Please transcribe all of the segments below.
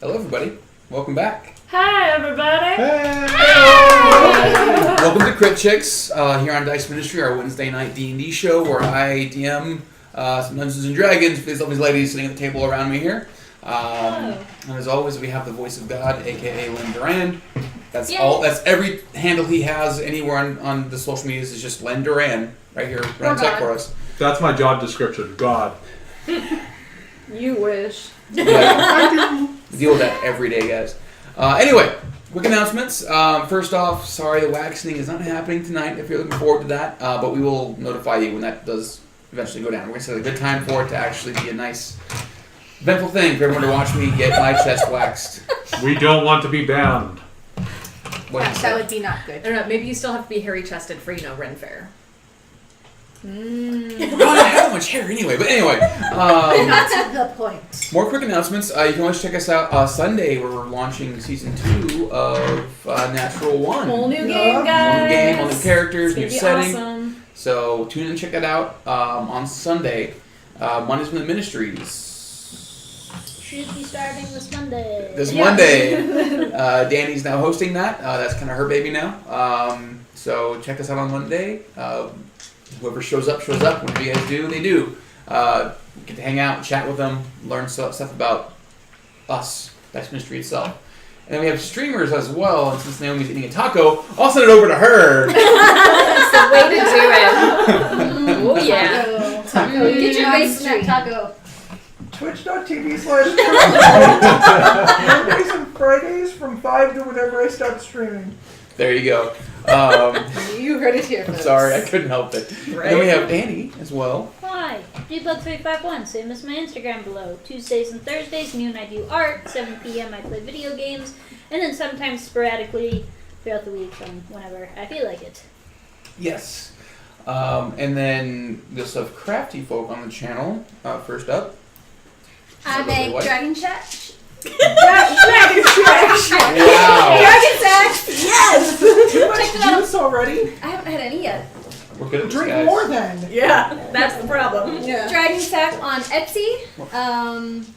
Hello, everybody. Welcome back. Hi, everybody. Hey. Welcome to Crit Chicks here on Dice Ministry, our Wednesday night D&D show where I DM some Dungeons and Dragons for these lovely ladies sitting at the table around me here. And as always, we have the voice of God, aka Len Duran. That's all. That's every handle he has anywhere on the social medias is just Len Duran right here, running tech for us. That's my job description. God. You wish. Yeah. Deal with that every day, guys. Anyway, quick announcements. First off, sorry the waxing is not happening tonight if you're looking forward to that, but we will notify you when that does eventually go down. We're going to set a good time for it to actually be a nice, eventful thing for everyone to watch me get my chest waxed. We don't want to be banned. That would be not good. I don't know, maybe you still have to be hairy-chested for, Ren Fair. I don't have that much hair anyway, but anyway. That's the point. More quick announcements. You can always check us out Sunday where we're launching Season 2 of Natural One. Whole new game, guys. Whole new game, all new characters, new setting. Awesome. So tune in and check that out on Sunday. Mondays from the Ministries. Should be starting this Monday. Monday. Danny's now hosting that. That's kind of her baby now. So check us out on Monday. Whoever shows up. Whatever you guys do, they do. Get to hang out, chat with them, learn stuff about us. That's Ministry itself. And then we have streamers as well. And since Naomi's eating a taco, I'll send it over to her. That's the way to do it. Oh, yeah. Taco. Get your face in that taco. Twitch.tv/Mondays and Fridays from 5 to whenever I start streaming. There you go. You heard it here. I'm sorry, I couldn't help it. Right. And then we have Danny as well. Hi, Dbug351, same as my Instagram below. Tuesdays and Thursdays, noon I do art, 7 p.m. I play video games, and then sometimes sporadically throughout the week whenever I feel like it. Yes. And then we also have Crafty Folk on the channel. First up. I make Dragon Chat. Dragon Sex! Wow. Dragon Sex! Yes! Too much Check it out. juice already? I haven't had any yet. We're good at this, Drink guys. more then. Yeah, that's the problem. Yeah. Dragon Sack on Etsy.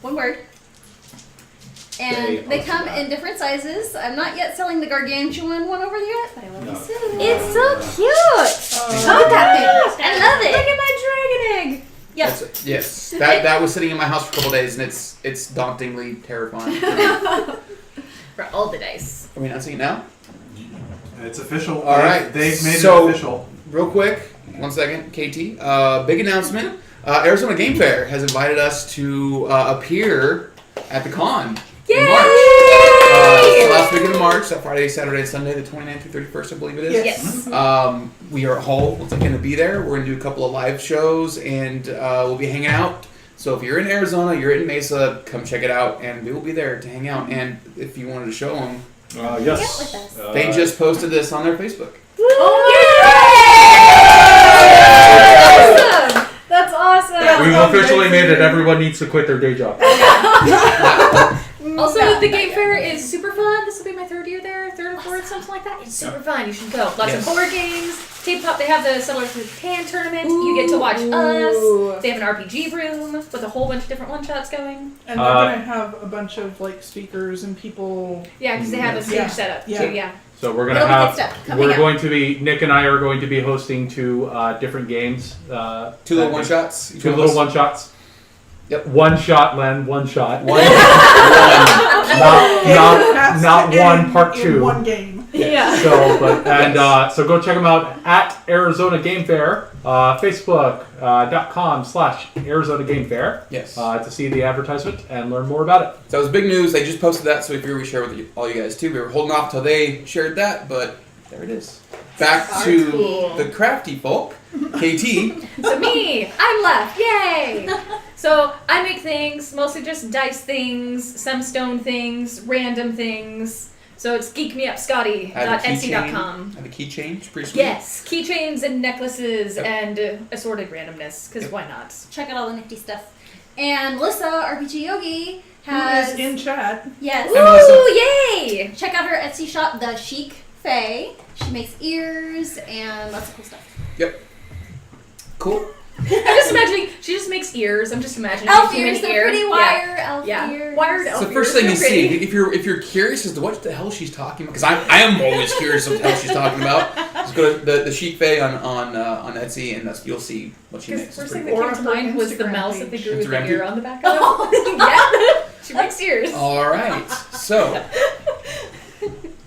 One word. And they come in different sizes. I'm not yet selling the gargantuan one over yet, but I will be soon. It's so cute! Look at that thing. I love it. Look at my dragon egg. Yes. Yes. That was sitting in my house for a couple days, and it's dauntingly terrifying. For all the dice. Are we not seeing it now? It's official. All right. They've made So- it official. Real quick, 1 second, KT. Big announcement. Arizona Game Fair has invited us to appear at the con in March. The last weekend of March, that Friday, Saturday, and Sunday, the 29th through 31st, I believe it is. Yes. We are all going to be there. We're going to do a couple of live shows, and we'll be hanging out. So if you're in Arizona, you're in Mesa, come check it out, and we will be there to hang out. And if you wanted to show them, Yes. with us. they just posted this on their Facebook. Awesome! That's awesome! We've officially made it. Everyone needs to quit their day job. Also, the game fair is super fun. This will be my third year there, third or fourth, something like that. It's super fun. You should go. Lots of board games, tabletop. They have the Settlers of Catan tournament. You get to watch us. They have an RPG room with a whole bunch of different one-shots going. And they're going to have a bunch of like speakers and people. Yeah, because they have a stage Yeah. set up Yeah. too. Yeah. So we're gonna It'll be have. good stuff. Coming We're up. going to be. Nick and I are going to be hosting two different games. Two little one-shots. Two little one shots. Yep. One shot, Len. One shot. One. Not one part in two. one game. Yeah. So, so go check them out at Arizona Game Fair, Facebook.com/Arizona Game Fair. Yes. To see the advertisement and learn more about it. So it was big news. They just posted that, so we figured we'd share with all you guys too. We were holding off till they shared that, but there it is. Back to Cool. the crafty folk. KT. So me, I'm left. Yay! So I make things, mostly just dice things, some stone things, random things. So it's geekmeupscotty.etsy.com. Have a keychain. It's pretty sweet. Yes, keychains and necklaces and assorted randomness, because why not? Check out all the nifty stuff. And Melissa, RPG Yogi, has... Who is in chat. Yes. Woo! Yay! Check out her Etsy shop, The Chic Fae. She makes ears and lots of cool stuff. Yep. Cool. I'm just imagining she just makes ears. I'm just imagining Elf human ears, they're ear. pretty wire elf Yeah. ears. Wired It's elf the first ears, thing you they're pretty. see. If you're curious as to what the hell she's talking about, because I am always curious what the hell she's talking about. Just go to the Chic Fae on Etsy, and you'll see what she Because makes. first It's thing pretty that Or came to her mind was the Instagram mouse that they page. drew with Instagram the ear page. on the back of it. Yeah, she makes ears. cool. All right. So,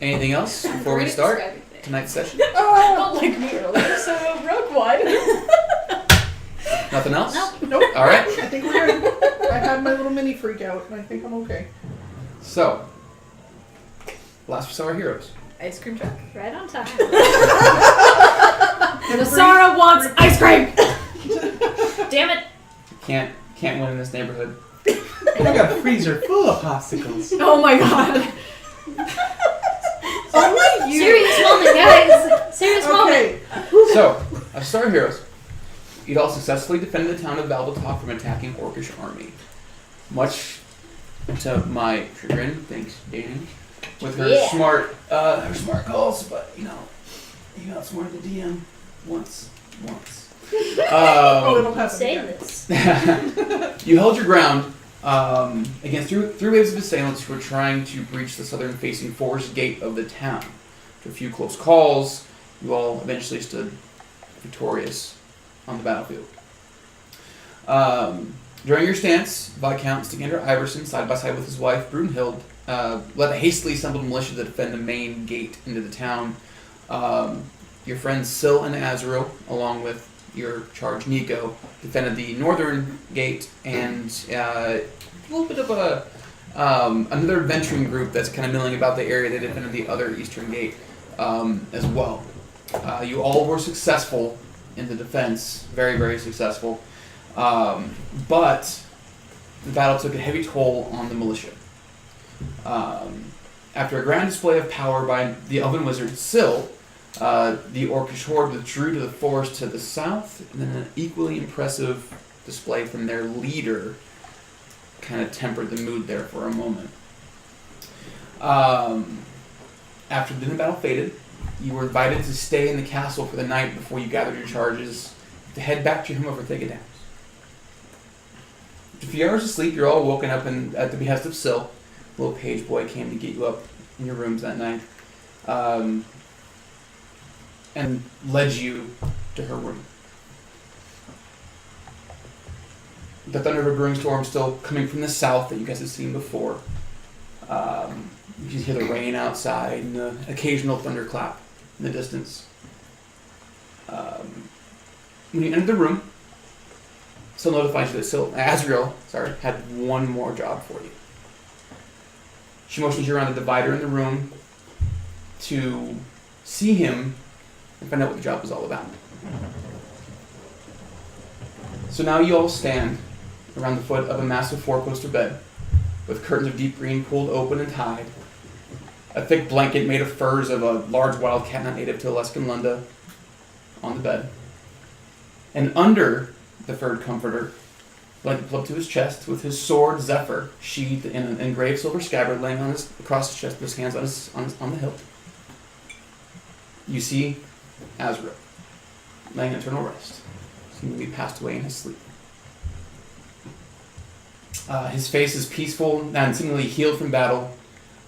anything else before we start tonight's session? Not like me earlier, so Rogue One. Nothing else? Nope. All right. I think we're good. I had my little mini freak out, and I think I'm okay. So, last we saw our heroes. Ice cream truck. Right on time. Sarah wants ice cream. Damn it. Can't win in this neighborhood. I got a freezer full of popsicles. Oh my god. Only you. Serious moment, guys. Serious moment. Okay. So, as to start our heroes, you'd all successfully defended the town of Valvatop from an attacking Orcish army. Much to my chagrin, thanks, Danny, with her Yeah. smart calls, but you outsmarted the DM once. Oh, it'll happen Say again. this. You held your ground against three waves of assailants who were trying to breach the southern-facing forest gate of the town. After a few close calls, you all eventually stood victorious on the battlefield. During your stance, Viscount Stigander Iverson, side by side with his wife, Brunhild, led a hastily assembled militia to defend the main gate into the town. Your friends Syl and Azrael, along with your charge Nico, defended the northern gate, and a little bit of another venturing group that's kind of milling about the area. They defended the other eastern gate as well. You all were successful in the defense, very, very successful, but the battle took a heavy toll on the militia. After a grand display of power by the elven wizard Syl, the Orcish horde withdrew to the forest to the south, and then an equally impressive display from their leader kind of tempered the mood there for a moment. After the battle faded, you were invited to stay in the castle for the night before you gathered your charges to head back to your home over Thegadams. After a few hours of sleep, you're all woken up at the behest of Syl. A little page boy came to get you up in your rooms that night. And led you to her room. The thunder of a brewing storm still coming from the south that you guys have seen before. You can hear the rain outside and the occasional thunderclap in the distance. When you entered the room, Syl notifies you that Azrael had one more job for you. She motions you around the divider in the room to see him and find out what the job was all about. So now you all stand around the foot of a massive four-poster bed with curtains of deep green pulled open and tied, a thick blanket made of furs of a large wildcat not native to Alaskan Lunda on the bed, and under the furred comforter, blanket plugged to his chest with his sword Zephyr sheathed in an engraved silver scabbard laying across his chest with his hands on the hilt. You see Azrael, laying in eternal rest, seemingly passed away in his sleep. His face is peaceful and seemingly healed from battle.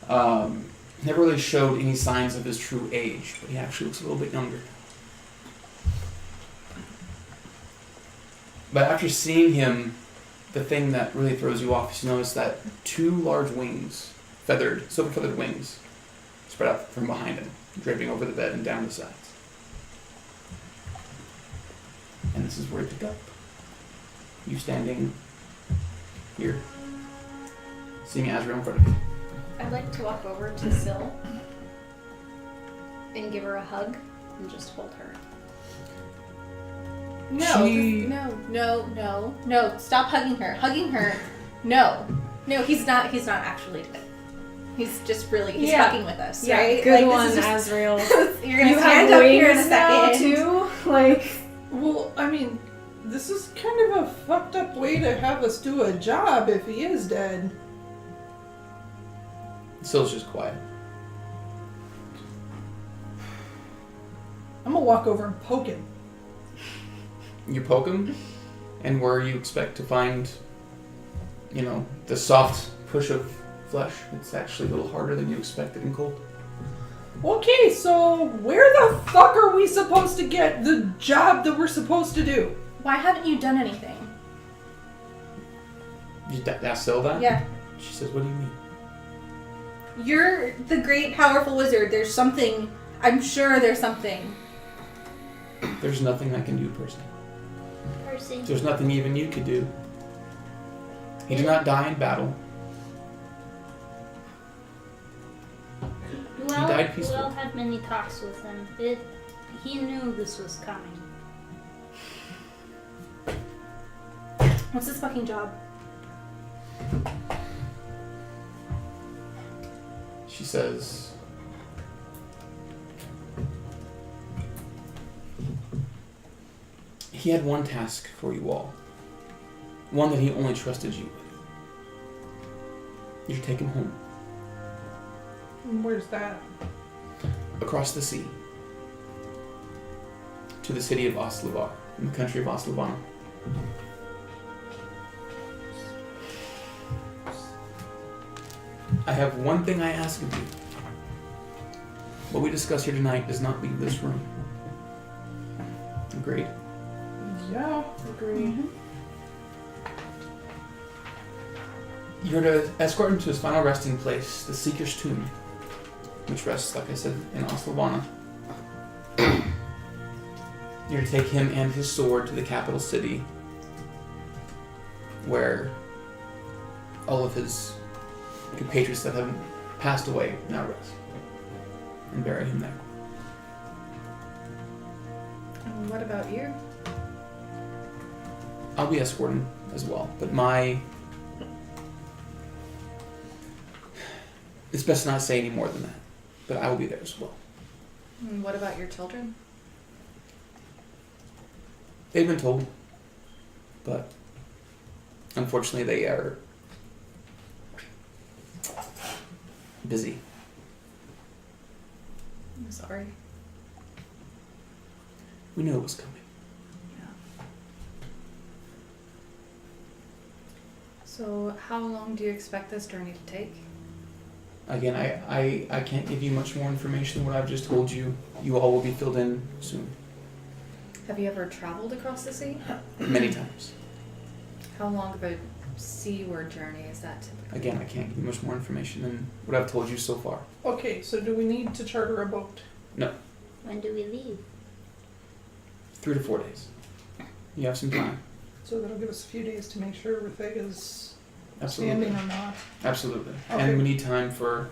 Never really showed any signs of his true age, but he actually looks a little bit younger. But after seeing him, the thing that really throws you off is you notice that two large wings, silver-feathered wings, spread out from behind him, draping over the bed and down the sides. And this is where he picked up. You standing here, seeing Azrael in front of you. I'd like to walk over to Syl and give her a hug and just hold her. No, no. Stop hugging her. Hugging her. No, he's not actually dead. He's just really, he's fucking with us, right? Good like, one, this is just, Azrael. you're gonna stand up here in a second. too? Like, Well, I mean, this is kind of a fucked up way to have us do a job if he is dead. Syl's just quiet. I'm gonna walk over and poke him. You poke him, and where you expect to find, the soft push of flesh, it's actually a little harder than you expected in cold. Okay, so where the fuck are we supposed to get the job that we're supposed to do? Why haven't you done anything? You ask Syl that? Yeah. She says, what do you mean? You're the great, powerful wizard. There's something. I'm sure there's something. There's nothing I can do, Percy. Percy. There's nothing even you could do. He did not die in battle. Well, died peacefully. Well had many talks with him. He knew this was coming. What's this fucking job? She says, he had one task for you all. One that he only trusted you with. You should take him home. Where's that? Across the sea. To the city of Oslavar, in the country of Oslavana. I have one thing I ask of you. What we discuss here tonight does not leave this room. Agreed? Yeah, agree. You're to escort him to his final resting place, the Seeker's Tomb, which rests, like I said, in Oslavana. You're to take him and his sword to the capital city, where all of his compatriots that have passed away now rest, and bury him there. And what about you? I'll be escorting as well, but it's best not to say any more than that, but I will be there as well. And what about your children? They've been told, but unfortunately they are busy. I'm sorry. We knew it was coming. Yeah. So how long do you expect this journey to take? Again, I can't give you much more information than what I've just told you. You all will be filled in soon. Have you ever traveled across the sea? Many times. How long of a seaward journey is that typically? Again, I can't give you much more information than what I've told you so far. Okay, so do we need to charter a boat? No. When do we leave? 3 to 4 days. You have some time. So that'll give us a few days to make sure everything is Absolutely. standing or not. Absolutely. Okay. And we need time for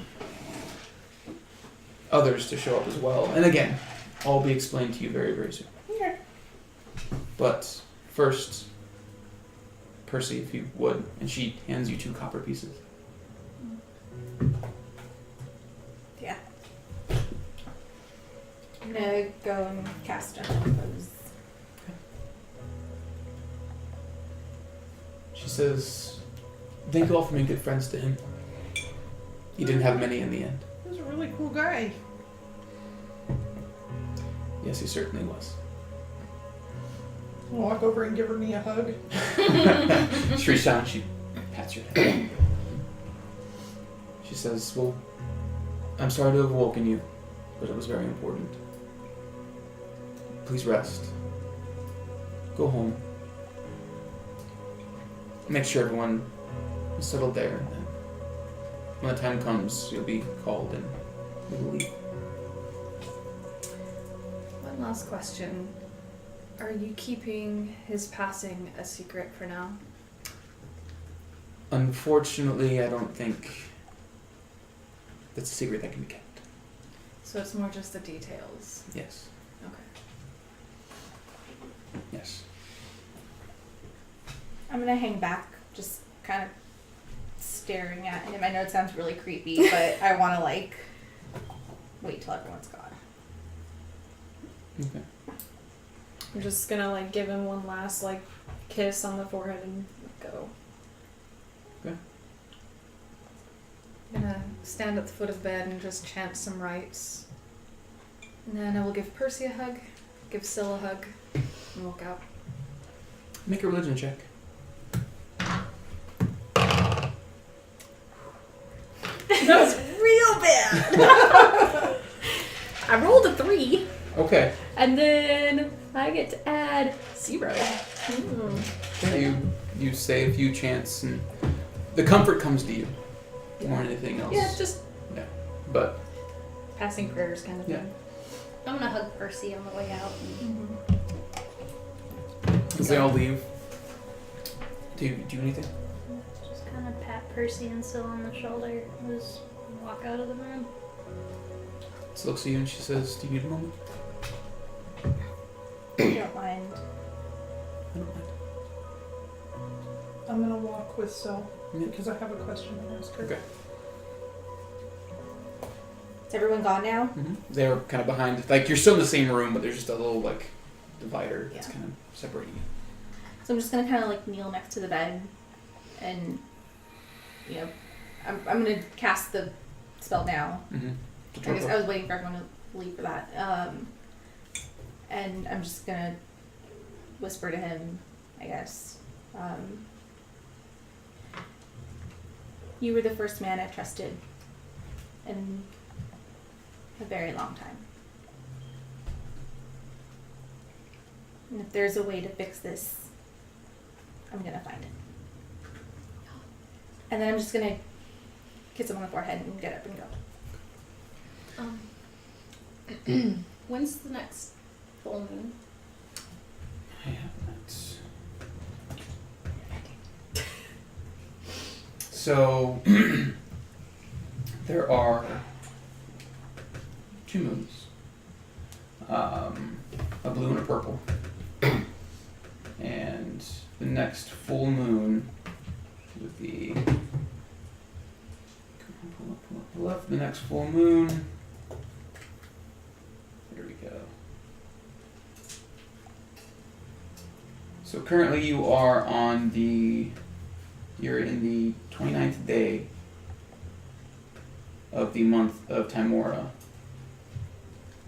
others to show up as well. And again, all will be explained to you very, very soon. Okay. But first, Percy, if you would, and she hands you 2 copper pieces. Yeah. I'm gonna go and cast those. She says, thank you all for being good friends to him. He didn't have many in the end. He was a really cool guy. Yes, he certainly was. I'll walk over and give her a hug. She reaches out and she pats your head. She says, well, I'm sorry to have awoken you, but it was very important. Please rest. Go home. Make sure everyone is settled there. And when the time comes, you'll be called and we will leave. One last question. Are you keeping his passing a secret for now? Unfortunately, I don't think that's a secret that can be kept. So it's more just the details. Yes. Okay. Yes. I'm gonna hang back, just kind of staring at him. I know it sounds really creepy, but I want to wait till everyone's gone. Okay. I'm just gonna give him one last kiss on the forehead and go. Okay. I'm gonna stand at the foot of the bed and just chant some rites. And then I will give Percy a hug, give Syl a hug, and walk out. Make a religion check. That was real bad. I rolled a 3, Okay. and then I get to add 0. Yeah, you say a few chants, and the comfort comes to you more than anything else. Yeah, just But passing prayers kind of Yeah. thing. I'm gonna hug Percy on the way out. as they all leave, do you do anything? Just kind of pat Percy and Syl on the shoulder. Just walk out of the room. She looks at you and she says, "Do you need a moment?" If you don't mind. I don't mind. I'm gonna walk with Syl Yeah. because I have a question to ask her. Okay. Is everyone gone now? They're kind of behind. Like you're still in the same room, but there's just a little like divider that's Yeah. kind of separating you. So I'm just gonna kind of like kneel next to the bed, and you know, I'm gonna cast the spell now. I guess I was waiting for everyone to leave for that. And I'm just gonna whisper to him, I guess. You were the first man I trusted in a very long time. And if there's a way to fix this, I'm gonna find it. And then I'm just gonna kiss him on the forehead and get up and go. When's the next full moon? I have that. So there are 2 moons, a blue and a purple, and the next full moon would be. Come on, pull up. The next full moon. There we go. So currently you're in the 29th day of the month of Timora.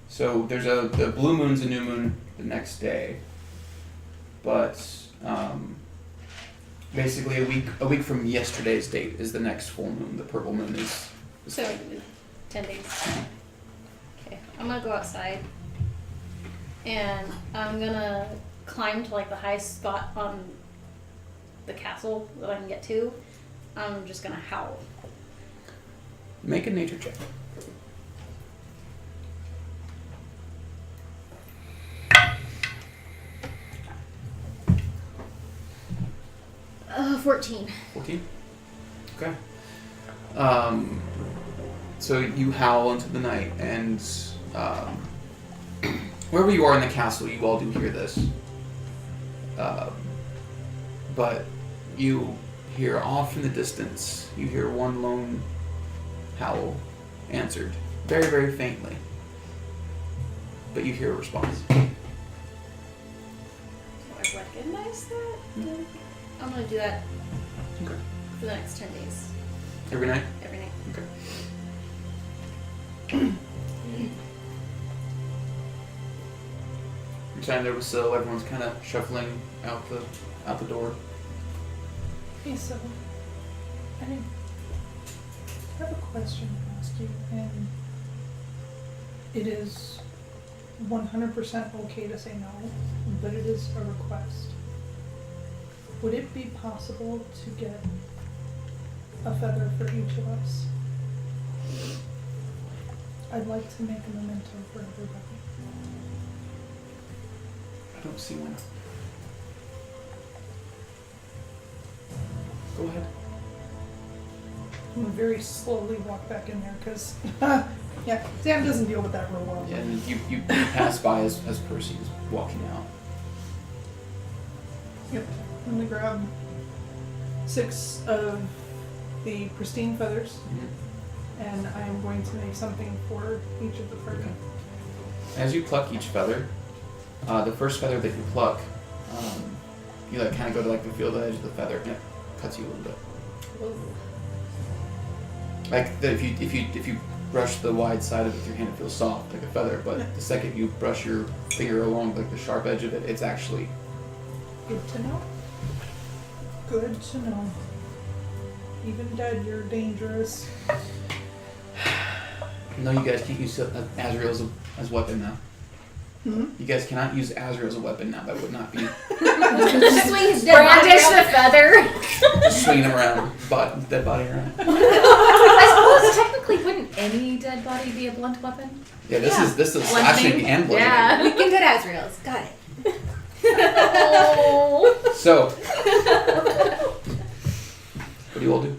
So there's the blue moon's a new moon the next day, but basically a week from yesterday's date is the next full moon. The purple moon is So 10 days. Okay, I'm gonna go outside, and I'm gonna climb to like the highest spot on the castle that I can get to. I'm just gonna howl. Make a nature check. Uh, 14. 14? Okay. So you howl into the night, and wherever you are in the castle, you all do hear this. But you hear off in the distance, you hear one lone howl answered, very, very faintly. But you hear a response. Do I recognize that? I'm gonna do that Okay. for the next 10 days. Every night? Every night. Okay. You're standing there with Syl, everyone's kind of shuffling out the door. Hey, Syl. I have a question to ask you, and it is 100% okay to say no, but it is a request. Would it be possible to get a feather for each of us? I'd like to make a memento for everybody. I don't see one. Go ahead. I'm gonna very slowly walk back in there, because, yeah, Sam doesn't deal with that real well. Yeah, and you pass by as Percy is walking out. Yep. I'm gonna grab 6 of the pristine feathers, and I am going to make something for each of the party. As you pluck each feather, the first feather that you pluck, you like kind of go to like the feel the edge of the feather, and it cuts you a little bit. Like if you brush the wide side of it with your hand, it feels soft like a feather. But the second you brush your finger along like the sharp edge of it, it's actually Good to know. Good to know. Even dead, you're dangerous. No, you guys can't use Azrael as a weapon now. You guys cannot use Azrael as a weapon now. That would not be Just swing his dead body Brandish around. the feather. just swinging him around, dead body around. I suppose technically wouldn't any dead body be a blunt weapon? Yeah, this is Bludgeoning? slashing and bludgeoning. Yeah. Weekend at Azrael's. Got it. Oh. So, what do you all do?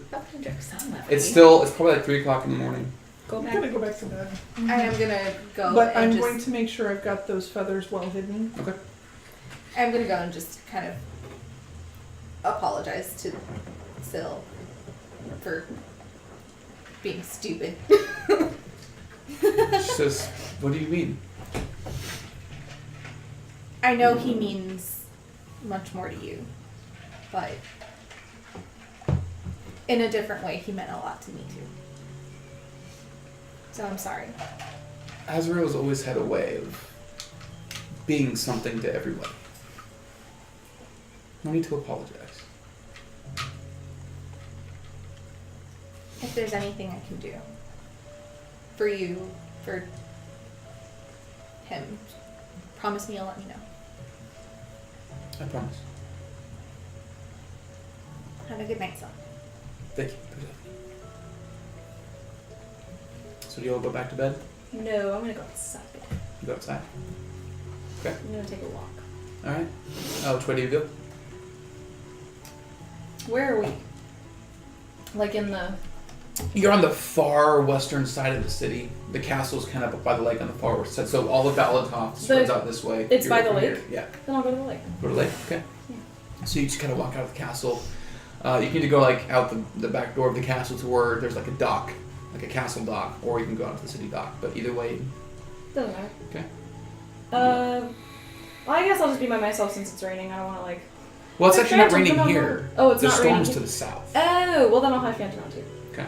It's probably like 3 o'clock in the morning. Go I'm back. gonna go back to bed. I am gonna go. But and I'm just, going to make sure I've got those feathers well hidden. Okay. I'm gonna go and just kind of apologize to Syl for being stupid. She says, "What do you mean?" I know he means much more to you, but in a different way, he meant a lot to me too. So I'm sorry. Azrael's always had a way of being something to everybody. No need to apologize. If there's anything I can do for you, for him, promise me you'll let me know. I promise. Have a good night, son. Thank you. So do you all go back to bed? No, I'm gonna go outside. You go outside? I'm gonna take a walk. Alright. Which way do you go? Where are we? Like in the... You're on the far western side of the city. The castle's kind of up by the lake on the far west side. So all of Valentop spreads out this way. It's You're by the over lake? here. Yeah. Then I'll go to the lake. Go to the lake? Okay. So you just kind of walk out of the castle. You can either go like out the back door of the castle to where there's like a dock, like a castle dock, or you can go out to the city dock. But either way, Doesn't matter. Okay. Well, I guess I'll just be by myself since it's raining. I don't want to like... well, it's Hey, actually not Phantom, raining come on here. over. Oh, it's the not storm's raining. to the south. Oh, well then I'll have Phantom out too. Okay.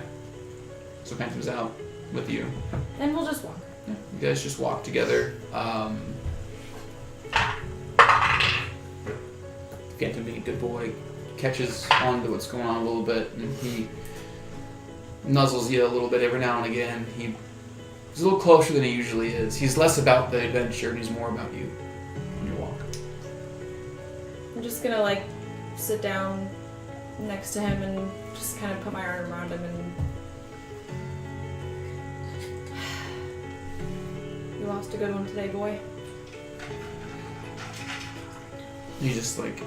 So Phantom's out with you. And we'll just walk. Yeah, you guys just walk together. Phantom, being a good boy, catches on to what's going on a little bit, and he nuzzles you a little bit every now and again. He's a little closer than he usually is. He's less about the adventure, and he's more about you on your walk. I'm just gonna like sit down next to him and just kind of put my arm around him and... You lost a good one today, boy. He just like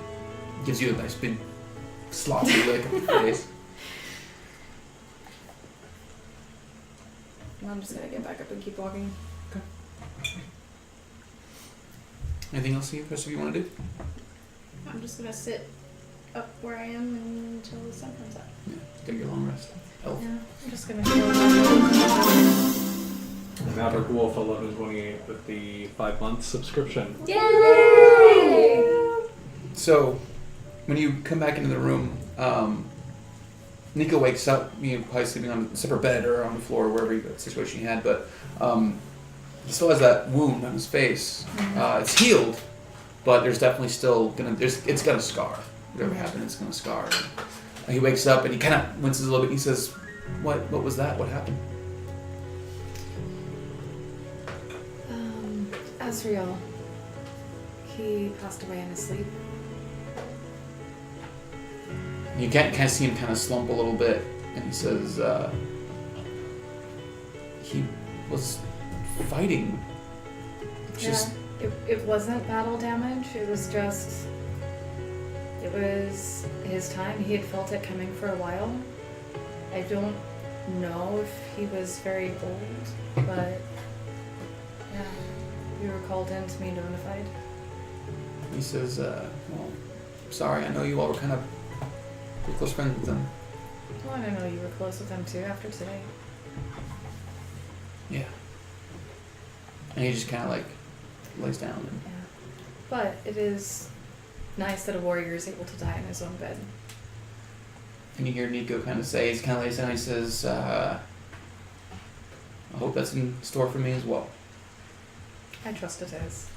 gives you a nice big sloppy lick on the face. And I'm just gonna get back up and keep walking. Anything else you rest of you want to do? I'm just gonna sit up where I am until the sun comes up. Yeah, take your long rest. Elf. Yeah, I'm just gonna Maverick Wolf 1128 with the 5-month subscription. Yay! So, when you come back into the room, Nico wakes up, probably sleeping on a separate bed or on the floor, wherever the situation he had, but he still has that wound on his face. It's healed, but there's definitely still it's gonna scar. Whatever happened, it's gonna scar. He wakes up and he kind of winces a little bit. And he says, "What was that? What happened?" Azrael. He passed away in his sleep. You can kind of see him kind of slump a little bit, and he says, "He was fighting." Just It wasn't battle damage. It was just... It was his time. He had felt it coming for a while. I don't know if he was very old, but... Yeah. We were called in to be notified. He says, "Well, sorry. I know you all were kind of pretty close friends with them." Well, I know you were close with him too after today. Yeah. And he just kind of like lays down. And Yeah. But it is nice that a warrior is able to die in his own bed. And you hear Nico kind of say, he kind of lays down, he says, "I hope that's in store for me as well." I trust it is.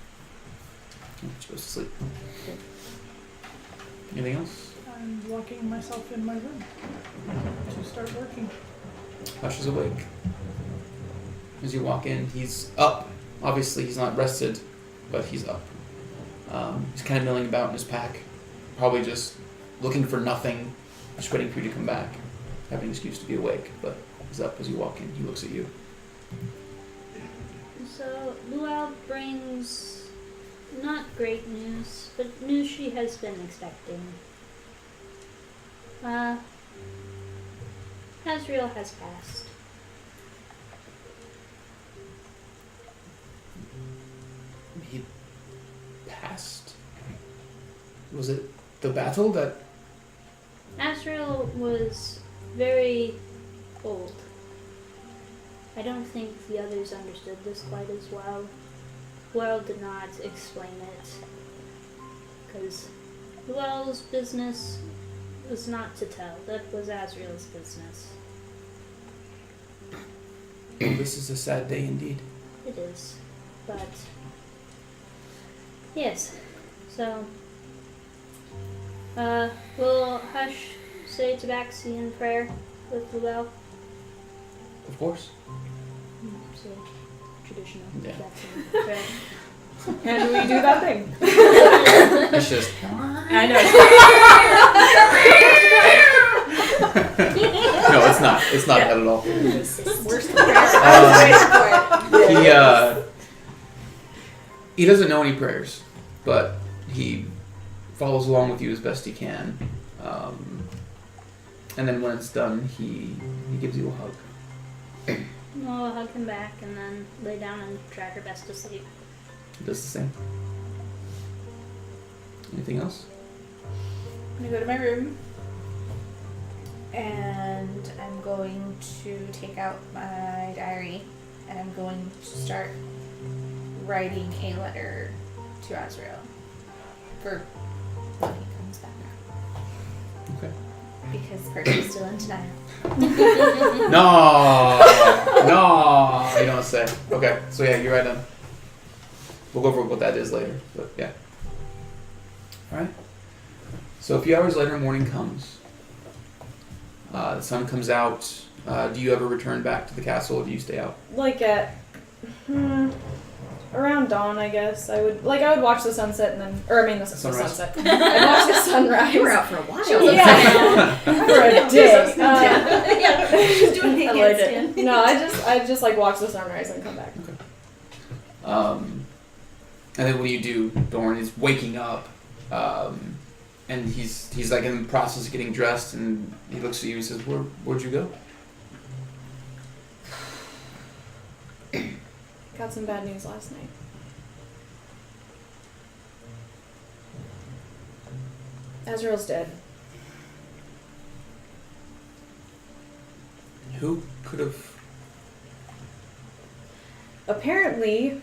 You're supposed to sleep. Anything else? I'm locking myself in my room to start working. Hush is awake. As you walk in, he's up. Obviously, he's not rested, but he's up. He's kind of milling about in his pack, probably just looking for nothing, just waiting for you to come back. Having an excuse to be awake, but he's up as you walk in. He looks at you. So, Luau brings not great news, but news she has been expecting. Azrael has passed. He passed? Was it the battle that... Azrael was very old. I don't think the others understood this quite as well. Luau did not explain it, because Luau's business was not to tell. That was Azrael's business. Well, this is a sad day indeed. It is, but yes. So, will Hush say tabaxi in prayer with Luau? Of course. So, traditional Yeah. tabaxi in prayer. And we do that thing. It's just... I know. No, it's not. It's not that at all. Worst I was waiting for it. He doesn't know any prayers, but he follows along with you as best he can. And then when it's done, he gives you a hug. I'll hug him back and then lay down and try her best to sleep. He does the same. Anything else? I'm gonna go to my room and I'm going to take out my diary and I'm going to start writing a letter to Azrael for when he comes back. Okay. Because Percy's still in denial. No, you don't say. Okay, so yeah, you're right then. We'll go over what that is later, but yeah. Alright. So a few hours later, morning comes. The sun comes out. Do you ever return back to the castle, or do you stay out? Like at around dawn, I guess. I would watch the sunset and then, or I mean the Sunrise. sunset. I'd watch the sunrise. You were out for a while. Yeah, for a day. Yeah, she's doing I liked it. No, I just like watch the sunrise and come back. And then when you do, Dorn is waking up, and he's like in the process of getting dressed, and he looks at you and says, "Where'd you go?" Got some bad news last night. Azrael's dead. Who could have? Apparently,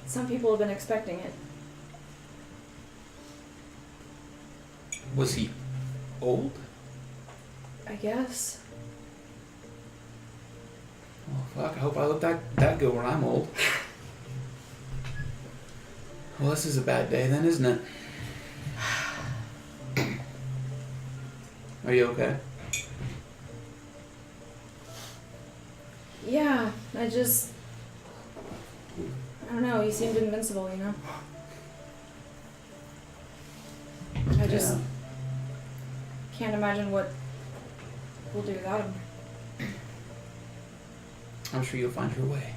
some people have been expecting it. Was he old? I guess. Oh fuck! I hope I look that good when I'm old. Well, this is a bad day then, isn't it? Are you okay? Yeah, I don't know, he seemed invincible, you know? I just can't imagine what we'll do without him. I'm sure you'll find your way.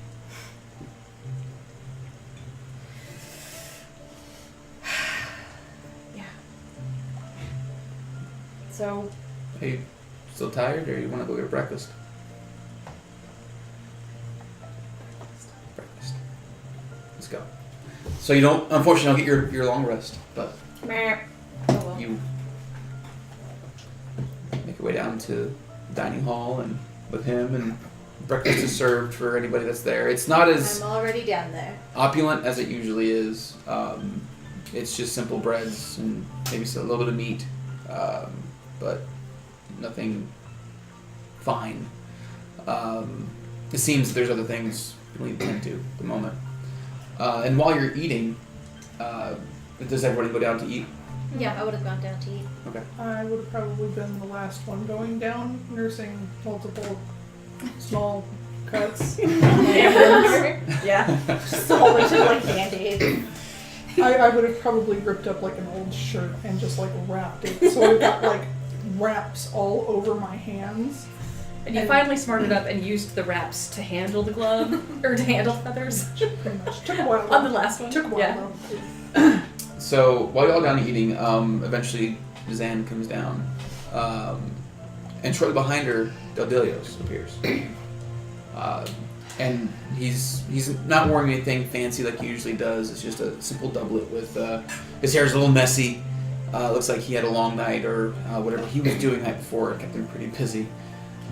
Yeah. So, Are you still tired, or you want to go get breakfast? Breakfast. Let's go. So you don't, unfortunately, don't get your long rest, but meh. Oh well. you make your way down to the dining hall and with him, and breakfast is served for anybody that's there. It's not as I'm already down there. opulent as it usually is. It's just simple breads and maybe a little bit of meat, but nothing fine. It seems there's other things we need to tend to at the moment. And while you're eating, does everybody go down to eat? Yeah, I would have gone down to eat. I would have probably been the last one going down, nursing multiple small cuts. Yeah. Just a whole bunch of like band-aids. I would have probably ripped up like an old shirt and just like wrapped it. So I've got like wraps all over my hands. And you finally smarted up and used the wraps to handle the glove, or to handle feathers. Pretty much. Took a while. On the last one. Took a while Yeah. though. So while y'all down eating, eventually Zan comes down, and shortly behind her, Deldelios appears. And he's not wearing anything fancy like he usually does. It's just a simple doublet with his hair's a little messy. Looks like he had a long night or whatever he was doing the night before. It kept him pretty busy.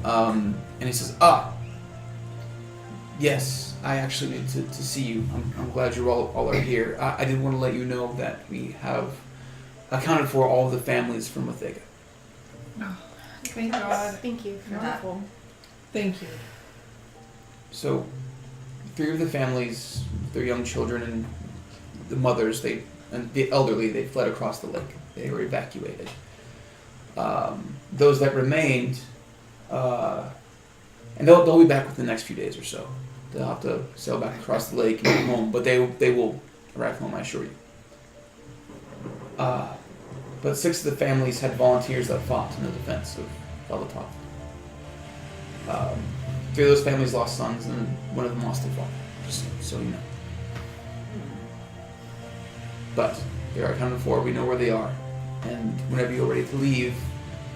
And he says, yes, I actually need to see you. I'm glad you all are here. I did want to let you know that we have accounted for all of the families from Mathega. Thank God. Thank you for that. Wonderful. Thank you. So, 3 of the families, their young children and the mothers, and the elderly, they fled across the lake. They were evacuated. Those that remained, and they'll be back within the next few days or so. They'll have to sail back across the lake and get home, but they will arrive home, I assure you. But 6 of the families had volunteers that fought in the defense of Velatov. 3 of those families lost sons, and one of them lost a father, just so you know. But they are accounted for, we know where they are, and whenever you're ready to leave,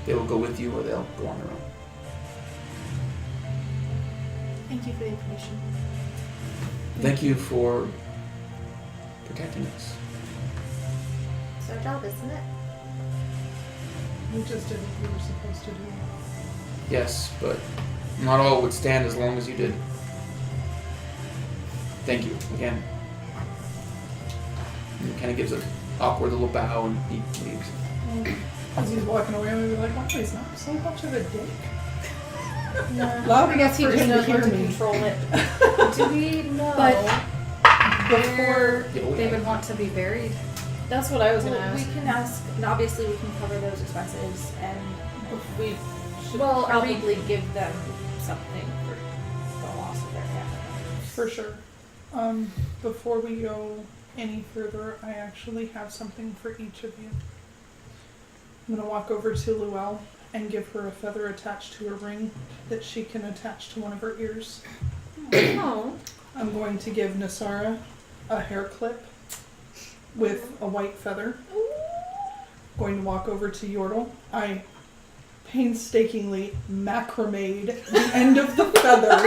they will go with you or they'll go on their own. Thank you for the information. Thank you for protecting us. It's our job, isn't it? We just did what we were supposed to do. Yes, but not all would stand as long as you did. Thank you again. And he kind of gives an awkward little bow and he leaves. As he's walking away, I'm gonna be like, wow, he's not so much of a dick. No. Loud I guess he enough for just him to knows hear how to me. control it. Do we know But where Yeah, they would want to be buried? that's what I was gonna We ask. can ask, and obviously we can cover those expenses, and we should Well, are we- probably give them something for the loss of their family. For sure. Before we go any further, I actually have something for each of you. I'm gonna walk over to Luelle and give her a feather attached to her ring that she can attach to one of her ears. Oh. I'm going to give Nasara a hair clip with a white feather. Going to walk over to Yordle. I painstakingly macrame'd the end of the feather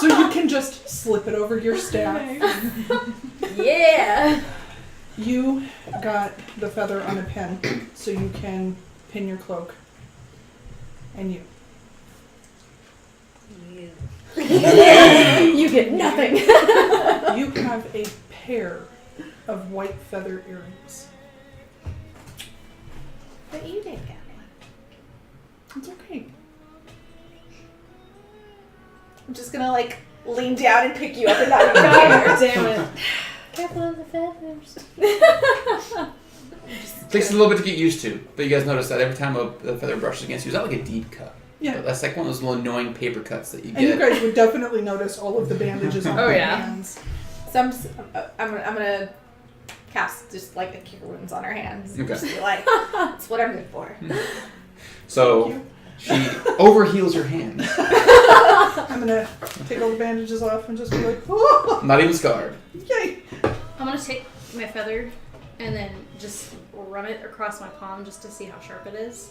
so you can just slip it over your staff. Yeah! You got the feather on a pin so you can pin your cloak. And you. You get nothing. You have a pair of white feather earrings. But you didn't get one. It's okay. I'm just gonna like lean down and pick you up and not even God damn it. Careful of the feathers. Takes a little bit to get used to, but you guys notice that every time a feather brushes against you, it's not like a deep cut. Yeah. But that's like one of those little annoying paper cuts that you And you get. guys would definitely notice all of the bandages on Oh, my yeah. hands. So I'm gonna cast just like a cure wounds on her hands. Okay. Just be like, that's what I'm good for. So she overheals your hand, I'm gonna take all the bandages off and just be like, oh, not even scarred. yay! I'm gonna take my feather and then just run it across my palm just to see how sharp it is.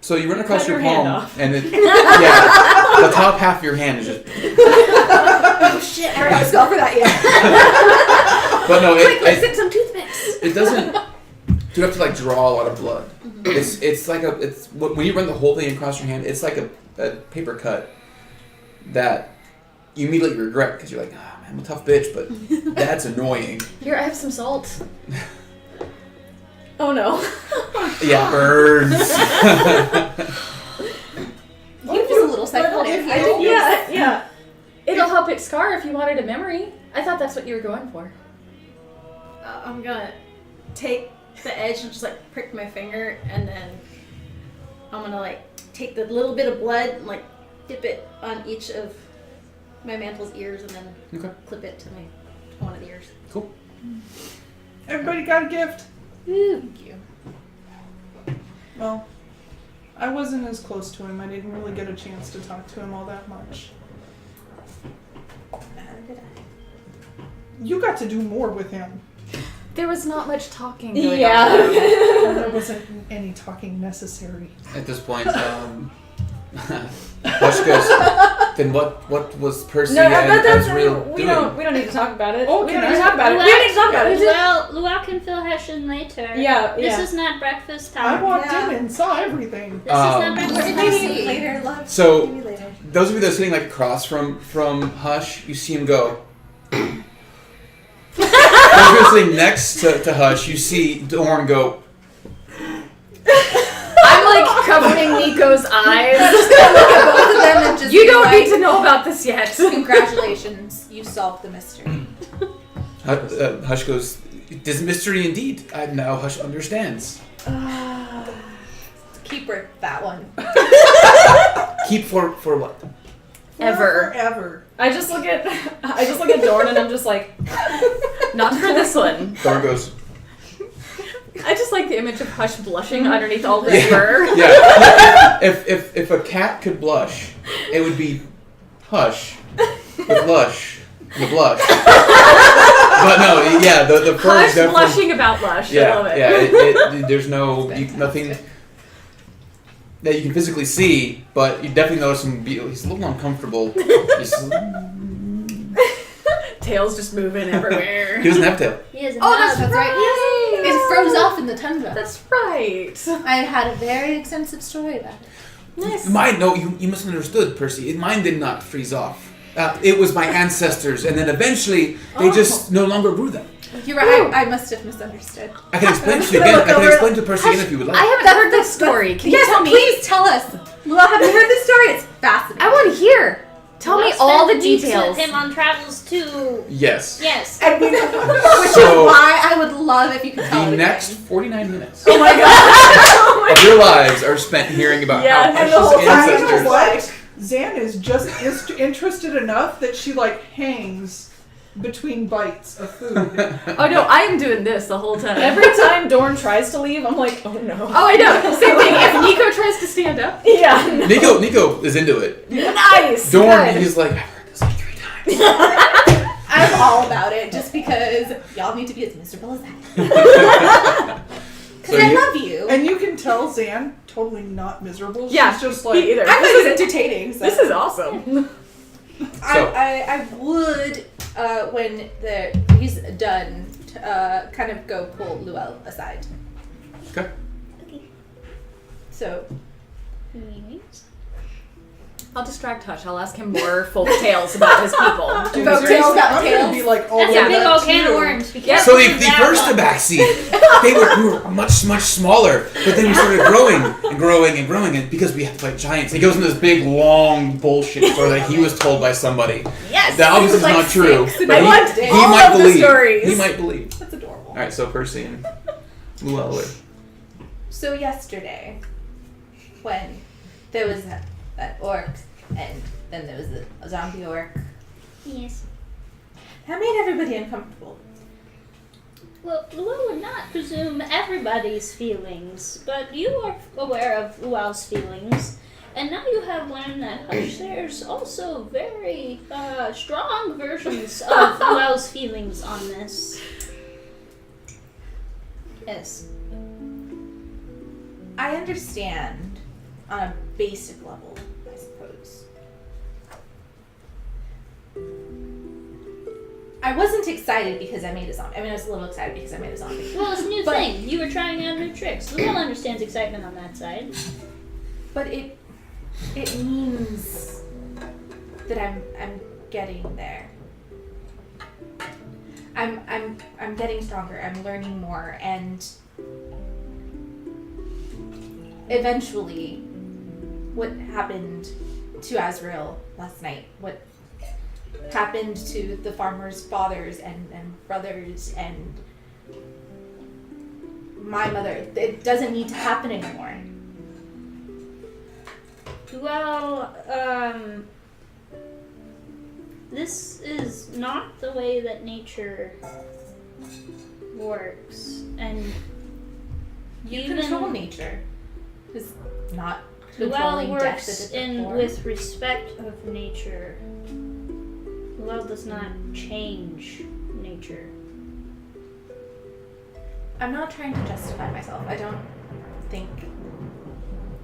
So you run across Cut your your hand palm, off. and yeah, the top half of your hand is just. Oh shit, I don't have a spell for that yet. But no, Quick, let's it get some toothpicks! it doesn't. You have to like draw a lot of blood. It's like when you run the whole thing across your hand, it's like a paper cut that you immediately regret because you're like, ah man, I'm a tough bitch, but that's annoying. Here, I have some salt. Oh no. Yeah, burns. You use a little psychotic. Yeah. It'll help I'll pick Scar if you wanted a memory. I thought that's what you were going for. I'm gonna take the edge and just like prick my finger, and then I'm gonna like take the little bit of blood and like dip it on each of my mantle's ears, and then clip it to one of the ears. Cool. Everybody got a gift. Thank you. Well, I wasn't as close to him. I didn't really get a chance to talk to him all that much. How did I? You got to do more with him. There was not much talking going on. There wasn't any talking necessary. At this point, Hush goes, then what was Percy and Azrael we doing? don't need to talk about it. Oh, we can don't need I- to talk about it. We don't need to talk about it. Well, Luau can fill Hessian later. Yeah, This yeah. is not breakfast I time. walked in and saw everything. This is not breakfast What did time. you see later, love? So- Maybe later. Those of you that are sitting like across from Hush, you see him go. Those of you that are sitting next to Hush, you see Dorn go. I'm like covering Nico's eyes. Both of them and just You be don't like, need to know about this yet. Congratulations, you solved the mystery. Hush goes, "This mystery indeed. Now Hush understands. Keep her, that one. Keep for what? Ever. Forever. I just look at Dorn and I'm just like, not for this one. Dorn goes, I just like the image of Hush blushing underneath all his fur. yeah. If a cat could blush, it would be Hush with Lush, the blush. But no, yeah, the fur Hush is definitely blushing about Lush. I love it. Yeah. There's nothing that you can physically see, but you definitely notice him. He's a little uncomfortable. Tails just moving everywhere. He doesn't have tail. He has a Oh, that's knob. right. Yes. It froze off in the tundra. That's right. I had a very extensive story about it. Nice. You misunderstood, Percy. Mine did not freeze off. It was my ancestors, and then eventually they just no longer grew them. You're right. I must have misunderstood. I can explain to you again. I can explain to Percy again if you would like. I haven't heard this story. Can you Yes, tell me? please tell us. Well, have you heard this story? It's fascinating. I want to hear. Tell me Luau all the spent weeks details. with him on travels to. Yes. Yes. And which is So- why I would love if you could tell The it next again. 49 minutes Oh my god. of your lives are spent hearing about Yeah, how and the whole Hush's time, You know ancestors. what? Zan is just interested enough that she like hangs between bites of food. Oh no, I am doing this the whole time. Every time Dorn tries to leave, I'm like, oh no. Oh, I know. Same thing. If Nico tries to stand up. Yeah. Nico is into it. Nice. Dorn, Good. he's like, I've heard this like 3 times. I'm all about it just because y'all need to be as miserable as that. So Because I you- love you. And you can tell Zan totally not miserable. Yeah, She's just me like either. I think This it's is entertaining. So. this is awesome. I would when he's done kind of go pull Luel aside. Okay. So I'll distract Hush. I'll ask him more folk tales about his people. Dude, Folk seriously, tales about I'm gonna tails. be like all That's over a big that old can too. of worms. Be Yeah. careful So with the that first one. tabaxi, we were much smaller, but then we started growing and growing and growing, and because we had to fight giants, he goes into this big long bullshit story that he was told by somebody. Yes. That obviously is Like not true. 6 But I want he all might of the believe. stories. He might believe. that's adorable. All right, so Percy and Luella. So yesterday, when there was that orc, and then there was a zombie orc, Yes. that made everybody uncomfortable. Well, Luau would not presume everybody's feelings, but you are aware of Luau's feelings, and now you have learned that Hush shares also very strong versions of Luau's feelings on this. Yes. I understand on a basic level, I suppose. I wasn't excited because I made a zombie. I mean, I was a little excited because I made a zombie. Well, it's a new But- thing. You were trying out new tricks. Luau understands excitement on that side. But it means that I'm getting there. I'm getting stronger. I'm learning more, and eventually, what happened to Azrael last night? What happened to the farmers' fathers and brothers and my mother. It doesn't need to happen anymore. Well, this is not the way that nature works, and You even control nature. It's not Luell controlling death works at a in different form. with respect of nature. Luell does not change nature. I'm not trying to justify myself. I don't think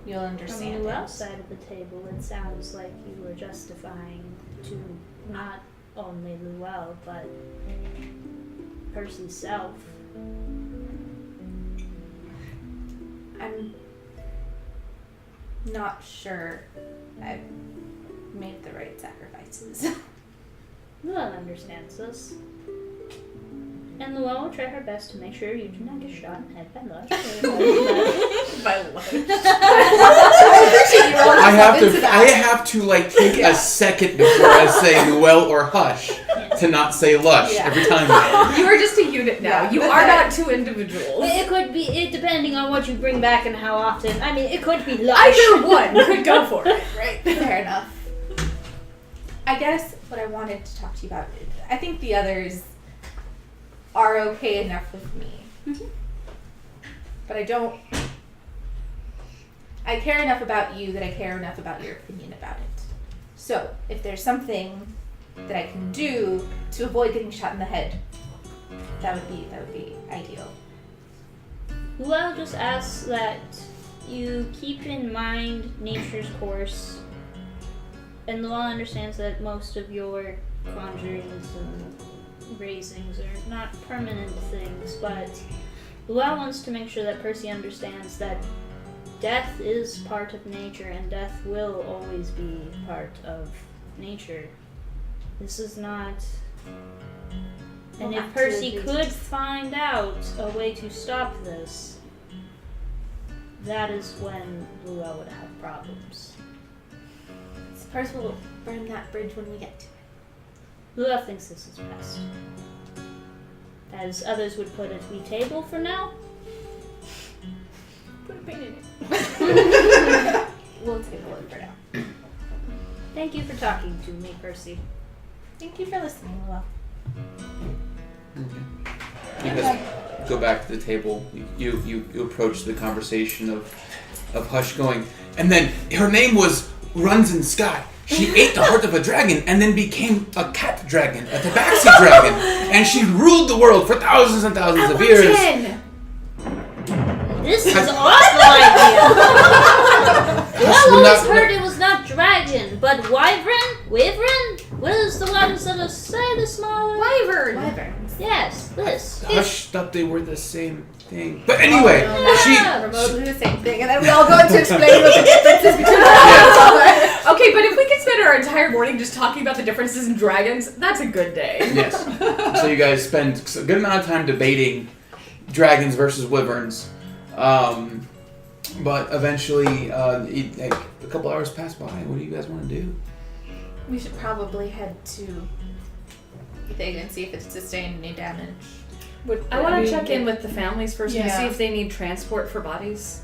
you'll From understand. Luell's side of the table, it sounds like you were justifying to not only Luell, but Percy's self. I'm not sure I've made the right sacrifices. Luell understands this. And Luell will try her best to make sure you do not get shot in the head by Lush. By what? I have to like take a second before I say Luell or Hush to not say Lush every time. You are just a unit now. Yeah. You are not two individuals. It could be, depending on what you bring back and how often. I mean, it could be Lush. Either one could go for it. Right. Fair enough. I guess what I wanted to talk to you about, I think the others are okay enough with me. Mhm. But I care enough about you that I care enough about your opinion about it. So, if there's something that I can do to avoid getting shot in the head, that would be ideal. Luell just asks that you keep in mind nature's course. And Luell understands that most of your conjurings and raisings are not permanent things, but Luell wants to make sure that Percy understands that death is part of nature and death will always be part of nature. This is not... And if Percy could find out a way to stop this, that is when Luell would have problems. Suppose we'll burn that bridge when we get to it. Luell thinks this is best. As others would put it, we table for now. Put a pin in it. We'll table it for now. Thank you for talking to me, Percy. Thank you for listening, Luell. Okay. You guys go back to the table. You approach the conversation of Hush going, and then her name was Runs in Sky. She ate the heart of a dragon and then became a cat dragon, a tabaxi dragon, and she ruled the world for thousands and thousands of years. This is an awful idea. Well, always heard it was not dragon, but wyvern? Wyvern? What is the ones that are say the smaller? Wyverns. Yes, this. Hush thought they were the same thing. But anyway, Remotely the same thing, and then we all go into explaining what the differences between them. Okay, but if we could spend our entire morning just talking about the differences in dragons, that's a good day. Yes. So you guys spend a good amount of time debating dragons versus wyverns. But eventually, a couple hours pass by. What do you guys want to do? We should probably head to the thing and see if it's sustained any damage. I want to check in with the families first and Yeah. see if they need transport for bodies.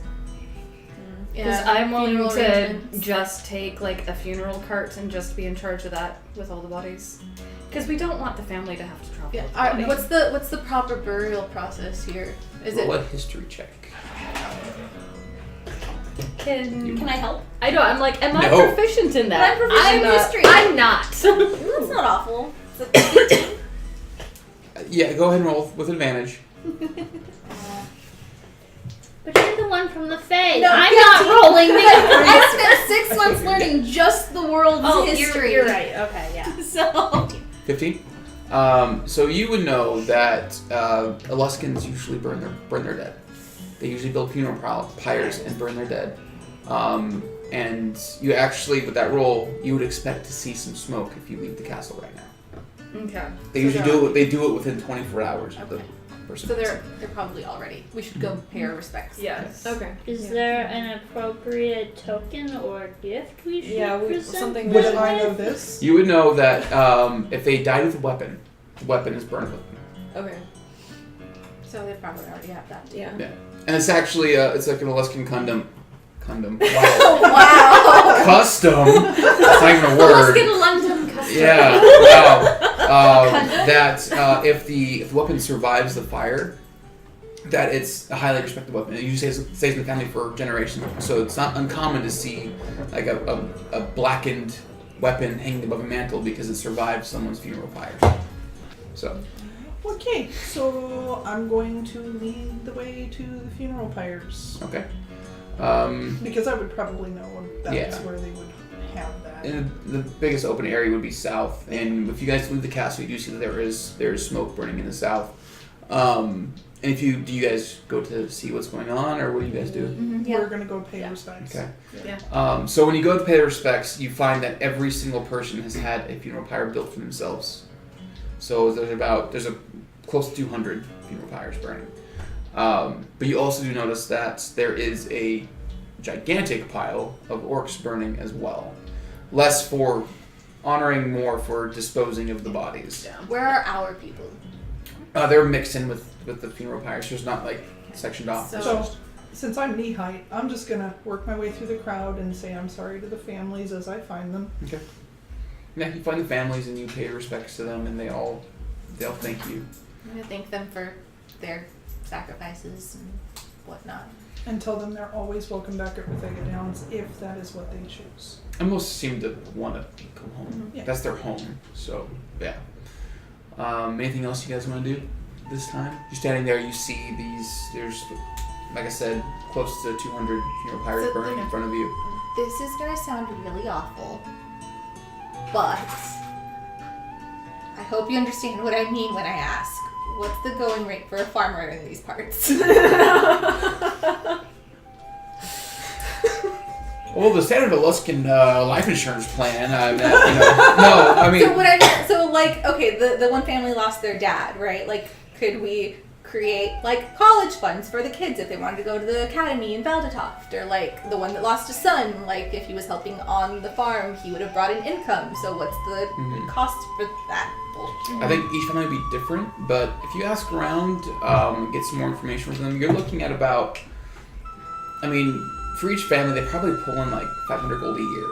Because Yeah, I'm willing funeral to arrangements. just take like a funeral cart and just be in charge of that with all the bodies. Because we don't want the family to have to travel. Yeah. with the body. What's the proper burial process here? Is Roll it? a history check. Can I help? I know. I'm like, am I No. proficient in that? I'm proficient in not. history. I'm not. That's not awful. Yeah, go ahead and roll with advantage. But you're the one from the Fae. No, I'm not rolling the I spent 6 months learning just the world's history. You're right. Okay, yeah. So 15. So you would know that Eluskans usually burn their dead. They usually build funeral pyres and burn their dead. And you actually, with that roll, you would expect to see some smoke if you leave the castle right now. Okay. They usually do it. They do it within 24 hours. Okay. person. So they're probably all ready. We should go pay our respects. Yes. Okay. Is there an appropriate token or gift we should Yeah, present? something Would them I know with? this? You would know that if they died with a weapon, the weapon is burned with them. Okay. So they probably already have that. Yeah. And it's actually it's like an Alaskan condom. Wow. Wow. Custom. It's not even a Let's word. get a London custom. Yeah. Wow. That if the weapon survives the fire, that it's a highly respected weapon. It usually stays in the family for generations. So it's not uncommon to see like a blackened weapon hanging above a mantle because it survived someone's funeral pyre. So. Okay, so I'm going to lead the way to the funeral pyres. Okay. Because I would probably know that's Yeah. where they would have that. And the biggest open area would be south. And if you guys leave the castle, you do see that there is smoke burning in the south. And do you guys go to see what's going on, or what do you guys do? We're gonna go pay respects. Okay. Yeah. So when you go to pay their respects, you find that every single person has had a funeral pyre built for themselves. So there's a close to 200 funeral pyres burning. But you also do notice that there is a gigantic pile of orcs burning as well. Less for honoring, more for disposing of the bodies. Where are our people? They're mixed in with the funeral pyres. There's not like sectioned off. So- So, since I'm knee height, I'm just gonna work my way through the crowd and say I'm sorry to the families as I find them. Okay. Yeah, you find the families and you pay respects to them, and they'll thank you. I'm gonna thank them for their sacrifices and whatnot. And tell them they're always welcome back at Rathega Downs if that is what they choose. And most seem to want to come home. Yeah. That's their home. So yeah. Anything else you guys want to do this time? You're standing there. You see there's, like I said, close to 200 funeral pyres So burning in front of you. This is gonna sound really awful, but I hope you understand what I mean when I ask. What's the going rate for a farmer in these parts? Well, the standard Alaskan life insurance plan. No, I mean. So what I meant, so like, okay, the one family lost their dad, right? Like, could we create like college funds for the kids if they wanted to go to the academy in Valdetoft, or like the one that lost a son, like if he was helping on the farm, he would have brought in income. So what's the cost for that? I think each family would be different, but if you ask around, get some more information from them, you're looking at about, I mean, for each family, they probably pull in like 500 gold a year.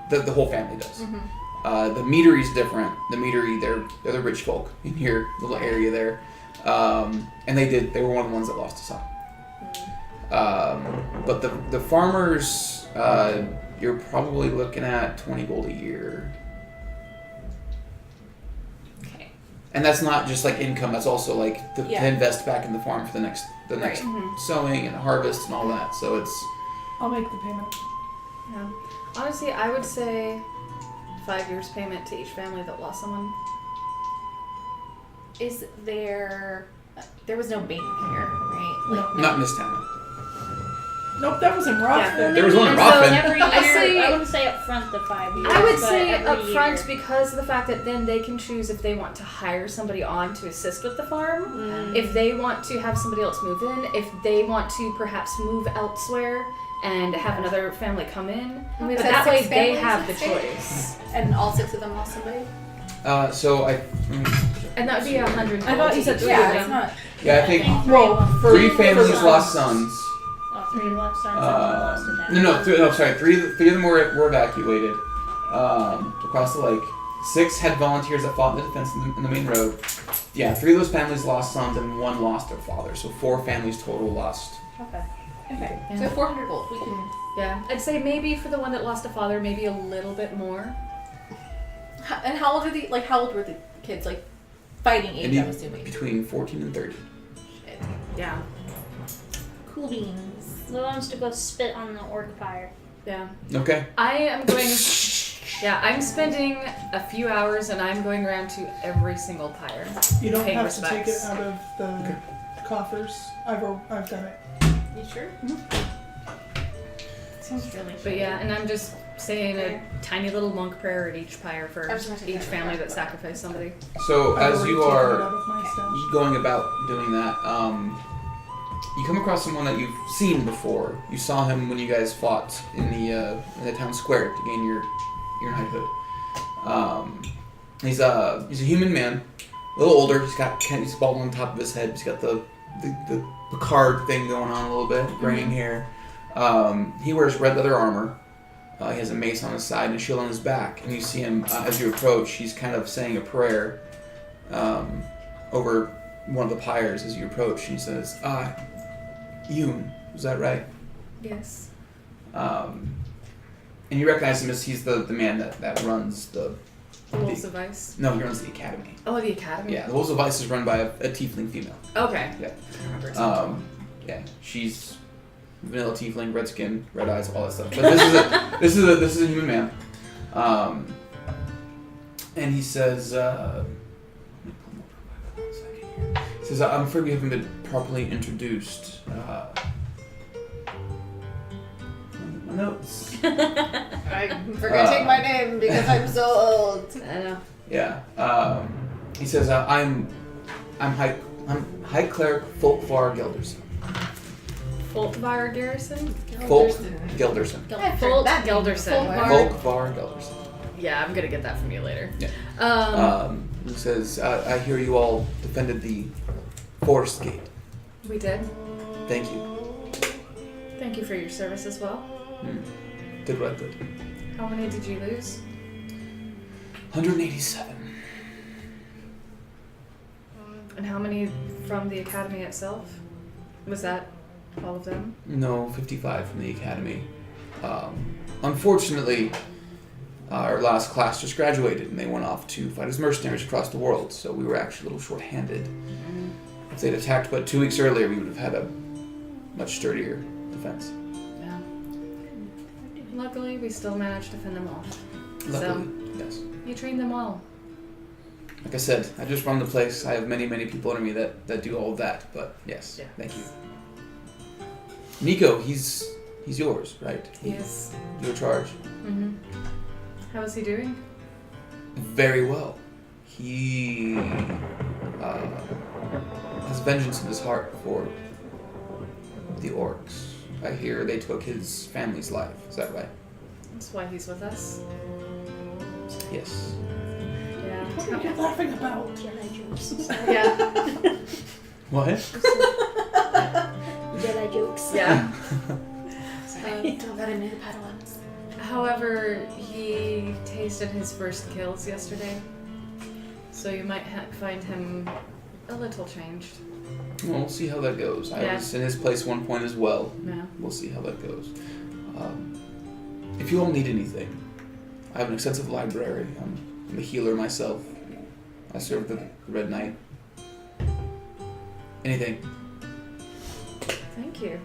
The whole family does. The meadery is different. The meadery, they're the rich folk in your little area there, and they were one of the ones that lost a son. But the farmers, you're probably looking at 20 gold a year. Okay. And that's not just like income. That's also like to invest back in the farm for the next sowing and harvest and all that. So it's. I'll make the payment. Yeah. Honestly, I would say 5 years payment to each family that lost someone. Is there was no bank here, right? Like, Not in this town. Nope, that was in Rothville. There was one in And so Rothville. every year, say- I wouldn't say up front the 5 years. I would but say every up front year. because of the fact that then they can choose if they want to hire somebody on to assist with the farm, if they want to have somebody else move in, if they want to perhaps move elsewhere and have another family come in. And we've But had that way 6 they families, have the I think? choice. And all 6 of them lost somebody? So I. And that would be 100. I thought you said each. Yeah, it's not. Yeah, I think Well, for 3 families for lost sons. Oh, 3 lost sons and 1 lost a dad. No, sorry. Three of them were evacuated across the lake. 6 had volunteers that fought in the defense in the main road. Yeah, 3 of those families lost sons and 1 lost their father. So 4 families total lost. Okay. Yeah. So 400 gold. We can. Yeah, I'd say maybe for the one that lost a father, maybe a little bit more. And how old are the how old were the kids? Like fighting age, I'm assuming. Between 14 and 30. Shit. Yeah. Cool beans. Who wants to go spit on the orc pyre? Yeah. Okay. I am going. Yeah, I'm spending a few hours and I'm going around to every single pyre. You don't paying have to take it respects. out of the coffers. I've done it. You sure? Sounds really. But yeah, and I'm just saying a tiny little monk prayer at each pyre for I was gonna take each that family back. that sacrificed somebody. So I've as already you taken it are out of my stash. going about doing that, you come across someone that you've seen before. You saw him when you guys fought in the town square to gain your knighthood. He's a human man, a little older. He's bald on top of his head. He's got the Picard thing going on a little bit, graying hair. He wears red leather armor. He has a mace on his side and a shield on his back. And you see him as you approach. He's kind of saying a prayer over one of the pyres as you approach. He says, Yoon, is that right? Yes. And you recognize him as he's the man that runs the Wolves of Ice. No, he runs the academy. Oh, the academy? Yeah, the Wolves of Ice is run by a tiefling female. Okay. Yeah. I remember something. Yeah, she's vanilla tiefling, red skin, red eyes, all that stuff. But this is a human man. And he says, I'm afraid we haven't been properly introduced. My notes. I forgot to take my name because I'm so old. I know. Yeah. He says, I'm High Cleric Folkvar Gelderson. Folkvar Garrison? Folk Gelderson. I've heard that name Gelderson. before. Folkvar Gelderson. Yeah, I'm gonna get that from you later. Yeah. He says, I hear you all defended the Forest Gate. We did. Thank you. Thank you for your service as well. Did what I could. How many did you lose? 187. And how many from the academy itself? Was that all of them? No, 55 from the academy. Unfortunately, our last class just graduated and they went off to fight as mercenaries across the world, so we were actually a little short-handed. If they'd attacked but 2 weeks earlier, we would have had a much sturdier defense. Yeah. Luckily, we still managed to fend them off. Luckily, yes. You trained them well. Like I said, I just run the place. I have many, many people under me that do all of that, but yes, Yeah. thank you. Nico, he's yours, right? Yes. Your charge. Mm-hmm. How is he doing? Very well. He has vengeance in his heart for the orcs. I hear they took his family's life. Is that right? That's why he's with us. Yes. Yeah. What are you laughing about? Jedi jokes. Yeah. What? Jedi jokes. Yeah. Don't let him near the Padawans. However, he tasted his first kills yesterday, so you might find him a little changed. Well, we'll see how that goes. I Yeah. was in his place one point as well. Yeah. We'll see how that goes. If you all need anything, I have an extensive library. I'm a healer myself. I serve the Red Knight. Anything. Thank you.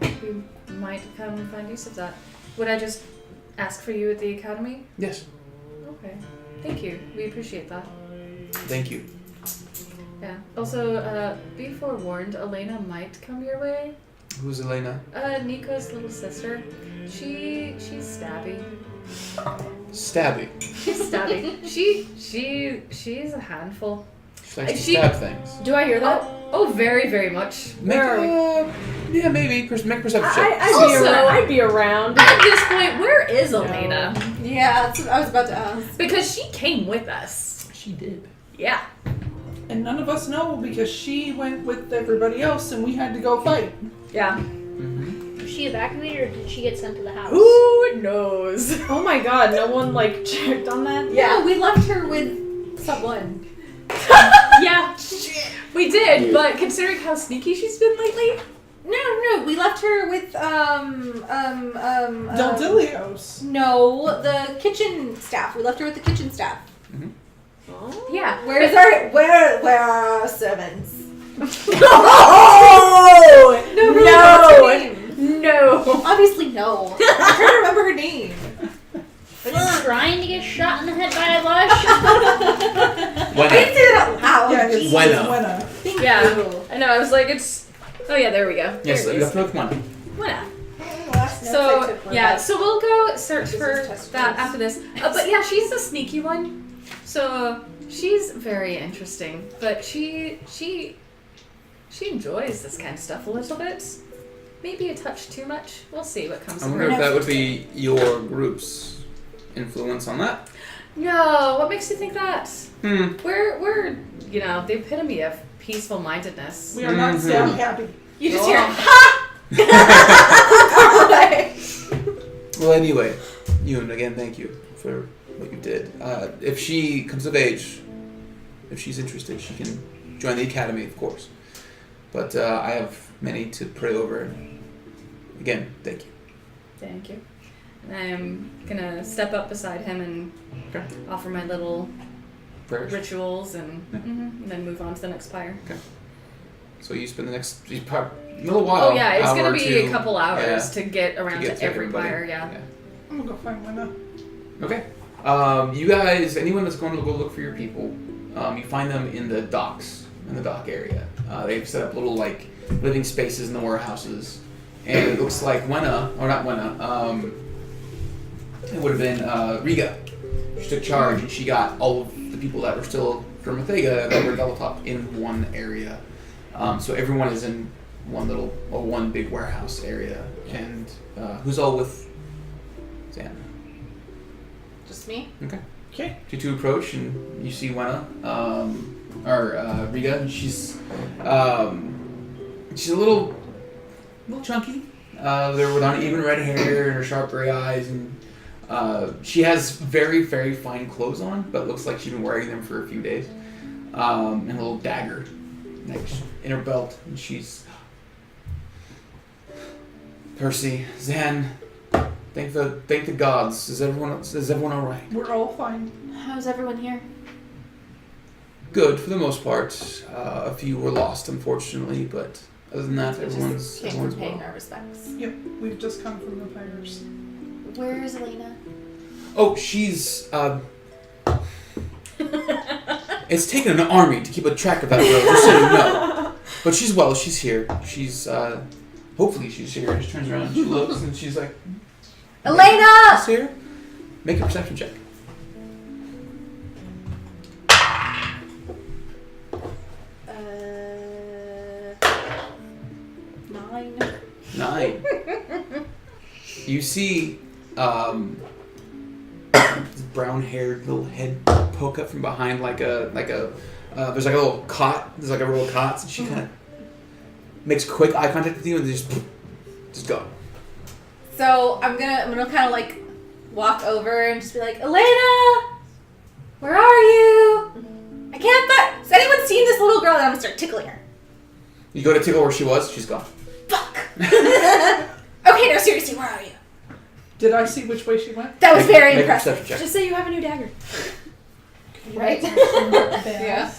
We might come and find use of that. Would I just ask for you at the academy? Yes. Okay. Thank you. We appreciate that. Thank you. Yeah. Also, be forewarned, Elena might come your way. Who's Elena? Nico's little sister. She's stabby. Stabby. She's stabby. She's a handful. She likes to She- stab things. Do I hear that? Oh, very, very much. Make, yeah, maybe. Make perception check. I'd be around. At this point, where is Elena? Yeah, that's what I was about to ask. Because she came with us. She did. Yeah. And none of us know because she went with everybody else and we had to go fight. Yeah. Mm-hmm. Was she evacuated or did she get sent to the house? Who knows? Oh my god, no one like checked on that? Yeah, we left her with someone. Yeah. We did, but considering how sneaky she's been lately, No, we left her with Deldilios. No, the kitchen staff. We left her with the kitchen staff. yeah. Where are our servants? Oh! No, really, what's her name? No. Obviously no. I'm trying to remember her name. Was trying to get shot in the head by a lush? I Wena. didn't say that out loud. Yeah, it's Wena. Wena. Thank Yeah. you. I know, I was like, it's... Oh yeah, there we go. Yes, There it you is. have to look money. What? Last notes I So took were yeah, about- so we'll go search This for is testicles. that after this. But yeah, she's the sneaky one. So she's very interesting, but she enjoys this kind of stuff a little bit. Maybe a touch too much. We'll see what comes I of wonder her. if that would be your group's influence on that. No, what makes you think that? Hmm. We're the epitome of peaceful mindedness. We are not Mhm. sad happy. You just hear, Well, anyway, Yoon, again, thank you for what you did. If she comes of age, if she's interested, she can join the academy, of course. But I have many to pray over. Again, thank you. Thank you. And I'm gonna step up beside him and Okay. offer my little Prayers. rituals and, Yeah. and then move on to the next pyre. So you spend the next little while. Oh yeah, it's hour gonna or be two, a couple hours yeah, to get around get to every everybody. pyre. Yeah. I'm gonna go find Winna. Okay. You guys, anyone that's going to go look for your people, you find them in the docks, in the dock area. They've set up little like living spaces in the warehouses, and it looks like Wenna, or not Wenna, it would have been Riga. She took charge, and she got all of the people that were still from Mathega that were double top in one area. So everyone is in one big warehouse area. And who's all with Zan? Just me. Okay. Okay. You two approach and you see Wenna, or Riga, and she's a little chunky. There with uneven red hair and her sharp gray eyes, and she has very, very fine clothes on, but looks like she's been wearing them for a few days. And a little dagger like in her belt, and she's Percy, Zan. Thank the gods. Is everyone all right? We're all fine. How's everyone here? Good for the most part. A few were lost, unfortunately, but other than that, We just everyone's came from well. paying our respects. Yep, we've just come from the fires. Where is Elena? Oh, she's it's taken an army to keep a track of that girl, just so you know. But she's well. She's here. She's hopefully she's here. She turns around, she looks, and she's like, Elena! She's here. Make a perception check. Nine. 9. You see this brown-haired little head poke up from behind like a there's like a little cot. There's like a row of cots, and she kind of makes quick eye contact with you and just go. So I'm gonna kind of like walk over and just be like, Elena, where are you? I can't find. Has anyone seen this little girl? And I'm gonna start tickling her. You go to tickle where she was. She's gone. Fuck. Okay, no, seriously, where are you? Did I see which way she went? That was very Make a impressive. perception check. Just say you have a new dagger. Right? Yeah.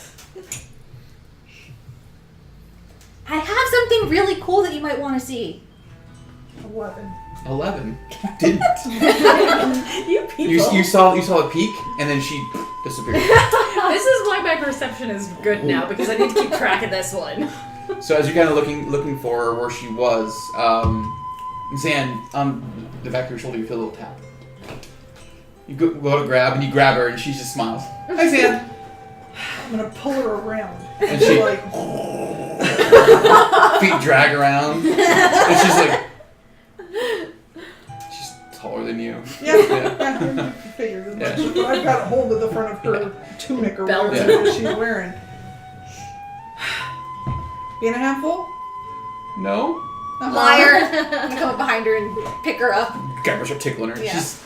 I have something really cool that you might want to see. 11. 11. Didn't. You people. You saw a peek, and then she disappeared. This is why my perception is good now, because I need to keep track of this one. So as you're kind of looking for her where she was, Zan, on the back of your shoulder, you feel a little tap. You go to grab, and you grab her, and she just smiles. Hi, Zan. I'm gonna pull her around. And she like, feet drag around, and she's like, she's taller than you. yeah, Yeah. you figured as Yeah. much. But I've got a hold of the front of her tunic or Belt. whatever it is she's wearing. Being a handful? No. Liar. I'm come up behind her and pick her up. Grab her, start tickling her. Yeah. She's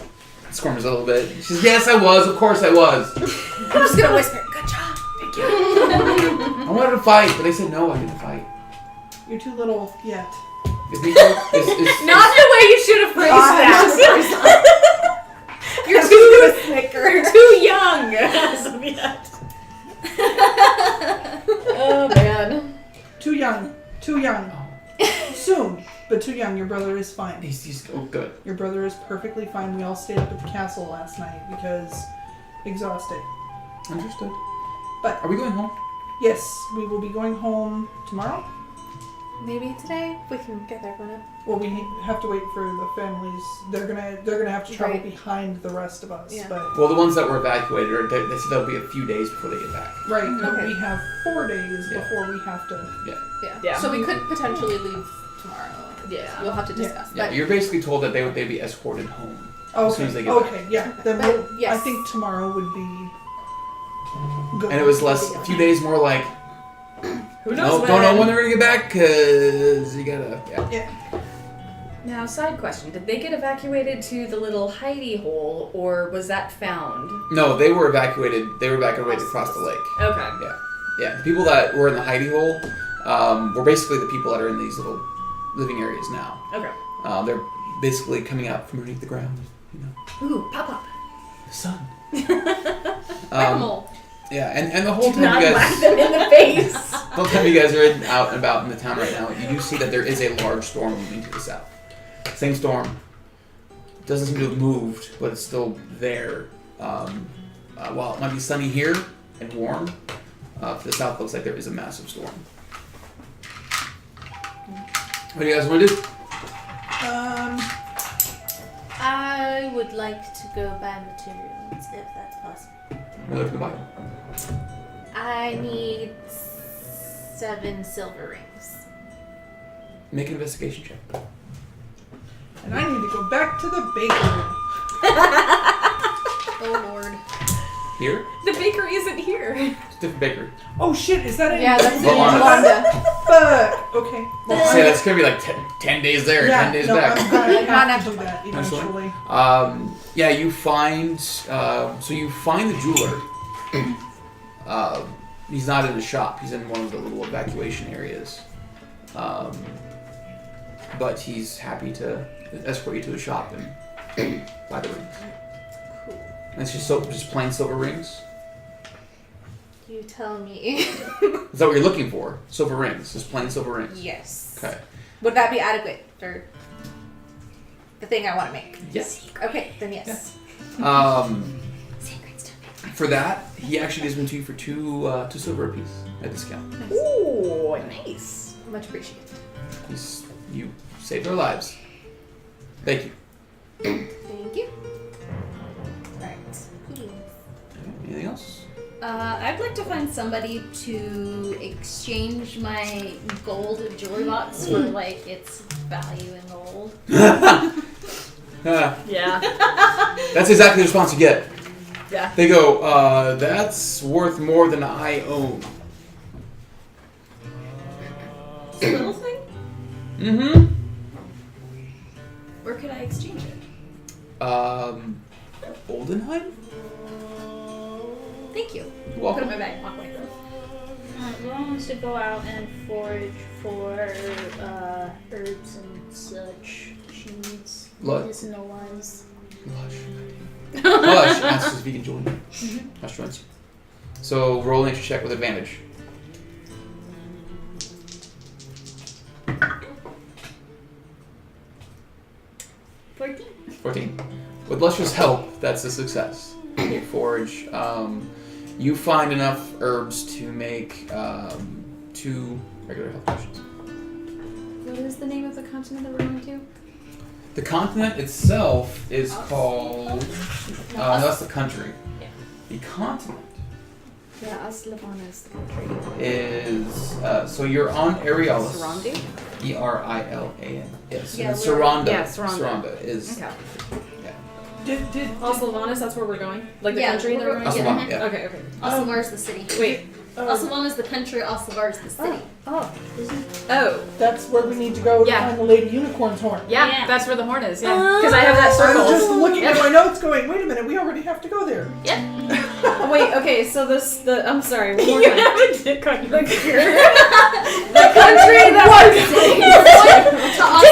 squirms a little bit. She's yes, I was. Of course, I was. I'm just gonna whisper, good job. Thank you. I wanted to fight, but they said no. I didn't fight. You're too little yet. Is Nico? Not the way you should have phrased that. You're too snicker. You're too young as of yet. Oh man. Too young. Too young. Soon, but too young. Your brother is fine. He's oh good. Your brother is perfectly fine. We all stayed up at the castle last night because exhausted. Understood. But- are we going home? Yes, we will be going home tomorrow. Maybe today we can get everyone up. Well, we have to wait for the families. They're gonna have to travel Right. behind the rest of us. Yeah. But Well, the ones that were evacuated, they said there'll be a few days before they get back. right, but Okay. we have 4 days Yeah. before we have to. Yeah. So we could potentially leave tomorrow. Yeah. We'll have to discuss. Yeah, you're basically told that they'd be escorted home. Okay. As soon as they get back. okay. Yeah. Then But, we'll, yes. I think tomorrow would be good. And it was a few days more like, Who knows don't know when they're gonna get back, cause you gotta, Yeah. Now, side question: did they get evacuated to the little hidey hole, or was that found? No, they were evacuated. They were evacuated across the lake. Okay. Yeah, the people that were in the hidey hole were basically the people that are in these little living areas now. Okay. They're basically coming out from underneath the ground. You know, Ooh, pop up. the sun. Animal. Yeah, and the whole Do time not you whack guys, them in the face. the whole time you guys are out and about in the town right now, you do see that there is a large storm moving to the south. Same storm. Doesn't seem to have moved, but it's still there. While it might be sunny here and warm, to the south looks like there is a massive storm. What do you guys want to do? I would like to go buy materials if that's possible. We're looking to buy. I need 7 silver rings. Make an investigation check. And I need to go back to the bakery. Oh lord. Here? The bakery isn't here. It's a different bakery. Oh shit! Is that it? Yeah, that's Well, on- Wanda. Fuck. Okay. Well, Say that's gonna be like 10 days there, 10 days no, back. I'm gonna have Not to do that Eventually. eventually. Yeah, you find you find the jeweler. He's not in the shop. He's in one of the little evacuation areas. But he's happy to escort you to the shop and buy the rings. Cool. And it's just plain silver rings. You tell me. Is that what you're looking for? Silver rings, just plain silver rings. Yes. Okay. Would that be adequate for the thing I want to make? Yes. Okay, then yes. Sacred stuff. For that, he actually gives them to you for two silver apiece at discount. Ooh, nice. Much appreciated. You saved their lives. Thank you. Thank you. Alright. Cool. Anything else? I'd like to find somebody to exchange my gold jewelry box for like its value in gold. Yeah. That's exactly the response you get. Yeah. They go, that's worth more than I own. It's a little thing. Mm-hmm. Where could I exchange it? Oldenheim? Thank you. You're Put it in welcome. my bag. Walk away. Lauren wants to go out and forage for herbs and such. She needs Blood. medicinal ones. Lush. Lush asks if he can join you. Lush joins you. So roll an nature check with advantage. $14. 14. With Lush's help, that's a success. You forage. You find enough herbs to make 2 regular health potions. What is the name of the continent that we're going to? The continent itself is called. No, that's the country. Yeah. The continent Yeah, Aslavana is the country. is. So you're on Arialis. Sarandi? Erilan. Yes. Yeah, and we're- Saranda. yeah, Saranda. Saranda is. Okay. Did Aslavana's, that's where we're going? Like the Yeah, country that we're going to? Aslavana, yeah. Okay, okay. Oslavar is the city. Wait. Oslavan is the country. Oslavar is the city. Oh. Isn't Oh. that's where we need to go to Yeah. find the Lady Unicorn's horn. Yeah, Yeah. that's where the horn is, yeah. Because I have that I'm circle. just looking at my notes going, wait a minute, we already have to go there. Oh, wait, okay, so I'm sorry, one more time. The country that To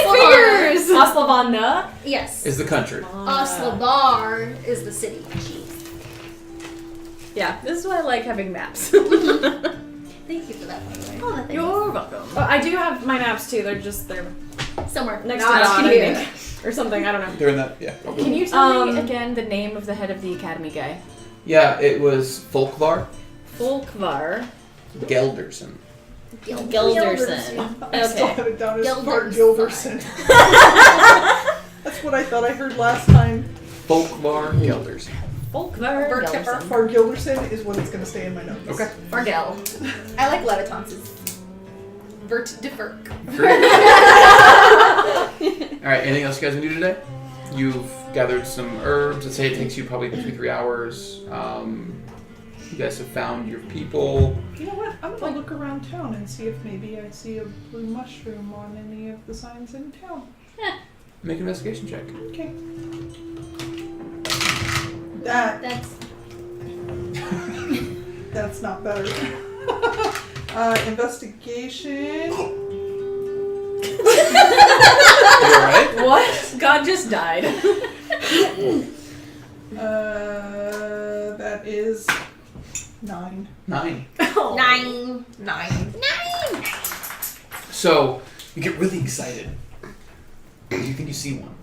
fingers! Aslavana. Yes. Is the country. Oslavar is the city. Yeah, this is why I like having maps. Thank you for that, by the way. Oh, You're welcome. Oh, I do have my maps too. They're somewhere next Not to Don, I here. think. Or something, I don't know. They're in that. Yeah. Can you tell me again the name of the head of the academy guy? Yeah, it was Folkvar Folkvar. Gelderson. Gilderson. I still Okay. have it down as Gilderson. Fart Gilderson. That's what I thought I heard last time. Folkvar Gelders. Folkvar Gelderson. Fart Gilderson is what it's going to stay in my notes. Okay. Fargel. I like Leviton's. Vert de Verk. Alright, anything else you guys can do today? You've gathered some herbs. Let's say it takes you probably 2-3 hours. You guys have found your people. You know what? I'm going to look around town and see if maybe I see a blue mushroom on any of the signs in town. Make an investigation check. Okay. That's not better. Investigation. You alright? What? God just died. That is 9. 9. Oh. 9. So, you get really excited. You think you see one.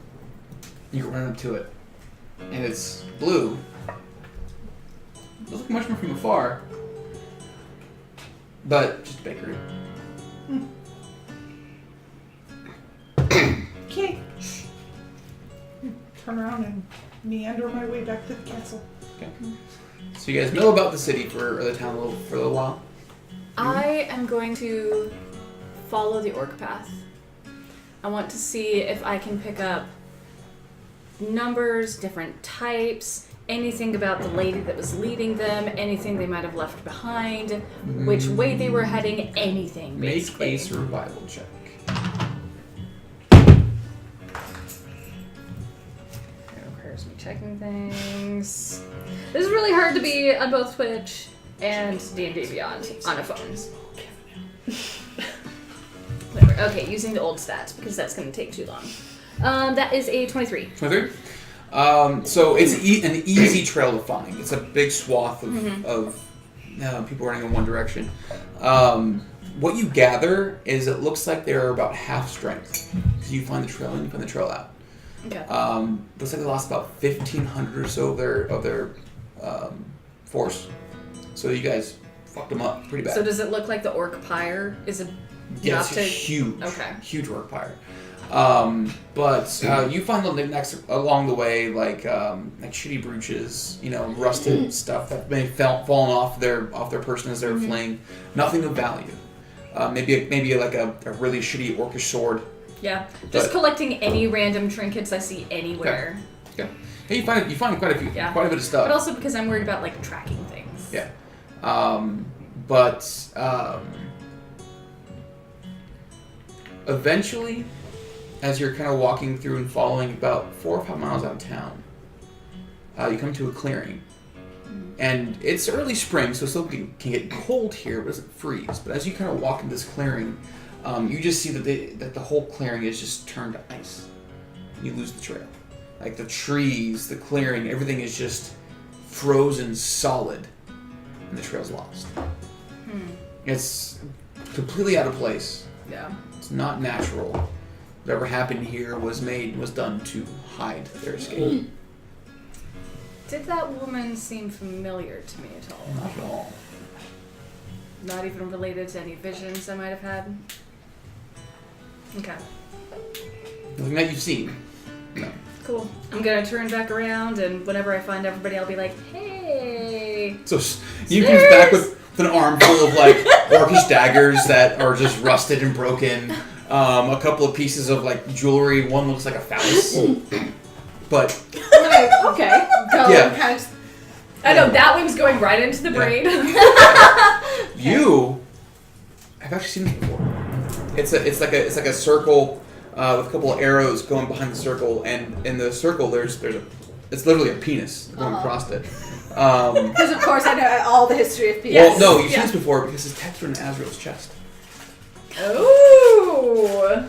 You run up to it. And it's blue. It looks like a mushroom from afar. But just bakery. Okay. Turn around and meander my way back to the castle. Okay. So you guys know about the city or the town for a little while? I am going to follow the orc path. I want to see if I can pick up numbers, different types, anything about the lady that was leading them, anything they might have left behind, which way they were heading, anything Make basically. a survival check. It requires me checking things. This is really hard to be on both Twitch and D&D Beyond on a phone. Whatever. Okay, using the old stats because that's going to take too long. That is a 23. 23? So it's an easy trail to find. It's a big swath of people running in one direction. What you gather is it looks like they're about half strength. So you find the trail in, you find the trail out. Okay. Looks like they lost about 1,500 or so of their force. So you guys fucked them up pretty bad. So does it look like the orc pyre is Yeah, it's enough to... huge. Okay. Huge work pyre. But you find next along the way like shitty brooches, rusted stuff that may have fallen off their person as they were fleeing. Nothing of value. Maybe like a really shitty orcish sword. Yeah. Just But- collecting any random trinkets I see anywhere. Okay. Yeah, you find quite a few, Yeah. quite a bit of stuff. But also because I'm worried about like tracking things. Yeah. Eventually, as you're kind of walking through and following about 4 or 5 miles out of town, you come to a clearing. And it's early spring, so it still can get cold here, but it doesn't freeze. But as you kind of walk into this clearing, you just see that the whole clearing is just turned to ice. You lose the trail. Like the trees, the clearing, everything is just frozen solid, and the trail's lost. It's completely out of place. Yeah. It's not natural. Whatever happened here was done to hide their escape. Did that woman seem familiar to me at all? Not at all. Not even related to any visions I might have had? Okay. Nothing that you've seen. No. Cool. I'm gonna turn back around, and whenever I find everybody, I'll be like, hey! So you comes back with an arm full of like orcish daggers that are just rusted and broken. A couple of pieces of like jewelry. One looks like a phallus. But Okay. Go. Yeah. Kind of, I know, that one's going right into the brain. you have actually seen this before. It's like a circle with a couple of arrows going behind the circle, and in the circle it's literally a penis going across it. because of course I know all the history of penis. Well, no, you've seen this before because it's tattooed on Azrael's chest. Ooh!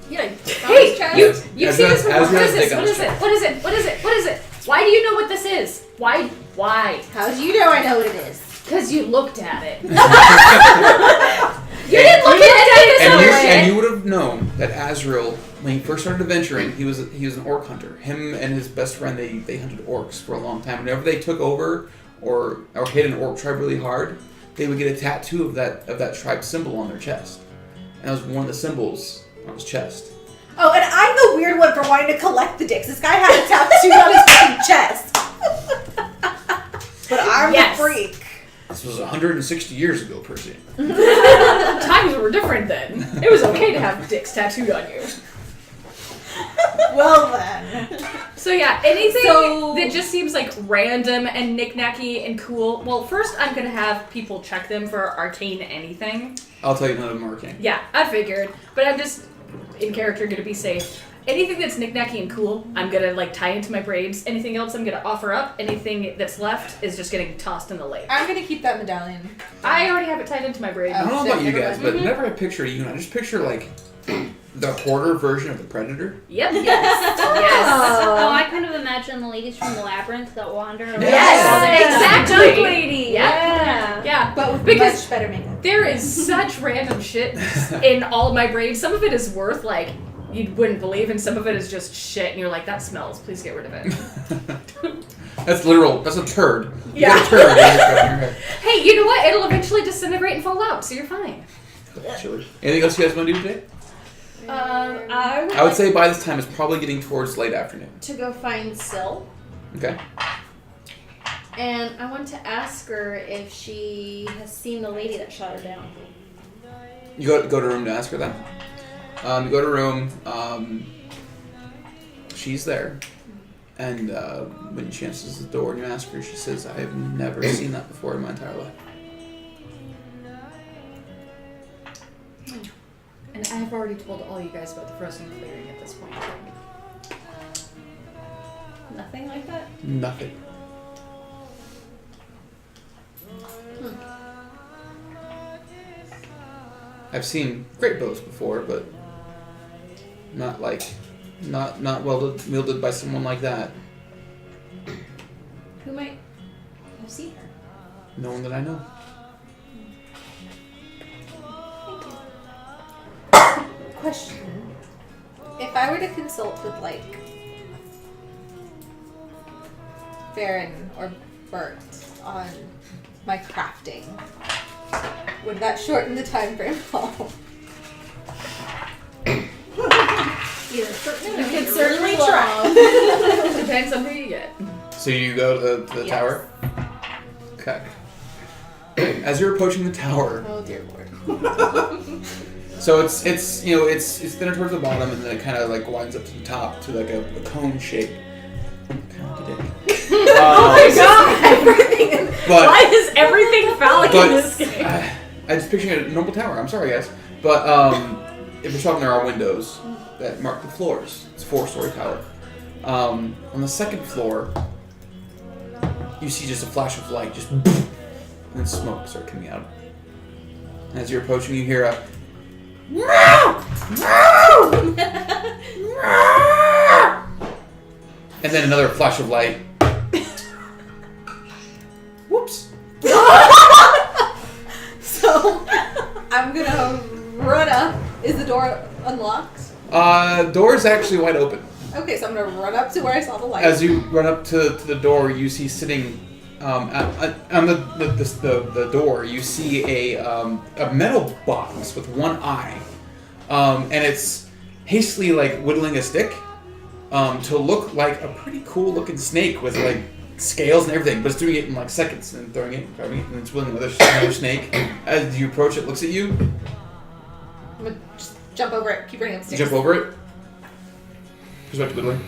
Yeah. Hey, you've seen this before. What Azrael's is this? dick on What his is it? What is it? What is it? What is it? Why do you know what this is? Why? How do you know I know what it is? Because you looked at it. You didn't look at it this way. And you would have known that Azrael, when he first started adventuring, he was an orc hunter. Him and his best friend, they hunted orcs for a long time. Whenever they took over or hit an orc tribe really hard, they would get a tattoo of that tribe symbol on their chest. And that was one of the symbols on his chest. Oh, and I'm the weird one for wanting to collect the dicks. This guy had a tattoo on his fucking chest. But I'm the freak. This was 160 years ago, Percy. Times were different then. It was okay to have dicks tattooed on you. Well then. So yeah, anything So- that just seems like random and knick-knacky and cool. Well, first I'm gonna have people check them for arcane anything. I'll tell you none of them are arcane. Yeah, I figured. But I'm just, in character, gonna be safe. Anything that's knick-knacky and cool, I'm gonna like tie into my braids. Anything else I'm gonna offer up. Anything that's left is just getting tossed in the lake. I'm gonna keep that medallion. I already have it tied into my braid. I don't know shit, about you never guys, mind. but whenever I picture you, and I just picture like the hoarder version of the Predator. Yep. Yes. Yes. Oh, I kind of imagine the ladies from the Labyrinth that wander around. Yes, exactly. Dunk lady. Yeah. Yeah. But with Because- much better makeup. There is such random shit in all of my braids. Some of it is worth like you wouldn't believe, and some of it is just shit, and you're like, that smells. Please get rid of it. That's literal. That's a turd. You Yeah. got a turd in your head. Hey, you know what? It'll eventually disintegrate and fall out, so you're fine. Anything else you guys want to do today? I I would say by this time it's probably getting towards late afternoon. to go find Syl, Okay. and I want to ask her if she has seen the lady that shot her down. You go to room to ask her then. You go to room. She's there, and when she answers the door and you ask her, she says, "I have never seen that before in my entire life." And I've already told all you guys about the frozen clearing at this point. Nothing like that? Nothing. I've seen great bows before, but not wielded by someone like that. Who might have seen her? No one that I know. Question. If I were to consult with, like, Baron or Bert on my crafting, would that shorten the time frame at all? Either shorten You it or can make it certainly really try. long. Depends on who you get. So you go to the Yes. tower? Okay. As you're approaching the tower, Oh dear lord. so it's thinner towards the bottom and then it kind of like winds up to the top to like a cone shape. Oh my god! But Why is everything phallic in this but game? I just picturing a normal tower. I'm sorry, guys, but if you're talking, there are windows that mark the floors. It's a 4-story tower. On the second floor, you see just a flash of light, just and then smoke start coming out. And as you're approaching, you hear a and then another flash of light. Whoops. So, I'm gonna run up. Is the door unlocked? Door is actually wide open. Okay, so I'm gonna run up to where I saw the light. As you run up to the door, you see sitting on the door. You see a metal box with one eye, and it's hastily like whittling a stick to look like a pretty cool looking snake with like scales and everything. But it's doing it in like seconds and throwing it, grabbing it, and it's whittling another snake. As you approach it, looks at you. I'm gonna just jump over it, keep running up You sticks. jump over it. Goes back to whittling.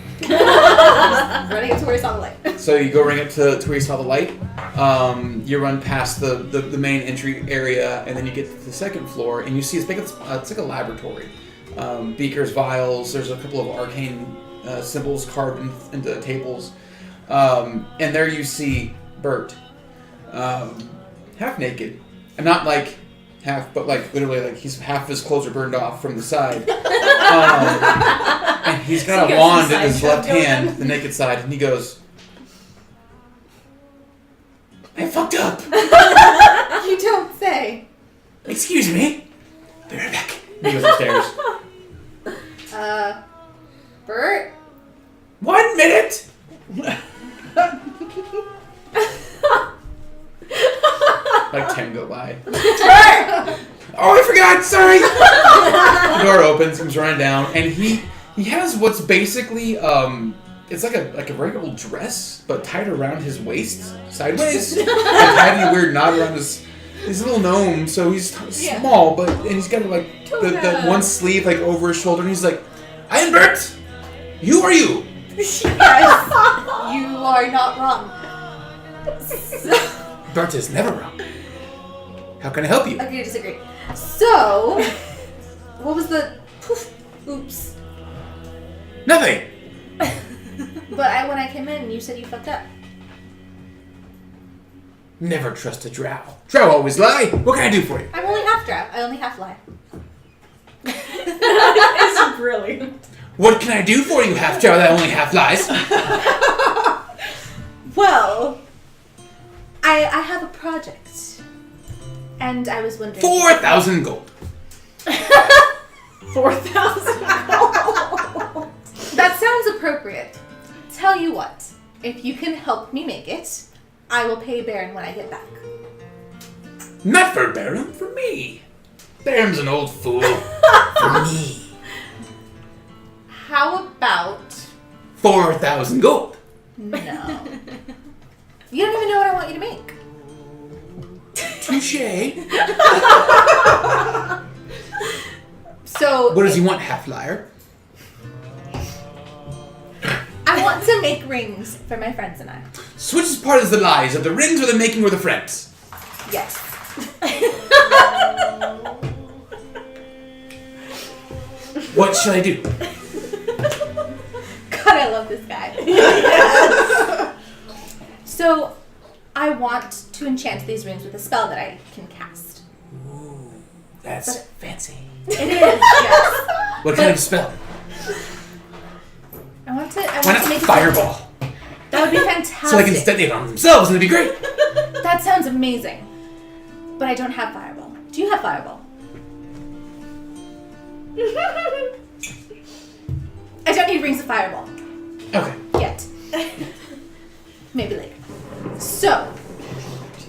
Running up to where I saw the light. So you go right up to where you saw the light. You run past the main entry area, and then you get to the second floor, and you see it's like a laboratory. Beakers, vials. There's a couple of arcane symbols carved into tables, and there you see Bert, half naked, and not like half, but like literally like he's half of his clothes are burned off from the side. And he's got So you a got wand some in his sideshow left going hand, on? the naked side, and he goes, "I fucked up. You don't say. Excuse me. Be right back." He goes upstairs. Bert? 1 minute. Like 10 go by. opens, comes running down, and he has what's basically it's like a very old dress, but tied around his waist sideways, and tied in a weird knot around his little gnome. So he's small, and he's got like the one sleeve like over his shoulder, and he's like, "I am Bert. Who are you?" Yes, you are not wrong. Bert is never wrong. How can I help you? Agree to disagree. So, what was the... Oops. Nothing. But when I came in, you said you fucked up. Never trust a drow. Drow always lie. What can I do for you? I'm only half drow. I only half lie. It's brilliant. What can I do for you, half drow that only half lies? Well, I have a project. And I was wondering... 4,000 gold. 4,000 gold. That sounds appropriate. Tell you what. If you can help me make it, I will pay Baron when I get back. Not for Baron, for me. Baron's an old fool. For me. How about... 4,000 gold. No. You don't even know what I want you to make. Touché. So... What does he want, half liar? I want to make rings for my friends and I. So which part is the lies? Of the rings or the making or the friends? Yes. What should I do? God, I love this guy. So, I want to enchant these rings with a spell that I can cast. Ooh, that's fancy. It is, yes. What kind of spell? I want to Why not make fireball? That would be fantastic. So they can detonate on themselves and it'd be great. That sounds amazing. But I don't have fireball. Do you have fireball? I don't need rings of fireball. Okay. Yet. Maybe later. So,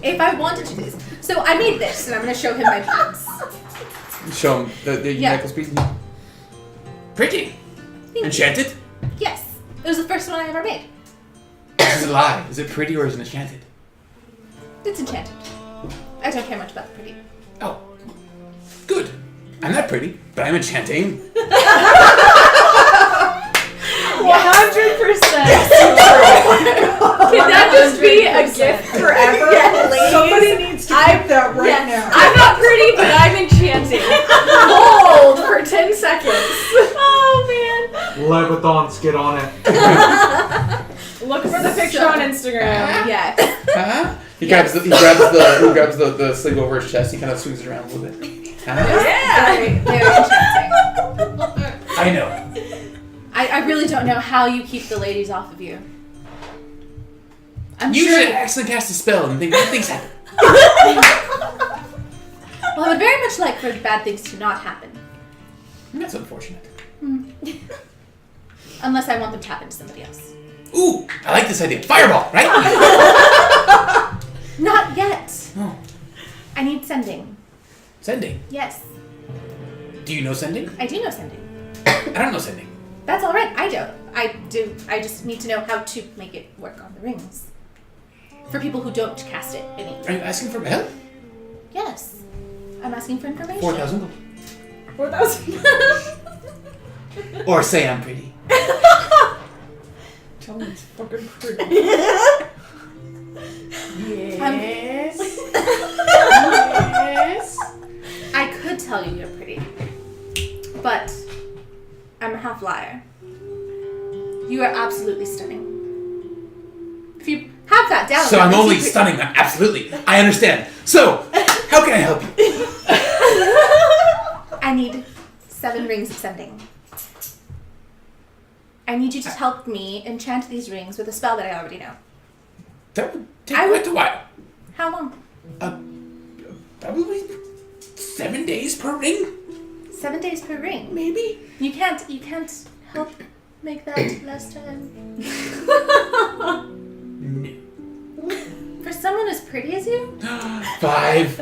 if I wanted to do this. So I made this, and I'm going to show him my plans. Show him the necklace piece. Pretty. Thank Enchanted? you. Yes. It was the first one I ever made. Is it a lie? Is it pretty or is it enchanted? It's enchanted. I don't care much about the pretty. Oh. Good. I'm not pretty, but I'm enchanting. 100%. Can that just be a gift forever? Yes. Somebody needs to keep that right now. I'm not pretty, but I'm enchanting. Hold for 10 seconds. Oh man. Leviathons, get on it. Look for the picture on Instagram. Yes. Huh? He grabs the sleeve over his chest. He kind of swings it around a little bit. Huh? Very, very enchanting. I know. I really don't know how you keep the ladies off of you. I'm Usually sure. I accidentally cast a spell and bad things happen. Well, I would very much like for bad things to not happen. That's unfortunate. Unless I want them to happen to somebody else. Ooh, I like this idea. Fireball, right? Not yet. Oh. I need sending. Sending. Yes. Do you know sending? I do know sending. I don't know sending. That's all right. I don't. I do. I just need to know how to make it work on the rings. For people who don't cast it, I mean. Are you asking for help? Yes. I'm asking for information. 4,000 gold. 4,000. Or say I'm pretty. Tell me it's fucking pretty. Yes. Yes. I could tell you you're pretty, but I'm a half liar. You are absolutely stunning. If you have that down, So I'm that only makes you stunning. Absolutely. I understand. So, how can I help you? I need 7 rings of sending. I need you to help me enchant these rings with a spell that I already know. That would take quite a while. How long? Probably 7 days per ring, 7 days per ring. maybe. You can't help make that less time. No. For someone as pretty as you? 5.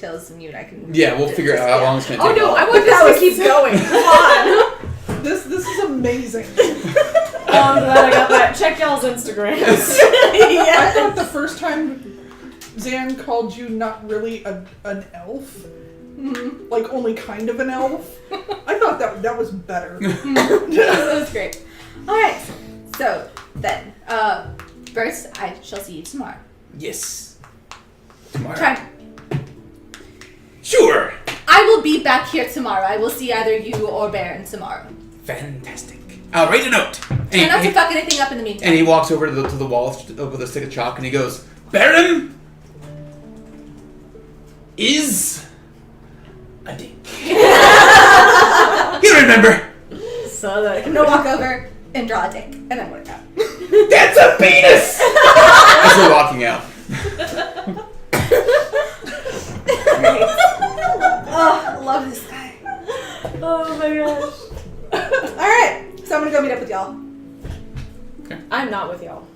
details and you and I can. Yeah, we'll figure out how long it's gonna Oh take. no, I want this to keep going. Come on. This is amazing. I'm glad I got that. Check y'all's Instagrams. I thought the first time Zan called you not really an elf, like only kind of an elf, I thought that was better. That was great. Alright, so then, first I shall see you tomorrow. Yes. Tomorrow. Try. Sure. I will be back here tomorrow. I will see either you or Baron tomorrow. Fantastic. I'll write a note. Try not to fuck anything up in the meantime. And he walks over to the wall with a stick of chalk and he goes, Baron is a dick. You remember? So that I can walk over and draw a dick, and then work out. That's a penis! As we're walking out. Oh, I love this guy. Oh my gosh. Alright, so I'm gonna go meet up with y'all. I'm not with y'all.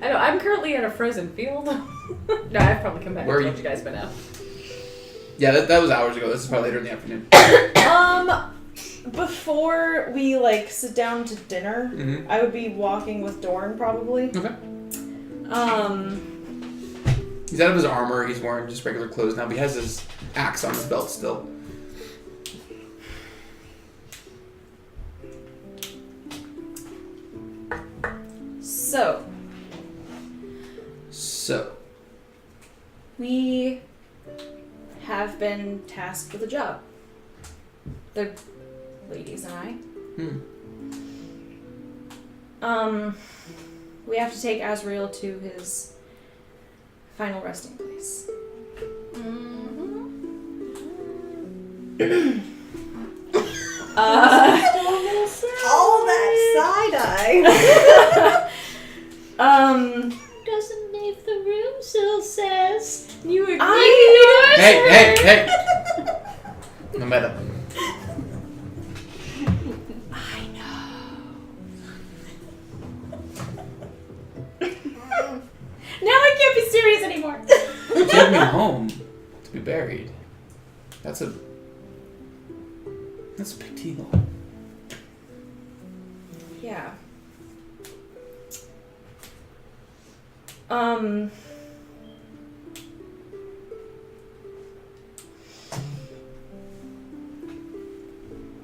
I know, I'm currently in a frozen field. No, I've probably come back Where and are told you guys by now. Yeah, that was hours ago. This is probably later in the afternoon. Before we sit down to dinner, Mm-hmm. I would be walking with Dorn probably. Okay. He's out of his armor. He's wearing just regular clothes now, but he has his axe on his belt still. So. We have been tasked with a job. The ladies and I. We have to take Azrael to his final resting place. All that side-eye. Doesn't leave the room, Sil says. You agree? Hey! No matter. Now I can't be serious anymore. You took me home to be buried. That's a big deal. Yeah.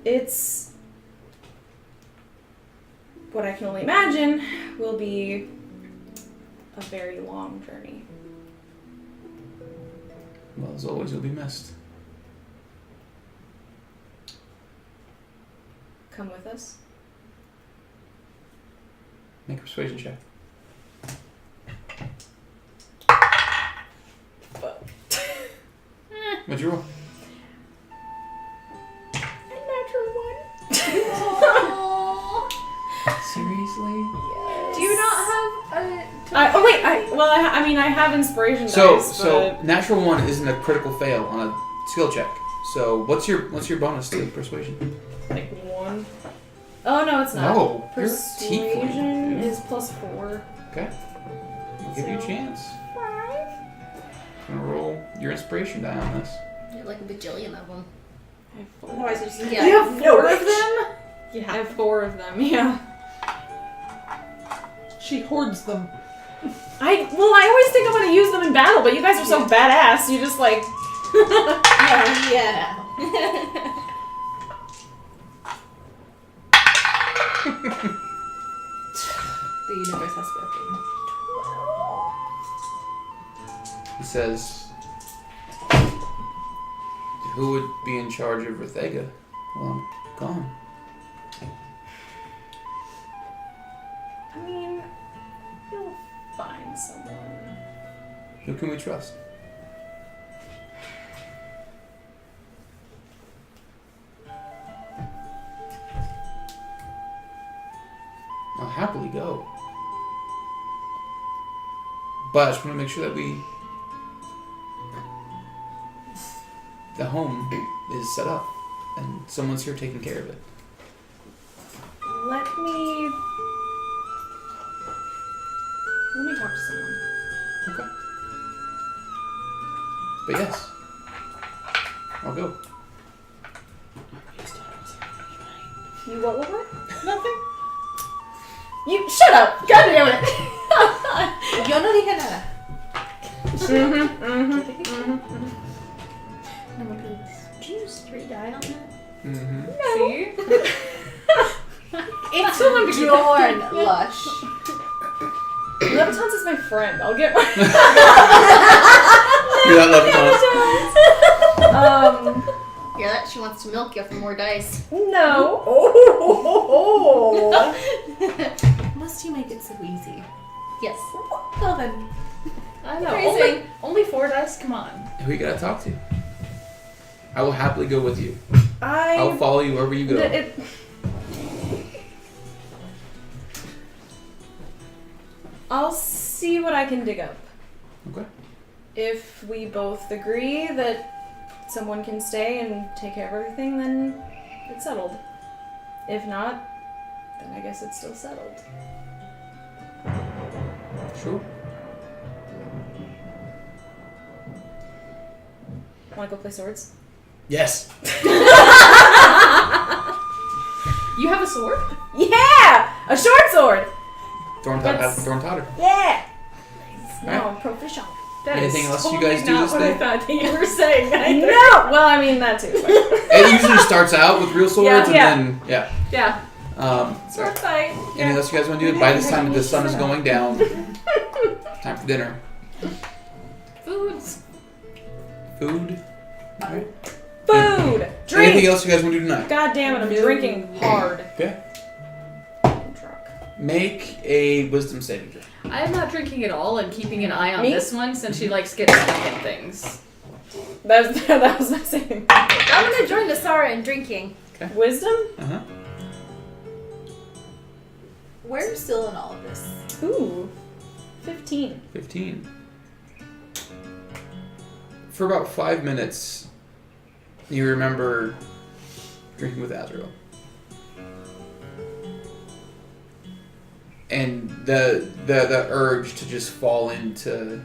It's what I can only imagine will be a very long journey. Well, as always, you'll be missed. Come with us. Make a persuasion check. What'd you roll? A natural one. Seriously? Do you not have a... I have inspiration So dice, but... natural one isn't a critical fail on a skill check. So what's your bonus to persuasion? Like one. Oh no, it's not. No, you're a Persuasion tiefling. is +4. Okay. I'll give you a chance. 5. I'm gonna roll your inspiration die on this. You're like a bajillion of them. I have 4. Otherwise, you just Yeah. You have 4 of them? Yeah, I have 4 of them. Yeah. She hoards them. I always think I'm gonna use them in battle, but you guys are so badass. You just like. Yeah. The universe has spoken. He says, who would be in charge of Rithega? Well, I'm gone. I mean, you'll find someone. Who can we trust? I'll happily go. But I just want to make sure that the home is set up and someone's here taking care of it. Let me talk to someone. Okay. But yes, I'll go. You what? Nothing. You shut up! God damn it! Yo no dije nada. Did you use 3 die on that? Mm-hmm. See? It's Bjorn Lush. Levitons is my friend. I'll get one. You're that Levitons. Hear that? She wants to milk you for more dice. No. Must you make it so easy? Yes. Well then. I know. Crazy. Only 4 dice? Come on. Who you gotta talk to? I will happily go with you. I'll follow you wherever you go. I'll see what I can dig up. Okay. If we both agree that someone can stay and take care of everything, then it's settled. If not, then I guess it's still settled. Sure. Wanna go play swords? Yes. You have a sword? Yeah! A short sword! Thorn Totter. Yeah! Alright. No, proficient. That Anything is else you totally guys do not this what day? I thought that you were saying either. No! Well, I mean, that too. But It usually starts out with real swords Yeah. and then, Yeah. sword fight. anything else you guys want to do? By this time, the sun is going down. Time for dinner. Foods. Food. Alright. Food! Anything Drink! else you guys want to do tonight? God damn it, I'm drinking hard. Okay. I'm drunk. Make a wisdom saving throw. I am not drinking at all and keeping an eye on Me? this one since she likes getting stuck in things. That was my saving. I'm gonna join the Sara in drinking. Wisdom? Uh-huh. Where's Syl in all of this? Ooh. 15. 15. For about 5 minutes, you remember drinking with Azrael. And the urge to just fall into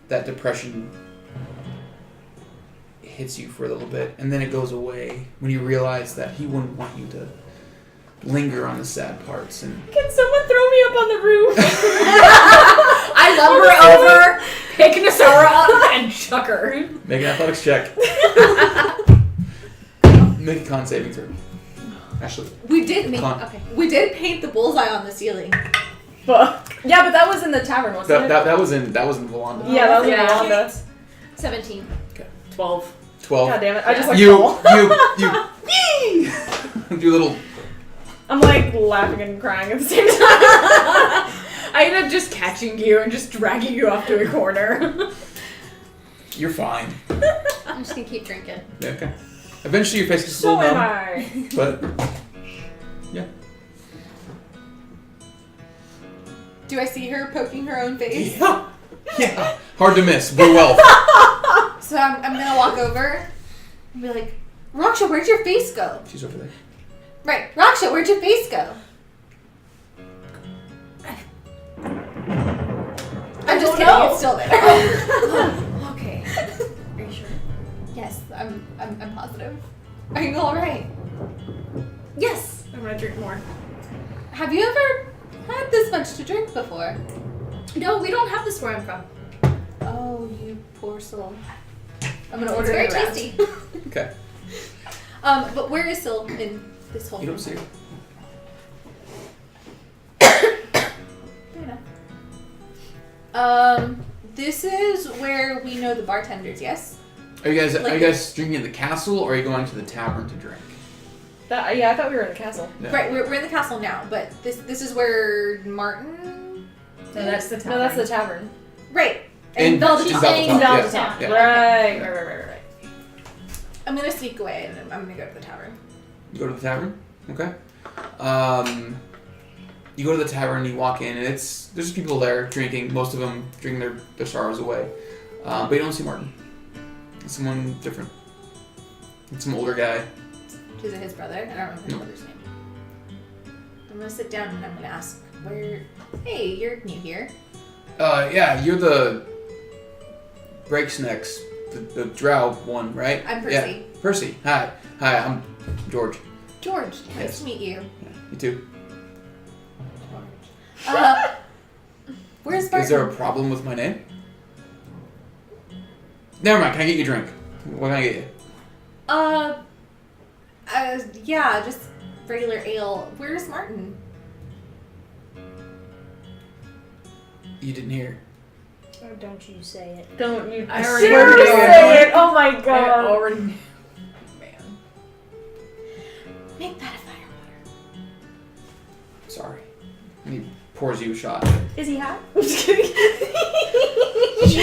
that depression hits you for a little bit, and then it goes away when you realize that he wouldn't want you to linger on the sad parts. And Can someone throw me up on the roof? I lumber over, pick Nasara up, and chuck her. make an athletics check. Make a con saving throw. Actually, We did Okay. We did paint the bullseye on the ceiling. Fuck. Yeah, but that was in the tavern, wasn't it? that was in Volanda. Yeah, that was Yeah. in Wanda. 17. 12. 12. God damn it, I just like You fall. do a little. I'm like laughing and crying at the same time. I end up just catching you and just dragging you off to a corner. You're fine. I'm just gonna keep drinking. Yeah, okay. Eventually your face gets a So little am numb, I. but yeah. Do I see her poking her own face? Yeah. Hard to miss. Blue Wealth. So I'm gonna walk over and be like, Raksha, where'd your face go? She's over there. Right, Raksha, where'd your face go? I'm just kidding, it's still there. Okay. Are you sure? Yes, I'm positive. Are you alright? Yes! I'm gonna drink more. Have you ever had this much to drink before? No, we don't have this where I'm from. Oh, you poor soul. I'm gonna It's order very it around. tasty. Okay. But where is Syl in this whole You don't see her. Fair enough. This is where we know the bartenders, yes? Are you guys drinking at the castle, or are you going to the tavern to drink? Yeah, I thought we were in the castle. Yeah. Right, we're in the castle now, but this is where Martin... No, that's the tavern. No, that's the tavern. Right. In Velveteen. Velveteen, Yeah. yeah. Right. I'm gonna sneak away and I'm gonna go to the tavern. You go to the tavern? Okay. You go to the tavern, you walk in, and there's just people there drinking, most of them drinking their sorrows away. But you don't see Martin. It's someone different. It's some older guy. Is it his brother? I don't remember his No. brother's name. I'm gonna sit down and I'm gonna ask, hey, you're new here. Yeah, you're the Breaksnecks, the drow one, right? I'm Yeah. Percy. Percy. Hi. Hi, I'm George. George, nice Yes. to meet you. You too. Where's Barton? Is there a problem with my name? Never mind. Can I get you a drink? What can I get you? Yeah, just regular ale. Where's Martin? You didn't hear. Or don't you say it. Don't you I dare already say it. Oh my I god. already knew. Man. Make that a fire water. Sorry. And he pours you a shot. Is he hot? I'm just kidding. It's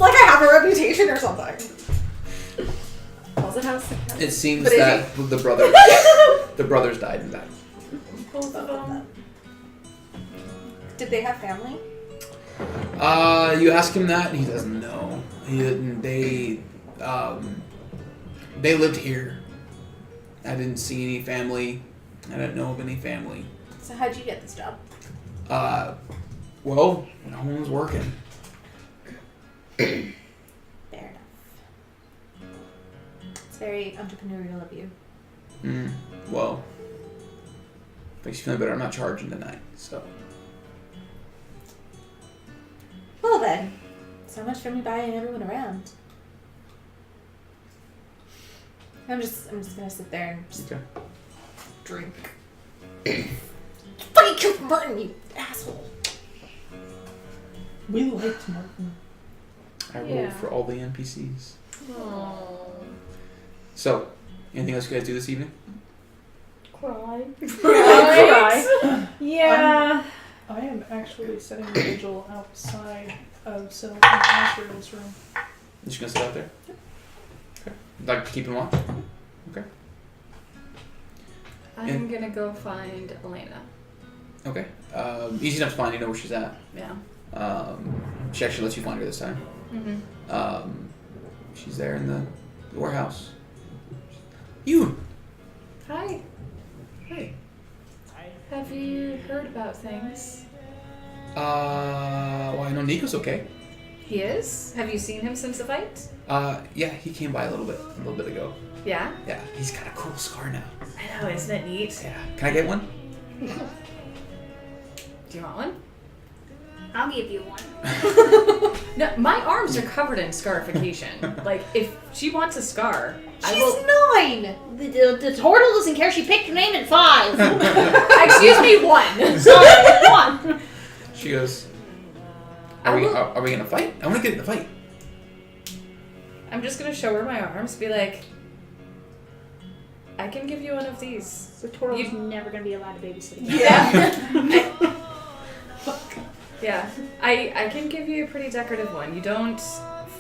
like I have a reputation or something. Calls it house. It seems But is that the brothers died in that. Both of them. Did they have family? You ask him that, and he doesn't know. They lived here. I didn't see any family. I didn't know of any family. So how'd you get this job? Well, no one was working. Fair enough. It's very entrepreneurial of you. Well, makes you feel better. I'm not charging tonight, so. Well then, so much for me buying everyone around. I'm just gonna sit there and just Okay. drink. Fucking killed Martin, you asshole! We liked Martin. I rolled Yeah. for all the NPCs. Oh. So, anything else you guys do this evening? Cry. Cry. Yeah. I am actually setting a vigil outside of Sylph and Asriel's room. You just gonna sit out there? Okay. Like keeping watch? Okay. I'm gonna go find Elena. Okay. Easy enough to find. You know where she's at. Yeah. She actually lets you find her this time. Mm-hmm. She's there in the warehouse. You. Hi. Hey. Have you heard about things? Well, I know Nico's okay. He is? Have you seen him since the fight? Yeah, he came by a little bit ago. Yeah? Yeah, he's got a cool scar now. I know, isn't it neat? Yeah. Can I get one? Do you want one? I'll give you one. No, my arms are covered in scarification. Like, if she wants a scar, I She's will. 9! The turtle doesn't care. She picked her name at 5. Excuse me, 1. Sorry, 1. She goes. I Are we will- are we gonna fight? I want to get in the fight. I'm just gonna show her my arms, be like, I can give you one of these. The turtle's never gonna be allowed to babysit again. Yeah. Yeah. I can give you a pretty decorative one. You don't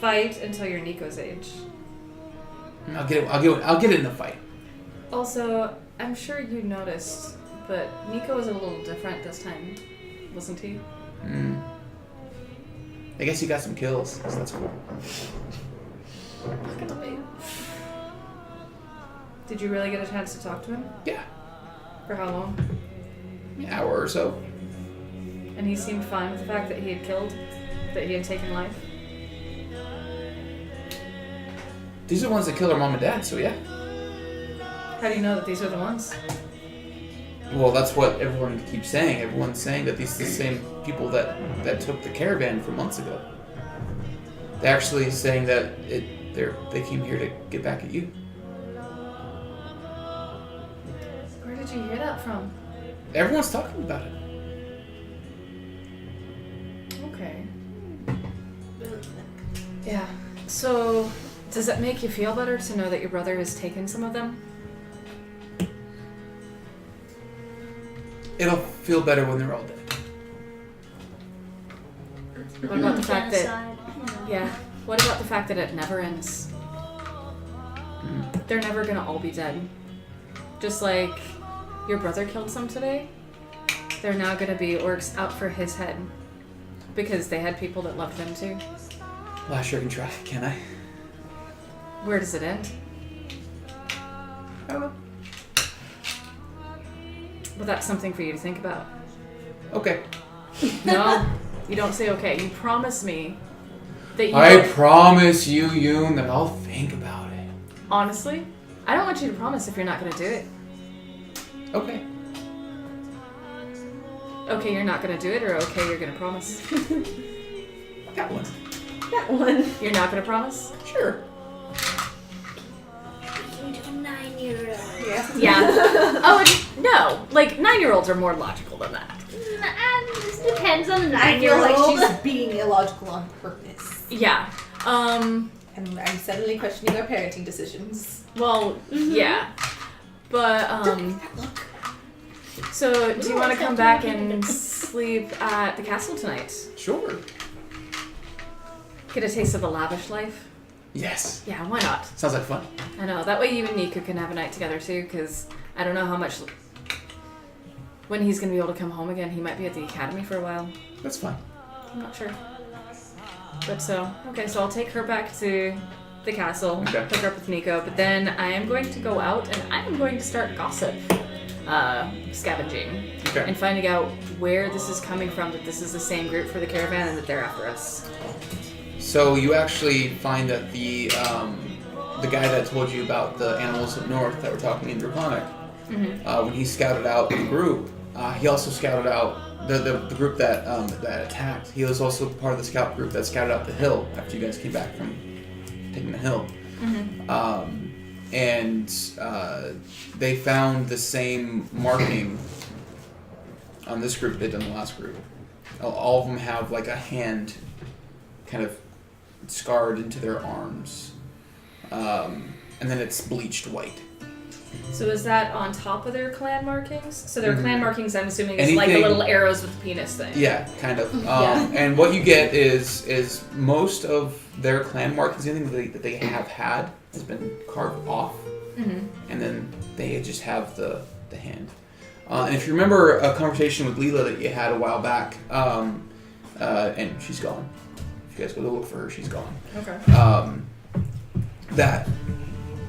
fight until you're Nico's age. I'll get in the fight. Also, I'm sure you noticed, but Nico was a little different this time, wasn't he? I guess you got some kills, so that's cool. Did you really get a chance to talk to him? Yeah, For how long? an hour or so. And he seemed fine with the fact that he had killed, that he had taken life? These are the ones that killed our mom and dad, so yeah. How do you know that these are the ones? Well, that's what everyone keeps saying. Everyone's saying that these are the same people that took the caravan from months ago. They're actually saying that they came here to get back at you. Where did you hear that from? Everyone's talking about it. Okay. Yeah. So, does it make you feel better to know that your brother has taken some of them? It'll feel better when they're all dead. What about the fact that... Genocide, you know. Yeah. What about the fact that it never ends? They're never gonna all be dead. Just like your brother killed some today, they're now gonna be orcs out for his head. Because they had people that loved them too. Well, I sure can try, can I? Where does it end? I don't know. Well, that's something for you to think about. Okay. No, you don't say okay. You promise me that you I promise you, Yoon, that I'll think about it. honestly, I don't want you to promise if you're not going to do it. Okay. Okay, you're not going to do it, or okay, you're going to promise. That one. That one. You're not going to promise? Sure. Speaking to a 9-year-old. Yeah. Yeah. Oh, no. Like, 9-year-olds are more logical than that. This depends on the I feel 9-year-old. like she's being illogical on purpose. Yeah. And I'm suddenly questioning our parenting decisions. Well, yeah. But, so, do you want to come back and sleep at the castle tonight? Sure. Get a taste of the lavish life? Yes. Yeah, why not? Sounds like fun. I know. That way you and Nika can have a night together too, because I don't know how much... When he's going to be able to come home again, he might be at the academy for a while. That's fine. I'm not sure. But so, okay, so I'll take her back to the castle, Okay. hook her up with Nico, but then I am going to go out and I am going to start gossip. Scavenging. Okay. And finding out where this is coming from, that this is the same group for the caravan and that they're after us. So you actually find that the guy that told you about the animals up north that were talking in Draconic, when he scouted out the group, he also scouted out the group that attacked. He was also part of the scout group that scouted out the hill after you guys came back from taking the hill. And they found the same marking on this group they did on the last group. All of them have like a hand kind of scarred into their arms. And then it's bleached white. So is that on top of their clan markings? So their clan markings, I'm assuming, is like the Anything- little arrows with the penis thing. Yeah, kind of. Yeah. And what you get is most of their clan markings, anything that they have had, has been carved off. And then they just have the hand. And if you remember a conversation with Leela that you had a while back, and she's gone. If you guys go to look for her, she's gone. Okay. That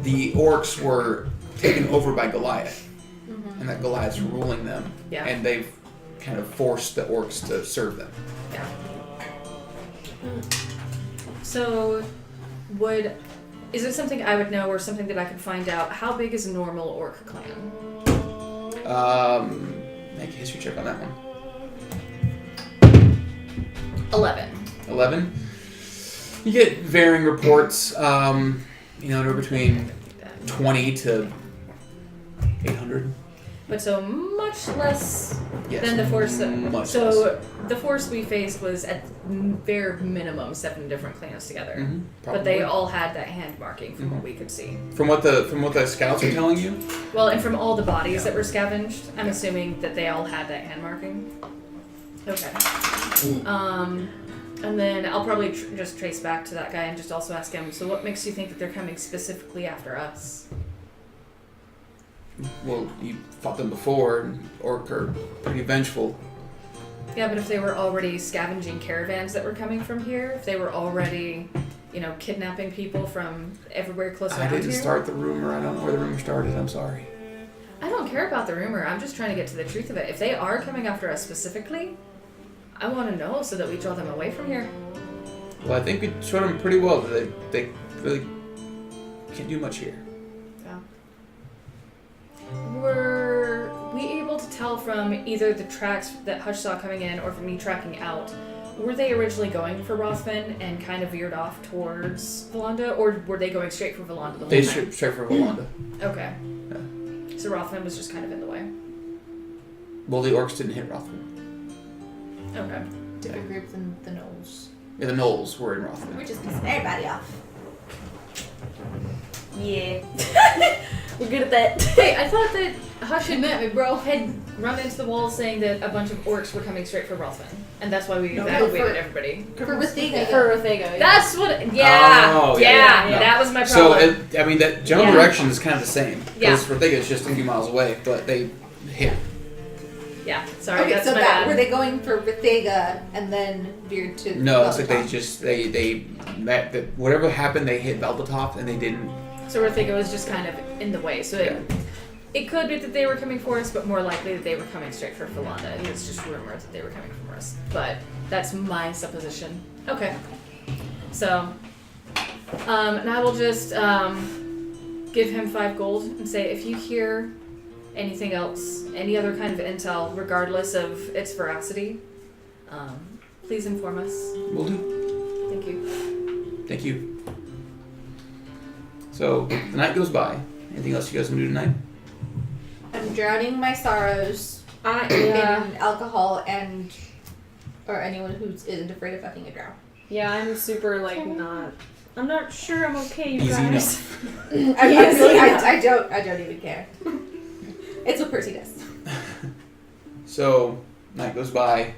the orcs were taken over by Goliath, and that Goliath's ruling them, Yeah. and they've kind of forced the orcs to serve them. Yeah. So, is it something I would know or something that I could find out? How big is a normal orc clan? Make a history check on that one. 11. 11. You get varying reports. They're between 20 to 800. But so much less Yes. than the force. Much So less. the force we faced was at bare minimum 7 different clans together. Probably. But they all had that hand marking from what we could see. From what the scouts are telling you. Well, and from all the bodies that were scavenged, I'm assuming that they all had that hand marking. Okay. And then I'll probably just trace back to that guy and just also ask him, so what makes you think that they're coming specifically after us? Well, you fought them before, and orc are pretty vengeful. Yeah, but if they were already scavenging caravans that were coming from here, if they were already, kidnapping people from everywhere close I around didn't here. start the rumor. I don't know where the rumor started. I'm sorry. I don't care about the rumor. I'm just trying to get to the truth of it. If they are coming after us specifically, I want to know so that we draw them away from here. Well, I think we showed them pretty well that they really can't do much here. Yeah. Were we able to tell from either the tracks that Hush saw coming in or from me tracking out, were they originally going for Rothman and kind of veered off towards Valanda, or were they going straight for Valanda the whole They time? straight for Valanda. Okay. So Rothman was just kind of in the way. Well, the orcs didn't hit Rothman. Okay. Different group than the Knolls. Yeah, the Knolls were in Rothman. We're just pissing everybody off. Yeah. We're good at that. Hey, I thought that Hush You met me, bro. had run into the wall saying that a bunch of orcs were coming straight for Rothman, and that's why we No, evacuated for- everybody. For Rathega. For Rathega, yeah. That's what. Yeah. Oh, yeah. yeah. That was my So, problem. that general Yeah. direction is kind of the same. Yeah. Because Rathega is just a few miles away, but they hit. Yeah. Sorry, Okay, that's so my that bad. were they going for Rathega and then veered to No, it's like Velvetop? that whatever happened, they hit Velvetop and they didn't. So Rathega was just kind of in the way. So it could be that they were coming for us, but more likely that they were coming straight for Valanda. And it's just rumored that they were coming for us. But that's my supposition. Okay. So, and I will just give him 5 gold and say, if you hear anything else, any other kind of intel, regardless of its veracity, please inform us. Will do. Thank you. Thank you. So the night goes by. Anything else you guys want to do tonight? I'm drowning my sorrows Yeah. in alcohol or anyone who isn't afraid of fucking a drow. Yeah, I'm super like not. I'm not sure I'm okay, you Easy guys. enough. I don't even care. It's what Percy does. So night goes by. You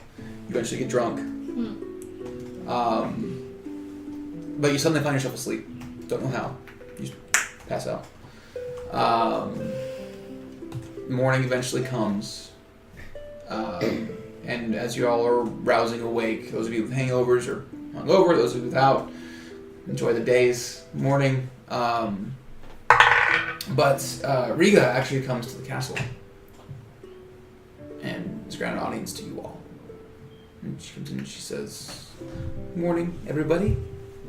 eventually get drunk. But you suddenly find yourself asleep. Don't know how. You just pass out. Morning eventually comes. And as you all are rousing awake, those of you with hangovers or hungover, those of you without, enjoy the day's morning. But Riga actually comes to the castle and is granted audience to you all. And she comes in and she says, "Good morning, everybody.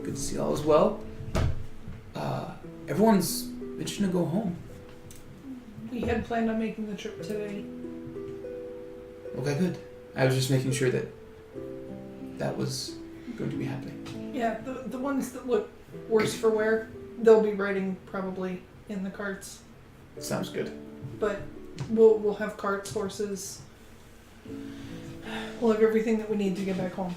Good to see all as well. Everyone's itching to go home." We had planned on making the trip today. Okay, good. I was just making sure that was going to be happening. Yeah, the ones that look worse for wear, they'll be riding probably in the carts. Sounds good. But we'll have carts, horses. We'll have everything that we need to get back home.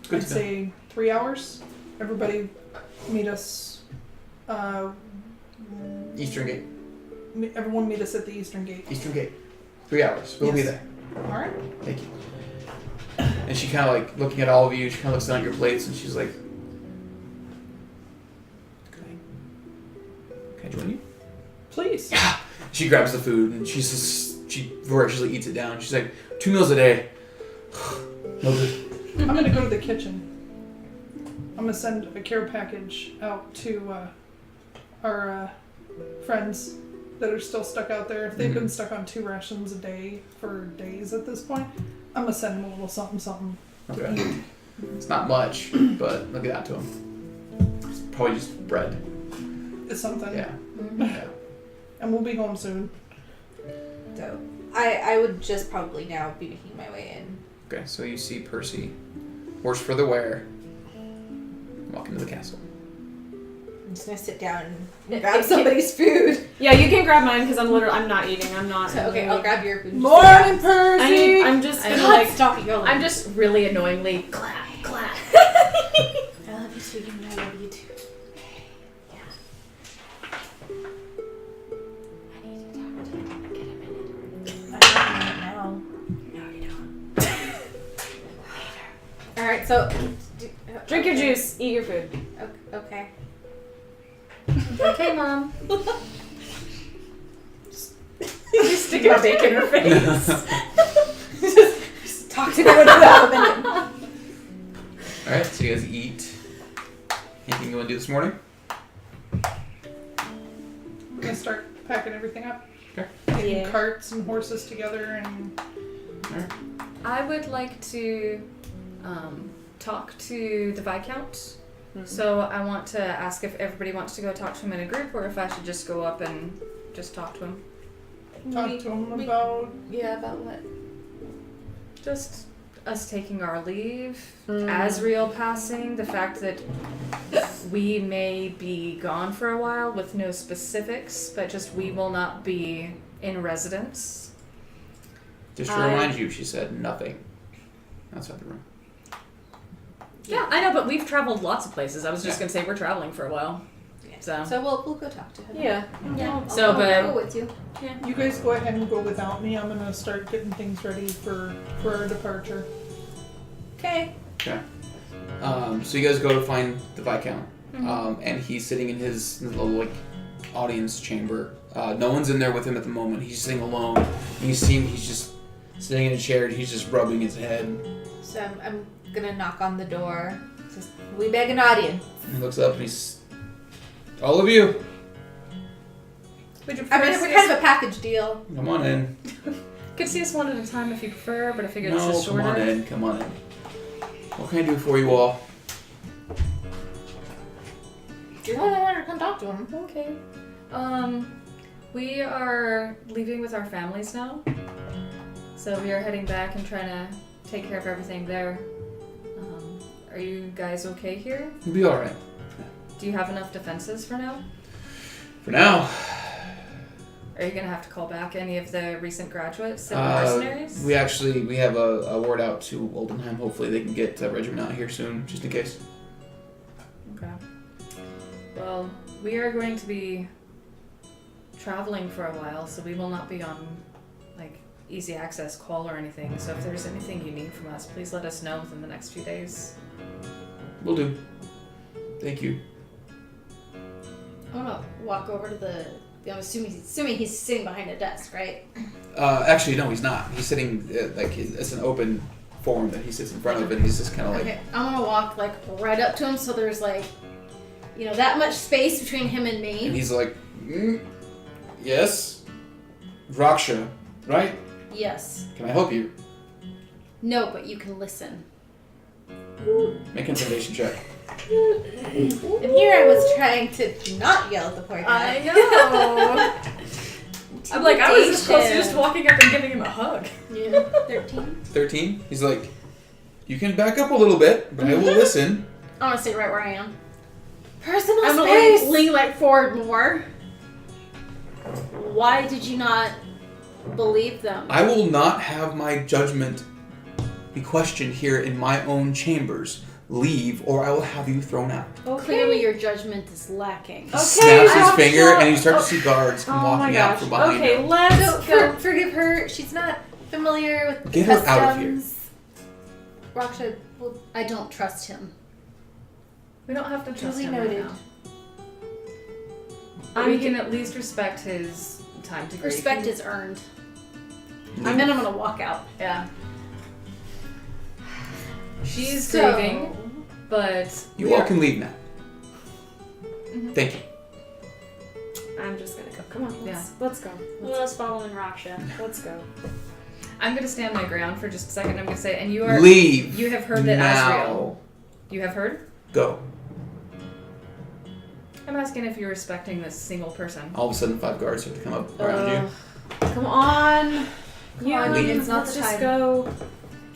Good I'd to know. say 3 hours. Everybody meet us. Eastern Gate. Everyone meet us at the Eastern Gate. Eastern Gate. 3 hours. We'll be Yes. there. All right. Thank you. And she kind of like looking at all of you. She kind of looks down at your plates and she's like, "Can I join you?" Please. She grabs the food and she voraciously eats it down. She's like, 2 meals a day. No good. I'm gonna go to the kitchen. I'm gonna send a care package out to our friends that are still stuck out there. If they've been stuck on 2 rations a day for days at this point, I'm gonna send them a little something to Okay. eat. It's not much, but look at that to him. It's probably just bread. It's something. Yeah. Yeah. And we'll be home soon. So I would just probably now be making my way in. Okay, so you see Percy, horse for the wear, walk into the castle. I'm just gonna sit down and grab somebody's food. Yeah, you can grab mine because I'm not eating. I'm not. So, okay, I'll grab your food. Morning, Percy! I'm just gonna God, like. stop it, you're I'm just really annoyingly clap, clap. I love you too, and I love you too. I need to talk to him. Get a minute. I don't know. No, you don't. Alright, so... Drink your juice. Eat your food. Okay. Okay, Mom. Just stick a bacon in her face. Just talk to me for a minute. Alright, so you guys eat. Anything you want to do this morning? I'm gonna start packing everything up. Okay. Getting Yeah. carts and horses together and... Alright. I would like to talk to the Viscount. So I want to ask if everybody wants to go talk to him in a group or if I should just go up and just talk to him. talk to him about... Yeah, about what? Just us taking our leave, Asriel passing, the fact that we may be gone for a while with no specifics, but just we will not be in residence. Just to remind you, she said nothing outside the room. Yeah, I know, but we've traveled lots of places. I was just Yeah. gonna say we're traveling for a while. Yeah. So, So we'll go talk to him. Yeah. Yeah. So, but- I'll go with you. You guys go ahead and go without me. I'm gonna start getting things ready for our departure. Okay. So you guys go to find the Viscount. And he's sitting in his little like audience chamber. No one's in there with him at the moment. He's sitting alone. And you see him, he's just sitting in a chair and he's just rubbing his head. So I'm gonna knock on the door. Just, we beg an audience. And he looks up and he's, "All of you, Would you I prefer mean, to we're see kind us? of a package deal. come on in." could see us one at a time if you prefer, but I figured this No, is come shorter. on in, come on in. What can I do for you all? You're the only one to come talk to him. Okay. We are leaving with our families now. So we are heading back and trying to take care of everything there. Are you guys okay here? We'll be alright. Do you have enough defenses for now? For now. Are you going to have to call back any of the recent graduates and mercenaries? We have a word out to Oldenheim. Hopefully they can get a regiment out here soon, just in case. Okay. Well, we are going to be traveling for a while, so we will not be on, easy access call or anything. So if there's anything you need from us, please let us know within the next few days. Will do. Thank you. I'm gonna walk over to the. I'm assuming he's sitting behind a desk, right? Actually, no, he's not. He's sitting it's an open form that he sits in front of, and he's just kind of Okay, I'm gonna walk right up to him, so there's that much space between him and me. and he's like, yes, Raksha, right? Yes. Can I help you? No, but you can listen. Make an intimidation check. And here I was trying to not yell at the poor guy. I know. I'm like, I was this close to just walking up and giving him a hug. Yeah. 13. 13. He's like, you can back up a little bit, but I will listen. I want to stay right where I am. Personal I'm space! gonna lean forward more. Why did you not believe them? I will not have my judgment be questioned here in my own chambers. Leave, or I will have you thrown out. Clearly, your judgment is lacking. He snaps his finger, and you start to see guards come walking out from behind him. Let's go. Forgive her. She's not familiar with the Get her customs. out of here. Raksha, well, I don't trust him. We don't have to trust duly him noted. right now. We can at least respect his time to grieve. Respect is earned. And then I'm gonna walk out. Yeah. She's grieving, but You all can leave now. Thank you. I'm just gonna go. Come on, Yeah. let's go. Who else following Raksha? Let's go. I'm gonna stand my ground for just a second. I'm gonna say, and you are Leave. You have heard that now. Asriel. You have heard? Go. I'm asking if you're respecting this single person. All of a sudden, 5 guards have to come up around you. Come on. Come on, Leave. it's not Let's the just time. go.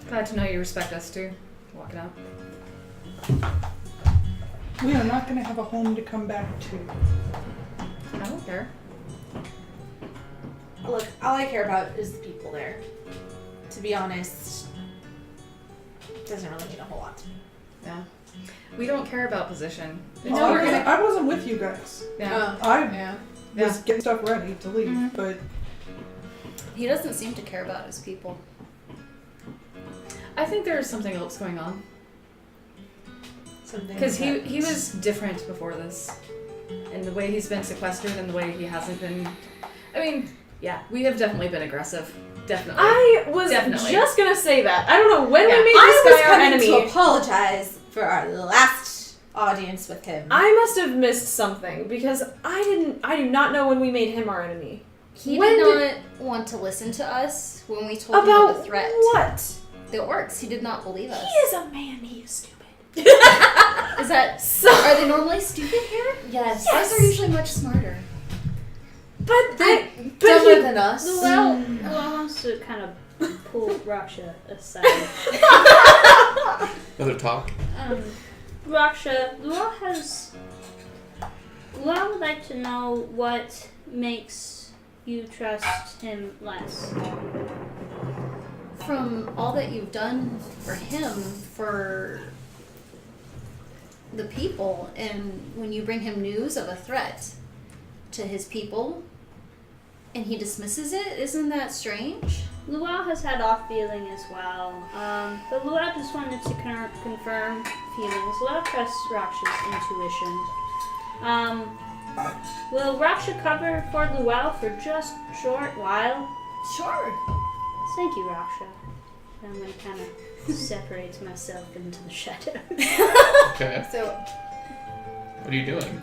Glad to know you respect us too. Walking out. We are not going to have a home to come back to. I don't care. look, all I care about is the people there. To be honest, it doesn't really mean a whole lot. Yeah. We don't care about position. It's No, we're gonna- I wasn't with you guys. Yeah. I Yeah. was getting stuff ready to leave, but He doesn't seem to care about his people. I think there's something else going on. Something Because that- he was different before this. And the way he's been sequestered and the way he hasn't been... I mean, yeah, we have definitely been aggressive. Definitely. I was Definitely. just gonna say that. I don't know when Yeah. we made I this was guy our coming enemy. to apologize for our last audience with him. I must have missed something because I do not know when we made him our enemy. He When did not want to listen to us when we told him About of the threat. what? The orcs. He did not believe us. He is a man. He is stupid. Is that So Are they normally stupid here? Yes. Ours are usually much smarter. but Dumber than us. Luau wants to kind of pull Raksha aside. Another talk. Raksha, Luau would like to know what makes you trust him less. From all that you've done for him, for the people, and when you bring him news of a threat to his people, and he dismisses it, isn't that strange? Luau has had off feeling as well, but Luau just wanted to confirm feelings. Luau trusts Raksha's intuition. Will Raksha cover for Luau for just a short while? Sure. Thank you, Raksha. I'm going to kind of separate myself into the shadow. Okay. So, What are you doing?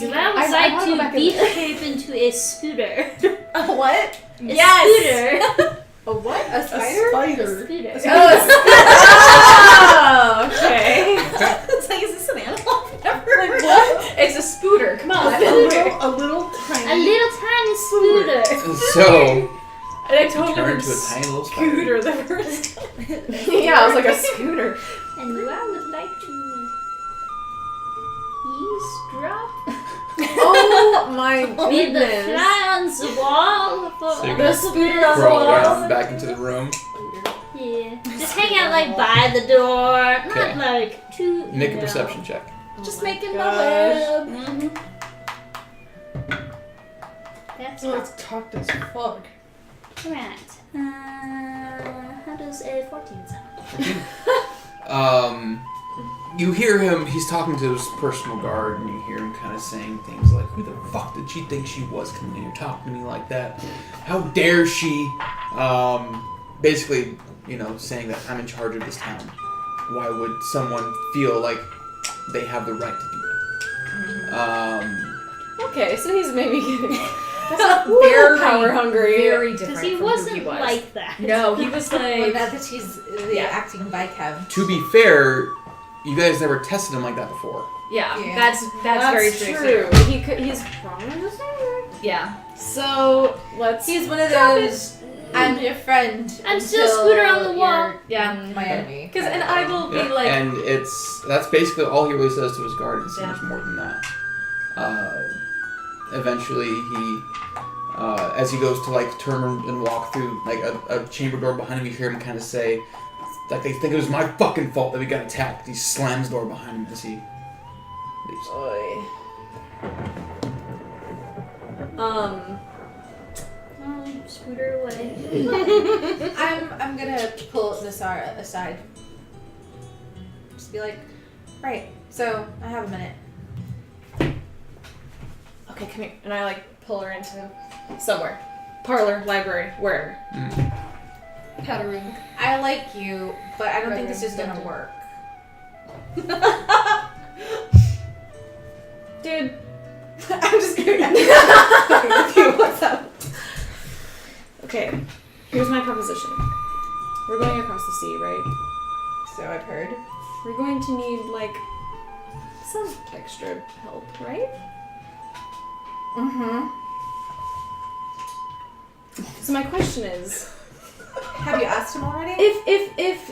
Luau would I wanna go like back to in beat the- shape into a scooter. a what? Yes! Scooter. A what? A a spider? spider. Scooter. oh, okay. It's like, is this an animal? I've never It's a scooter. Come on. A little tiny. A little tiny scooter. So, And I told turn him into a tiny little spider. scooter the first time. Yeah, I was like a scooter. And I would like to eavesdrop Oh my with the goodness. fly on the wall for So you're a gonna little bit of Crawl the around wall. back into the room. Yeah. Just hang out like by the door, Okay. not like too. Make a you know. perception check. Just making my gosh. web. That's Oh, it's cocked as fuck. right. How does a 14 sound? You hear him, he's talking to his personal guard, and you hear him kind of saying things like, who the fuck did she think she was coming in here talking to me like that? How dare she? Basically, saying that I'm in charge of this town. Why would someone feel like they have the right to do it? Okay, so he's maybe getting Very power hungry. Very different Because he from wasn't who he was. like that. No, he was Well, like. now that she's acting by Kev. To be fair, you guys never tested him like that before. Yeah, Yeah. that's very true. He's promising. Yeah. So let's. He's one of those. I'm your friend. I'm still until Scooter on the wall. you're Yeah. My enemy. Because and I will be like. and that's basically all he really says to his guard. It's Yeah. much more than that. Eventually, he, as he goes to turn and walk through a chamber door behind him, you hear him kind of say, like they think it was my fucking fault that we got attacked. He slams the door behind him as he leaves. Scooter away. I'm gonna pull Nasara aside. Just be like, right. So I have a minute. Okay, come here, and I pull her into somewhere, parlor, library, wherever. Powder room. I like you, but I don't think this is gonna work. Dude. I'm just kidding. What's up? Okay, here's my proposition. We're going across the sea, right? So I've heard. We're going to need some extra help, right? Mm-hmm. So my question is, Have you asked him already? if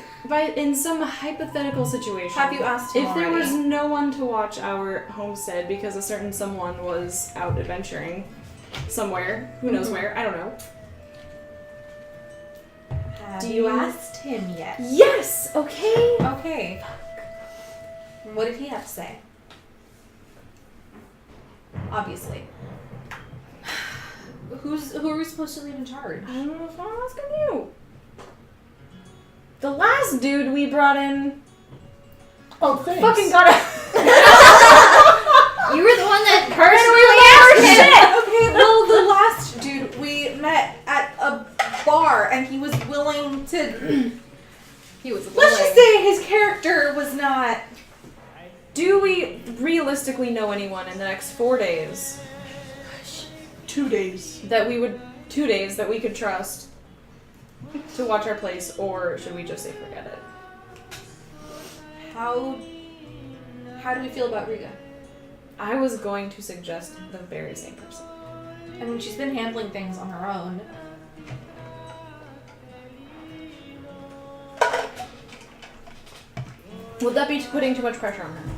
in some hypothetical situation, Have you asked him if there already? was no one to watch our homestead because a certain someone was out adventuring somewhere, who knows where, I don't know. Have Do you you- asked him yet? Yes. Okay. Okay. What did he have to say? Obviously. Who are we supposed to leave in charge? I don't know if I'm asking you. The last dude we brought in Oh, thanks. fucking got a. You were the one that personally asked him. Okay, well, the last dude we met at a bar, and he was willing to. He was Let's just say his character was not. Do we realistically know anyone in the next 4 days 2 days. that we would 2 days that we could trust to watch our place, or should we just say forget it? How do we feel about Riga? I was going to suggest the very same person. I mean, she's been handling things on her own. Would that be putting too much pressure on her?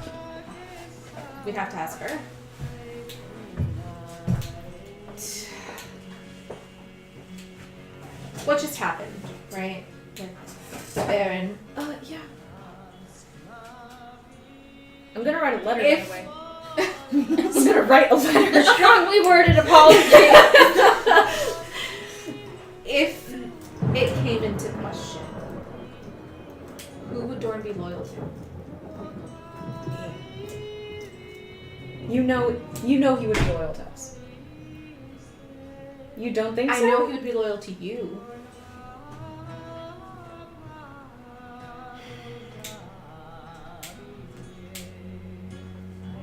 We'd have to ask her. What just happened, right? With Baron. Yeah. I'm gonna write a letter If- anyway. I'm gonna write a letter. Strongly worded apology. If it came into question, who would Dorn be loyal to? You know he would be loyal to us. You don't think so? I know he would be loyal to you.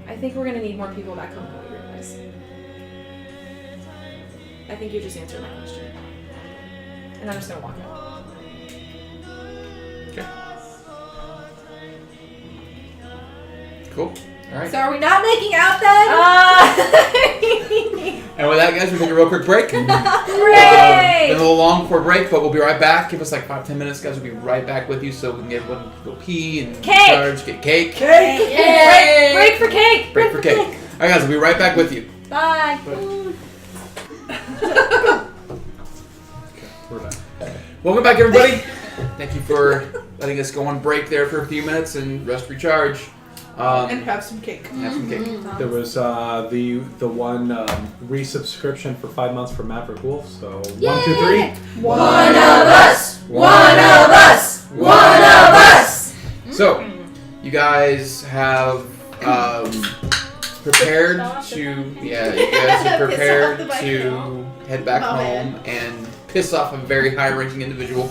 I think we're gonna need more people back home than we realize. I think you just answered my question. And I'm just gonna walk out. Okay. Cool. All right. So are we not making out then? And with that, guys, we'll take a real quick break. Been a little long for a break, but we'll be right back. Give us like 5-10 minutes, guys. We'll be right back with you so we can get one go pee and charge, get cake. Break for cake. Break for cake. All right, guys, we'll be right back with you. Bye. We're back. Welcome back, everybody. Thank you for letting us go on break there for a few minutes and rest, recharge. And have some cake. Have some cake. There was the one resubscription for 5 months for Maverick Wolf. So 1, 2, 3. One of us. One of us. One of us. So, you guys have prepared to you guys have prepared to head back home and piss off a very high-ranking individual.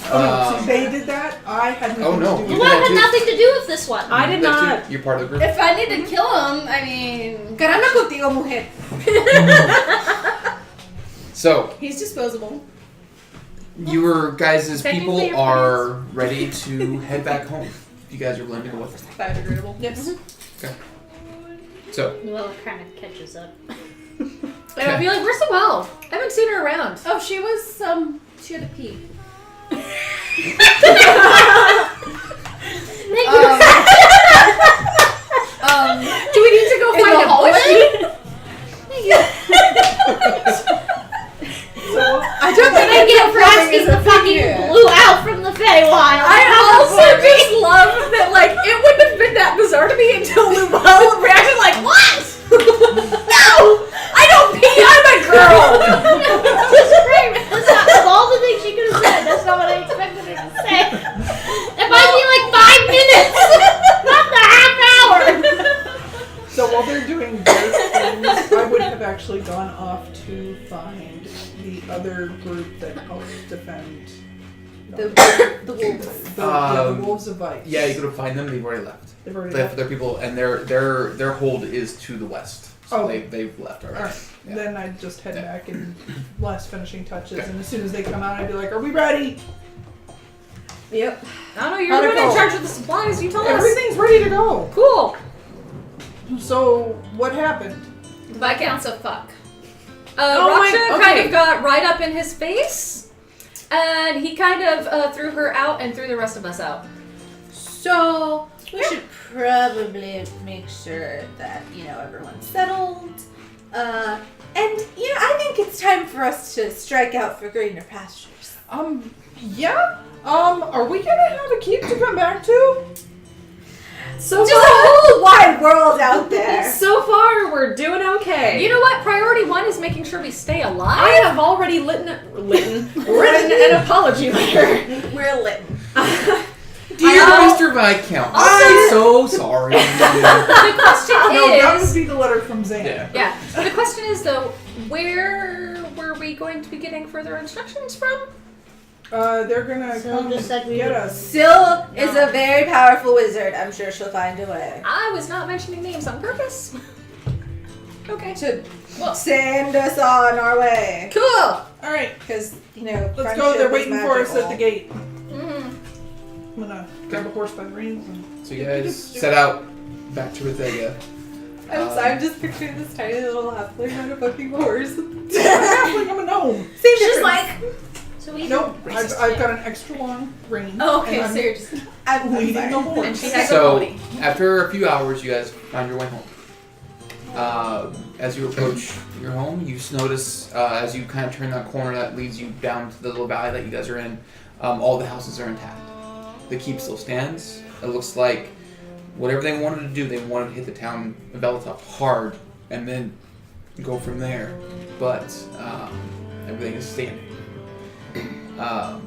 So they did that? I had nothing to do with Well, I had nothing to do with this one. I did not. You're part of the group. If I need to kill him, I mean, Caramba contigo, mujer. So, he's disposable. your guys' Technically, people are ready to head back home. If you guys are willing to go with them. Biodegradable. Yes. So, Well, it kind of catches up. And I'd be like, where's Noelle? I haven't seen her around. Oh, she was she had a pee. Thank you. Do we need to go find a I don't think I get for asking the fucking blue out from the Feywild. I also just love that, like, it wouldn't have been that bizarre to me until Noelle reacted like, what? No! I don't pee, I'm a girl! That's great. That's not, of all the things she could have said, that's not what I expected her to say. It might be like 5 minutes, not the half hour. So while they're doing their things, I would have actually gone off to find the other group that helped defend The wolves. the wolves of Vice. yeah, you go to find them. They've already left. They've already They left. have their people, and their hold is to the west. So Oh. they've left already. Alright, Yeah. then I'd just head back and last finishing touches, and as soon as they come out, I'd be like, "Are we ready? Yep. I don't know, you're How'd the it one in go? charge of the supplies, you tell us. Everything's ready to go." Cool. So what happened? Viscount's a fuck. Raksha okay. kind of got right up in his face, and he kind of threw her out and threw the rest of us out. So we should probably make sure that, everyone's settled. And, I think it's time for us to strike out for greener pastures. Yeah? Are we gonna have a keep to come back to? So There's a whole wide world out there. So far, we're doing okay. You know what? Priority 1 is making sure we stay alive. I have already written an apology letter. We're lit. Dear Mr. Viscount, I'm so sorry. The question No, that would is, be the letter from Zan. yeah. The question is though, where were we going to be getting further instructions from? They're gonna Syl come just said we get would- us. Syl is a very powerful wizard. I'm sure she'll find a way I was not mentioning names on purpose. Okay. to send us on our way. Cool. Alright, Because, let's go. They're waiting for us at the gate. Mm-hmm. I'm gonna grab a horse by the reins and... So you guys set out back to Rithega. I'm just picturing this tiny little halfling on a fucking horse. I'm a gnome. Seems just like So we Nope, I've got an extra long rein. Oh, okay, and so you're just. I'm leading the And horse. she has a So pony. after a few hours, you guys find your way home. As you approach your home, you notice as you kind of turn that corner that leads you down to the little valley that you guys are in, all the houses are intact. The keep still stands. It looks like whatever they wanted to do, they wanted to hit the town of Velatop hard and then go from there. But everything is standing. As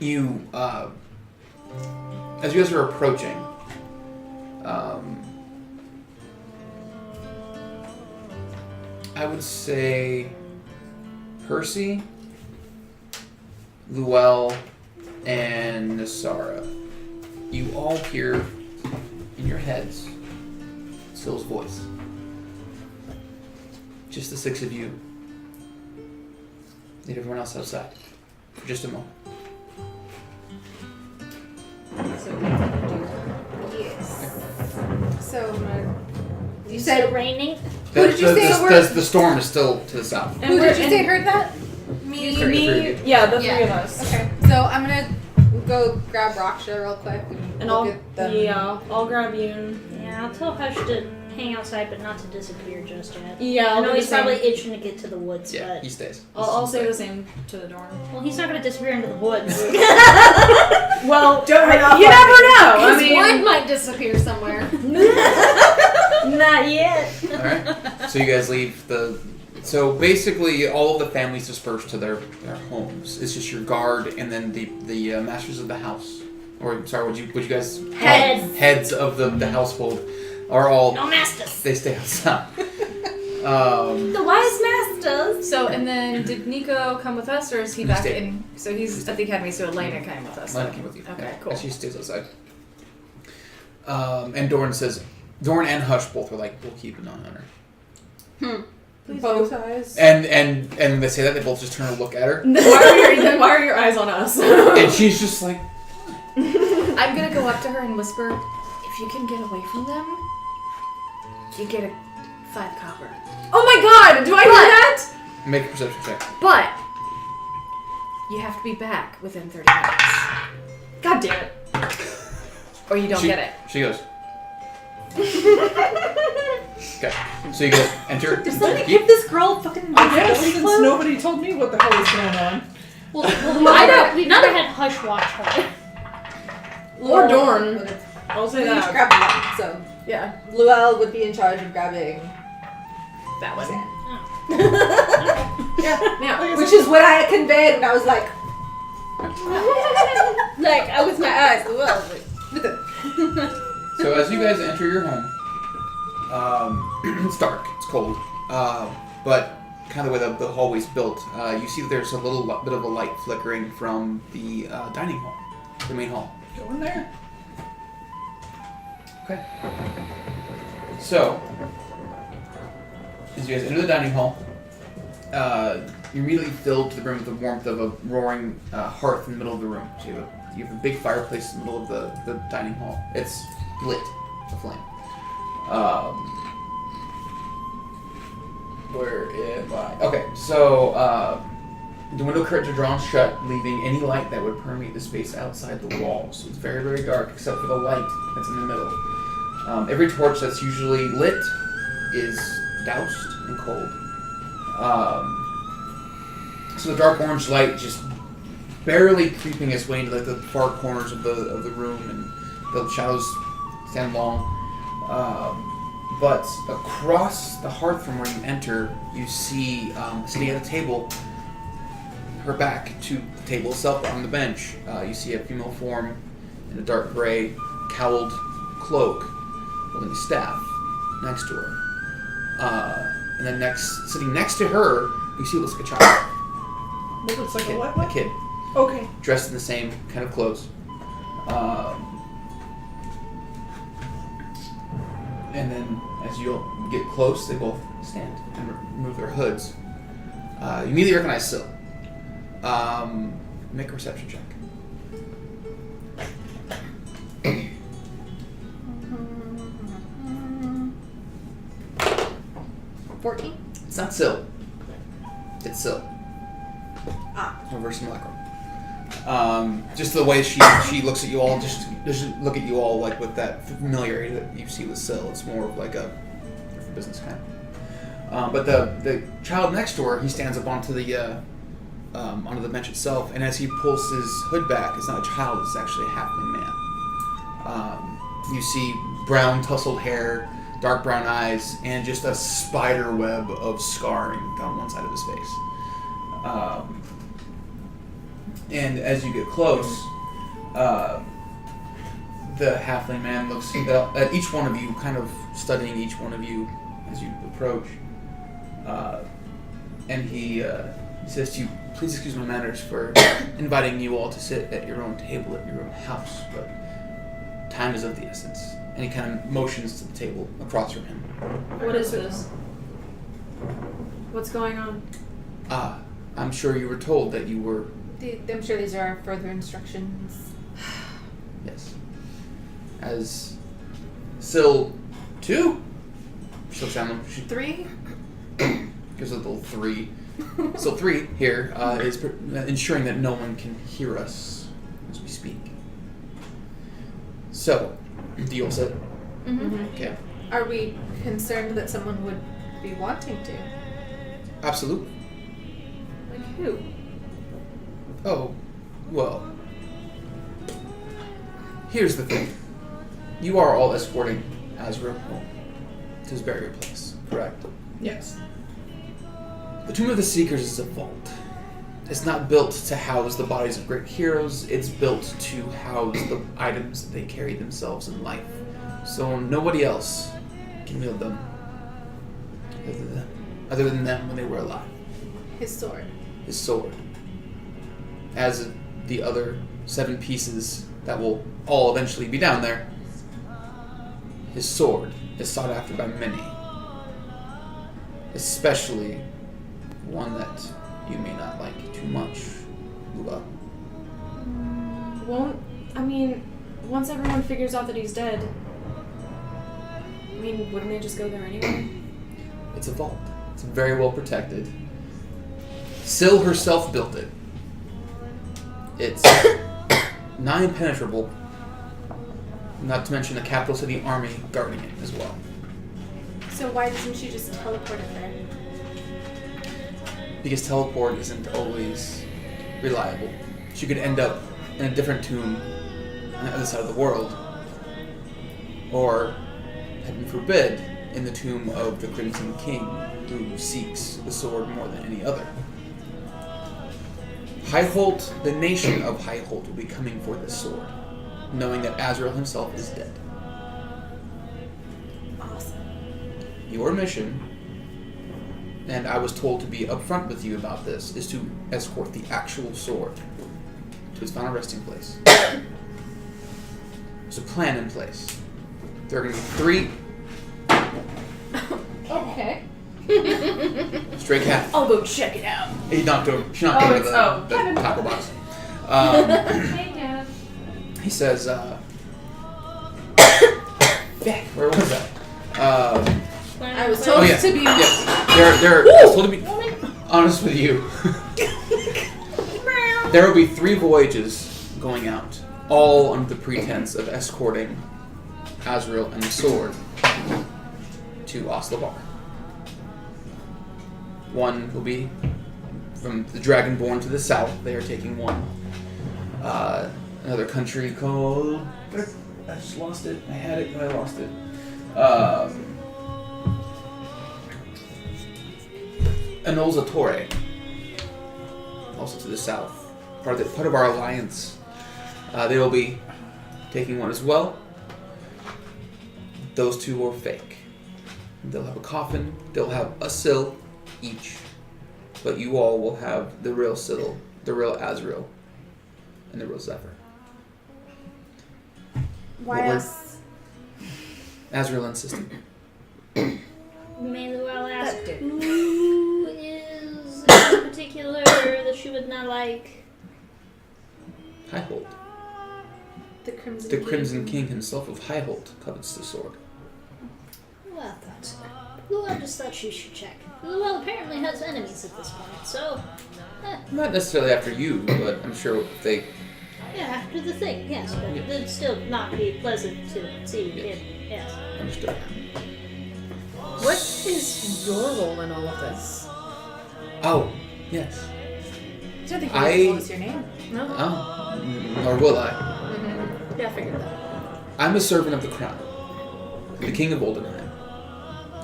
you guys are approaching, I would say Percy, Luelle, and Nasara. You all hear in your heads Syl's voice. Just the 6 of you. Leave everyone else outside for just a moment. Yes. So I'm gonna. You Is said it raining? Who did you say the storm is still to the south. And who we're- did you say heard that? Me. Three of you. Yeah, the Yeah. three of us. Okay. So I'm gonna go grab Raksha real quick And look I'll at them. I'll grab you. Yeah, I'll tell Hush to hang outside, but not to disappear just yet. Yeah, I I'll know do he's the same. probably itching to get to the woods, Yeah, but he stays. I'll say the same to the door. well, he's not gonna disappear into the woods. Well, You never know. I His mean, word might disappear somewhere. Not yet. All right. So you guys leave the. So basically, all of the families disperse to their homes. It's just your guard and then the masters of the house, or sorry, would you guys heads of the household are all. No masters. They stay outside. The wise masters. So, and then did Nico come with us, or is he He back stayed. in? So he's at the academy. So Elena came with us. Lana came with you. Okay, Yeah. cool. And she stays outside. And Dorn and Hush both were like, we'll keep an eye on her. Both eyes. And when they say that, they both just turn and look at her. why are your eyes on us? And she's just like, I'm gonna go up to her and whisper, "If you can get away from them, you get a 5 copper. Oh my god! Do I hear that? make a perception check. But you have to be back within 30 minutes, God damn it! or you don't She- get it." She goes. Okay. So you guys enter. Does enter somebody keep. give this girl fucking I guess belly since club? nobody told me what the hell was going on. Well, we've never had Hush watch her. Or Dorn. I'll say We each that. grabbed one, so Yeah. Luelle would be in charge of grabbing That one. Sam. Yeah. Which is what I conveyed when I was like, Like, I with my eyes as well. So as you guys enter your home, it's dark, it's cold, but kind of the way the hallway's built, you see that there's a little bit of a light flickering from the dining hall, the main hall. Go in there. Okay. So, as you guys enter the dining hall, you're immediately filled to the brim with the warmth of a roaring hearth in the middle of the room. So you have a big fireplace in the middle of the dining hall. It's lit, a flame. Where am I? Okay, so the window curtains are drawn shut, leaving any light that would permeate the space outside the walls. So it's very, very dark, except for the light that's in the middle. Every torch that's usually lit is doused and cold. So the dark orange light just barely creeping its way into like the far corners of the room, and the shadows stand long. But across the hearth from where you enter, you see sitting at a table, her back to the table itself on the bench. You see a female form in a dark gray, cowled cloak, holding a staff next to her. And then sitting next to her, you see what looks like a child. What looks like a A what? kid, Okay. dressed in the same kind of clothes. And then as you get close, they both stand and remove their hoods. You immediately recognize Syl. Make a perception check. 14? It's not Syl. It's Syl. Ah. Reverse simulacrum. Just the way she looks at you all, just look at you all like with that familiarity that you see with Syl. It's more of like a different business kind. But the child next to her, he stands up onto the bench itself, and as he pulls his hood back, it's not a child; it's actually a halfling man. You see brown tousled hair, dark brown eyes, and just a spider web of scarring down one side of his face. And as you get close, the halfling man looks at each one of you, kind of studying each one of you as you approach. And he says to you, "Please excuse my manners for inviting you all to sit at your own table at your own house, but time is of the essence." And he kind of motions to the table across from him. What is this? What's going on? I'm sure you were told that you were... I'm sure these are further instructions. Yes. As Syl 2. She'll sound them. She 3? gives a little 3. So 3 here is ensuring that no one can hear us as we speak. So, do you all set? Mm-hmm. Okay. Are we concerned that someone would be wanting to? Absolutely. Like who? Oh, well. Here's the thing. You are all escorting Azrael home to his burial place, correct? Yes. The Tomb of the Seekers is a vault. It's not built to house the bodies of great heroes, it's built to house the items that they carry themselves in life. So nobody else can wield them other than them when they were alive. His sword. His sword. As the other 7 pieces that will all eventually be down there, his sword is sought after by many. Especially one that you may not like too much, Lua. Once everyone figures out that he's dead, wouldn't they just go there anyway? It's a vault. It's very well protected. Syl herself built it. It's nigh impenetrable. Not to mention a capital city army guarding it as well. So why doesn't she just teleport it there? Because teleport isn't always reliable. She could end up in a different tomb on the other side of the world. Or, heaven forbid, in the tomb of the Crimson King, who seeks the sword more than any other. Highholt, the nation of Highholt, will be coming for this sword, knowing that Azrael himself is dead. Awesome. Your mission, and I was told to be upfront with you about this, is to escort the actual sword to its final resting place. There's a plan in place. There are going to be 3 Okay. stray cat. I'll go check it out. He knocked over. She knocked over the tackle box. Hey, Dad. He says, where was that? I was told to be. Yes. I was told to be honest with you. There will be 3 voyages going out, all under the pretense of escorting Azrael and the sword to Oslavar. One will be from the Dragonborn to the south. They are taking one. Another country called... I just lost it. I had it, but I lost it. Anolza Torre. Also to the south. Part of our alliance. They will be taking one as well. Those 2 are fake. They'll have a coffin. They'll have a Syl each. But you all will have the real Syl, the real Azrael, and the real Zephyr. Why else? Azrael insisted. Mainly while I ask That did. who is in particular that she would not like. Highholt. The Crimson The King. Crimson King himself of Highholt covets the sword. Well, I thought so. Well, I just thought she should check. Well, apparently has enemies at this point, so... Not necessarily after you, but I'm sure they... Yeah, after the thing, yes, but it'd still not be pleasant to see it, yes. Understood. What is your role in all of this? Oh, yes. I don't think you told us your name. No? Oh, nor will I. Mm-hmm. Yeah, I figured that. I'm a servant of the crown. The King of Oldenheim.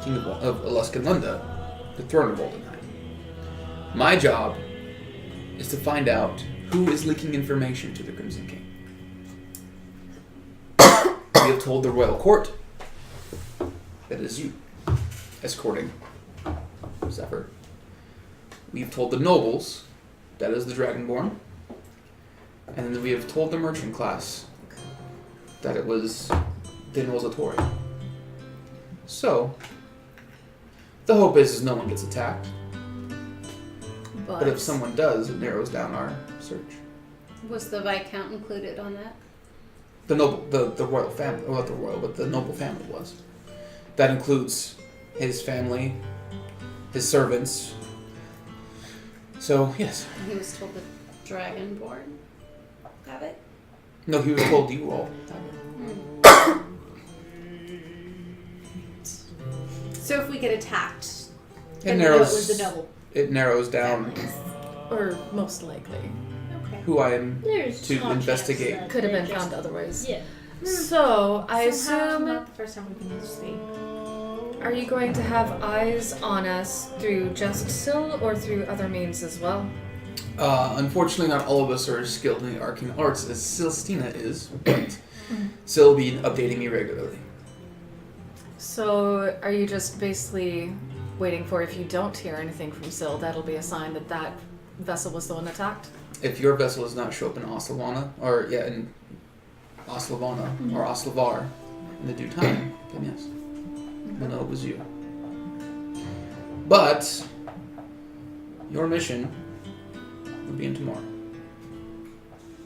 King of Aluskanlunda, the throne of Oldenheim. My job is to find out who is leaking information to the Crimson King. We have told the royal court that it is you escorting Zephyr. We've told the nobles that is the Dragonborn. And then we have told the merchant class that it was the Anolza Torre. So, the hope is no one gets attacked. But if someone does, it narrows down our search. Was the Viscount included on that? The royal family, well, not the royal, but the noble family was. That includes his family, his servants. So, yes. He was told the Dragonborn have it. No, he was told you all. So if we get attacked, It And we know narrows. it was the noble. It narrows down Or most likely. okay. who I am. There's To small chance investigate. that Could have they're been just- found otherwise. Yeah. So, I Somehow assume, not the first time we've been used to speak. are you going to have eyes on us through just Syl or through other means as well? Unfortunately, not all of us are as skilled in the arcane arts as Celestina is, but Syl will be updating me regularly. So, are you just basically waiting for, if you don't hear anything from Syl, that'll be a sign that that vessel was the one attacked? If your vessel does not show up in Oslavana, in Oslavana or Oslavar in the due time, then yes, we'll know it was you. But your mission will begin tomorrow.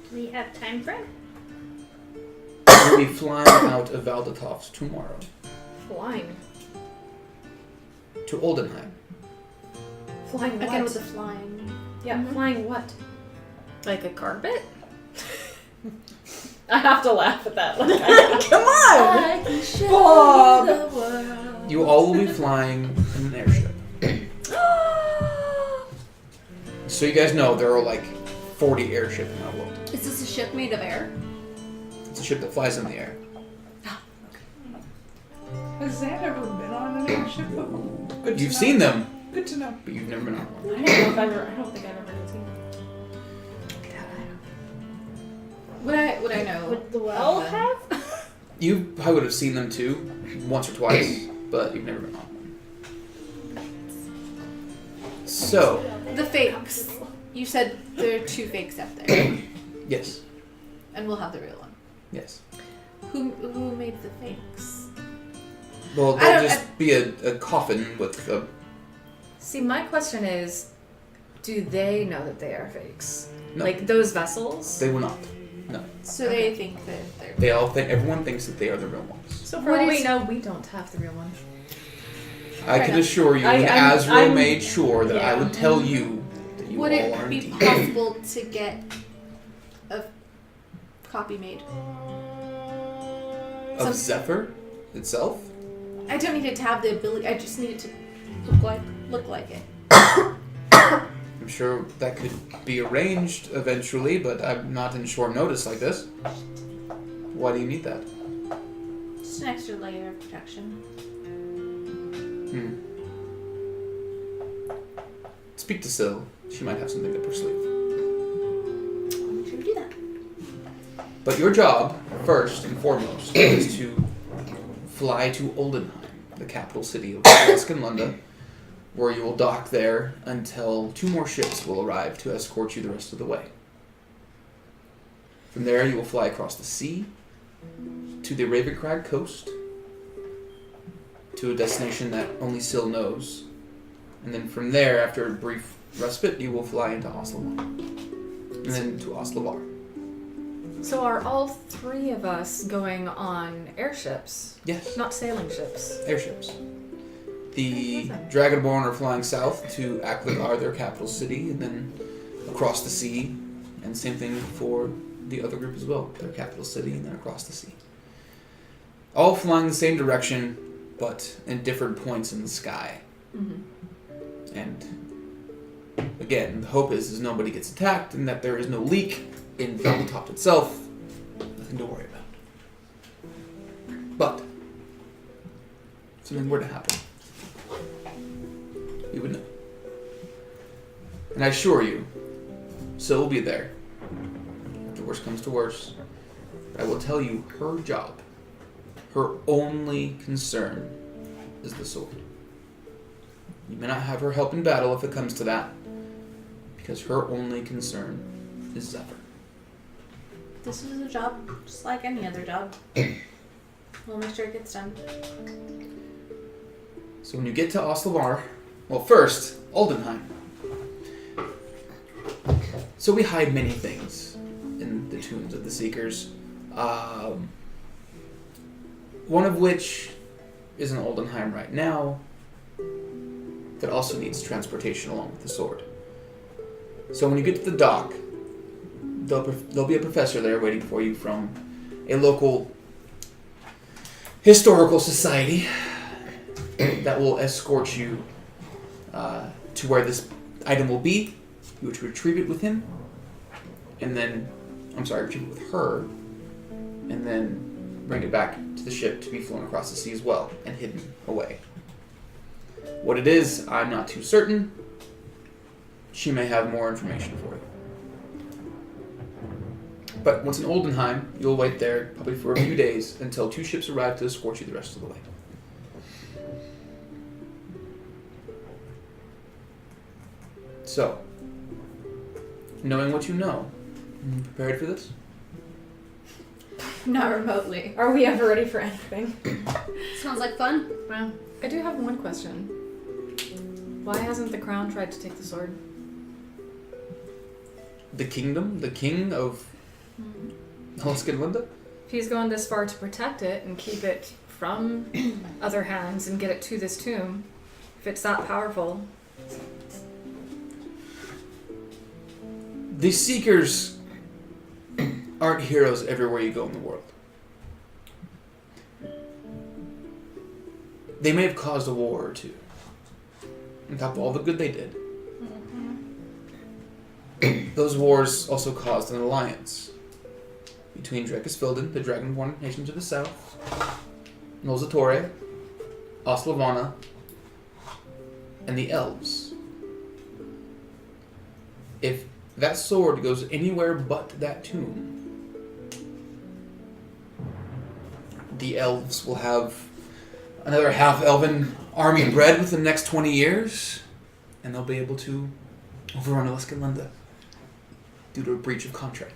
Do we have time frame? You'll be flying out of Valdatovs tomorrow Flying. to Oldenheim. Flying what? Again with the flying. Yeah, flying what? Like a carpet? I have to laugh at that. Like, Come on! Bob! You all will be flying in an airship. So you guys know there are like 40 airships in our world. Is this a ship made of air? It's a ship that flies in the air. Has Zan ever been on an airship before? Good to You've know. seen them, Good to know. but you've never been on one. I don't know if I don't think I've ever seen Would I know? Would the well them? have? You probably would have seen them too, once or twice, but you've never been on one. So, The fakes. You said there are 2 fakes up there, yes, and we'll have the real one. yes. Who made the fakes? Well, I there'll don't- just be a coffin with a... See, my question is, do they know that they are fakes? No, Like those vessels? they will not. So they think that they're. They all think, everyone thinks that they are the real ones. So for What all we is- know, we don't have the real one. I can assure you, I'm- Azrael I'm- made sure that I yeah. would tell you that you Would all it are be indeed. possible to get a copy made? Of Some- Zephyr itself? I don't need it to have the ability. I just need it to look like it. I'm sure that could be arranged eventually, but I'm not in short notice like this. Why do you need that? Just an extra layer of protection. Speak to Syl. She might have something up her sleeve. I'll make sure to do that. But your job, first and foremost, is to fly to Oldenheim, the capital city of Escanlunda, where you will dock there until 2 more ships will arrive to escort you the rest of the way. From there, you will fly across the sea to the Ravencrag coast, to a destination that only Syl knows. And then from there, after a brief respite, you will fly into Oslavar. And then to Oslavar. So are all 3 of us going on airships, Yes, not sailing ships? airships. The Dragonborn are flying south to Akvagar, their capital city, and then across the sea. And same thing for the other group as well, their capital city, and then across the sea. All flying the same direction, but in different points in the sky. Mm-hmm. And again, the hope is nobody gets attacked and that there is no leak in Velvetop itself. Nothing to worry about. But if something were to happen, you would know. And I assure you, Syl will be there. If the worst comes to worst. But I will tell you, her job, her only concern is the sword. You may not have her help in battle if it comes to that, because her only concern is Zephyr. This is a job just like any other job. We'll make sure it gets done. So when you get to Oslavar, well, first, Oldenheim. So we hide many things in the tombs of the Seekers. One of which is in Oldenheim right now that also needs transportation along with the sword. So when you get to the dock, there'll be a professor there waiting for you from a local historical society that will escort you to where this item will be. You would retrieve it with him, and then, retrieve it with her, and then bring it back to the ship to be flown across the sea as well, and hidden away. What it is, I'm not too certain. She may have more information for you. But once in Oldenheim, you'll wait there probably for a few days until 2 ships arrive to escort you the rest of the way. So, knowing what you know, you prepared for this? Not remotely. Are we ever ready for anything? Sounds like fun. Well, I do have one question. Why hasn't the crown tried to take the sword? The kingdom? The king of Linda? If he's going this far to protect it and keep it from other hands and get it to this tomb, if it's that powerful. The Seekers aren't heroes everywhere you go in the world. They may have caused a war or two, on top of all the good they did. Those wars also caused an alliance between Drekisfilden, the Dragonborn nation to the south, Nolzatorre, Oslavana, and the Elves. If that sword goes anywhere but that tomb, the Elves will have another half-elven army bred within the next 20 years, and they'll be able to overrun Linda due to a breach of contract.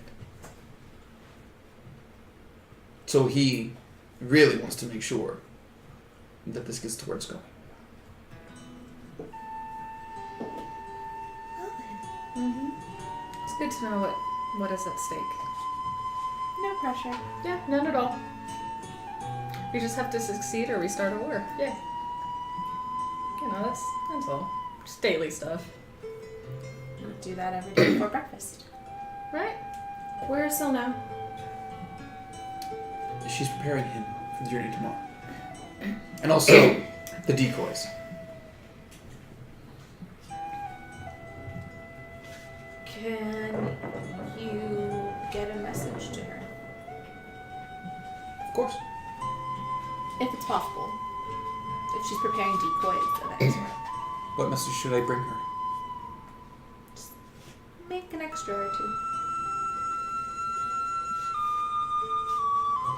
So he really wants to make sure that this gets to where it's going. It's good to know what is at stake. No pressure. Yeah, none at all. We just have to succeed or we start a war. Yeah. You know, that's all. Just daily stuff. We do that every day before breakfast. Right? Where is Sil now? She's preparing him for the journey tomorrow. And also the decoys. Can you get a message to her? Of course. If it's possible. If she's preparing decoys, then that's right. What message should I bring her? Make an extra or two.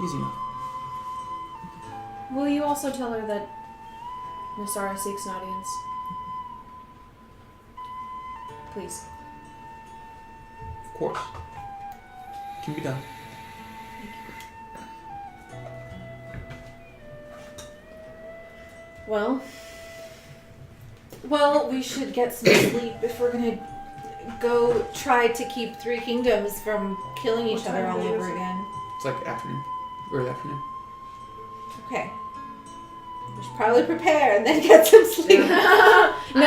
Easy enough. Will you also tell her that Nasara seeks an audience? Please. Of course. Can be done. Well, we should get some sleep if we're gonna go try to keep 3 kingdoms from killing each other all over again. It's like afternoon. Early afternoon. Okay. We should probably prepare and then get some sleep. No,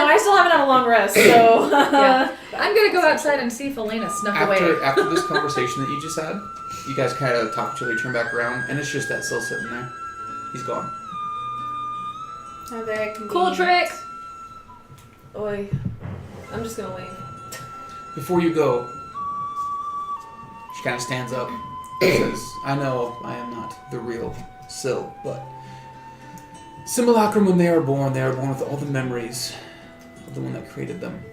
I still haven't had a long rest, so yeah. I'm gonna go outside and see if Elena snuck away. After this conversation that you just had, you guys kind of talk to each other, turn back around, and it's just that still sitting there. He's gone. How very convenient. Cool trick! Oi. I'm just gonna leave. Before you go, she kind of stands up and says, I know I am not the real Sil, but Simulacrum, when they are born with all the memories of the one that created them.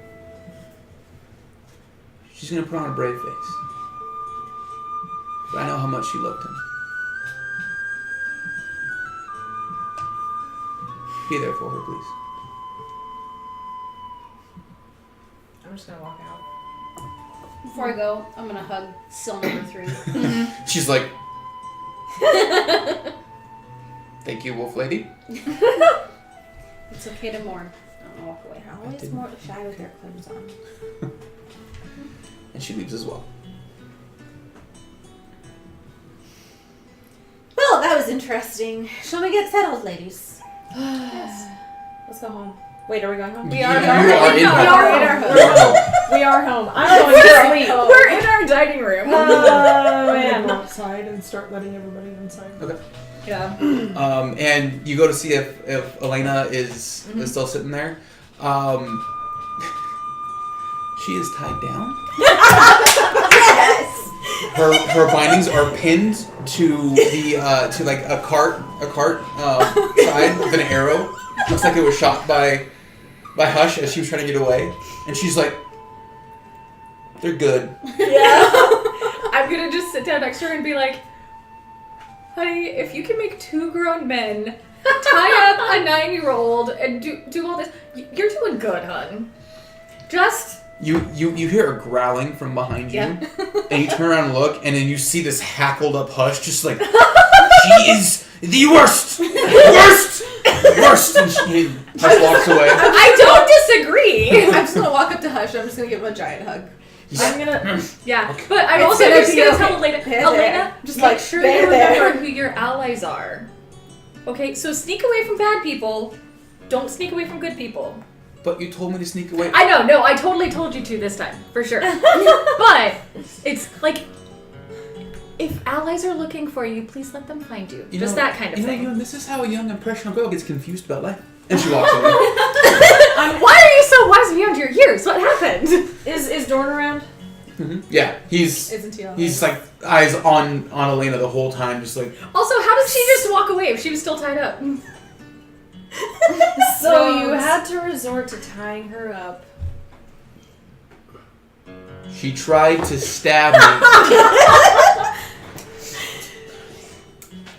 She's going to put on a brave face. But I know how much she loved him. Be there for her, please. I'm just gonna walk out. Before I go, I'm gonna hug Sil number 3. She's like, thank you, Wolf Lady. It's okay to mourn. Don't walk away. They're always more shy with their clothes on. And she leaves as well. Well, that was interesting. Shall we get settled, ladies? Let's go home. Wait, are we going home? You are in home. We are home. I'm going to sleep. We're in our dining room. Oh, I'm gonna go man. outside and start letting everybody inside. Okay. Yeah. And you go to see if Elena is still sitting there. She is tied down. Yes. Her bindings are pinned to the to like a cart side with an arrow. Looks like it was shot by Hush as she was trying to get away, and she's like, "They're good." Yeah. I'm gonna just sit down next to her and be like, honey, if you can make 2 grown men tie up a 9-year-old and do all this, you're doing good, hun. Just You hear a growling from behind you, Yeah. and you turn around and look, and then you see this hackled up Hush, just like, she is the worst, worst. And Hush walks away. I don't disagree. I'm just gonna walk up to Hush. I'm just gonna give him a giant hug. I'm gonna, yeah, but I'm It's also gonna just be gonna okay. tell Elena, There. just Like, make sure there, you remember there. who your allies are. Okay, so sneak away from bad people. Don't sneak away from good people. But you told me to sneak away. I know, no, I totally told you to this time, for sure. But it's like, if allies are looking for you, please let them find you. You Just know- that kind of thing. This is how a young impressionable girl gets confused about life. And she walks away. Why are you so wise beyond your years? What happened? Is Dorn around? Yeah, he's like eyes on Elena the whole time, just like. Also, how did she just walk away if she was still tied up? So you had to resort to tying her up. She tried to stab me.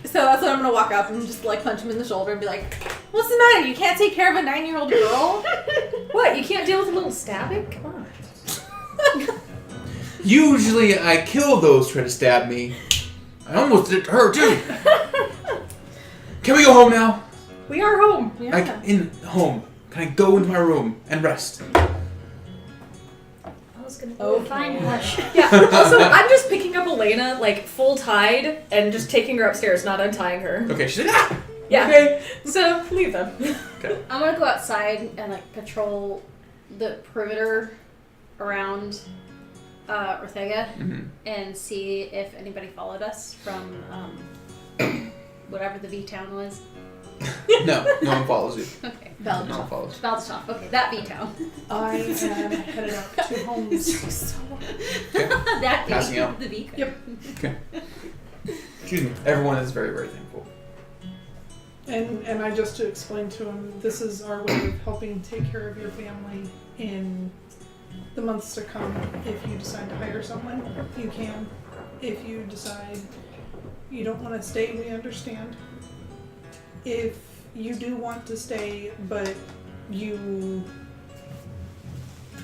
So that's when I'm gonna walk up and just like punch him in the shoulder and be like, "What's the matter? You can't take care of a 9-year-old girl?" What, you can't deal with a little stabbing? Come on. Usually I kill those who try to stab me. I almost did it to her too. Can we go home now? We are home. Like in home. Can I go into my room and rest? I was gonna go find Hush. Yeah, also, I'm just picking up Elena, like, full tied, and just taking her upstairs, not untying her. Okay, she's like, ah! Yeah. Okay. So, leave them. I'm gonna go outside and like patrol the perimeter around Ortega and see if anybody followed us from whatever the V town was. No one follows you. Okay, No one follows. Valdestop. Okay, that V town. I am headed out to homes. That V. Passing out. The V. Yep. Excuse me. Everyone is very, very thankful. And I just to explain to him, this is our way of helping take care of your family in the months to come. If you decide to hire someone, you can. If you decide you don't want to stay, we understand. If you do want to stay, but you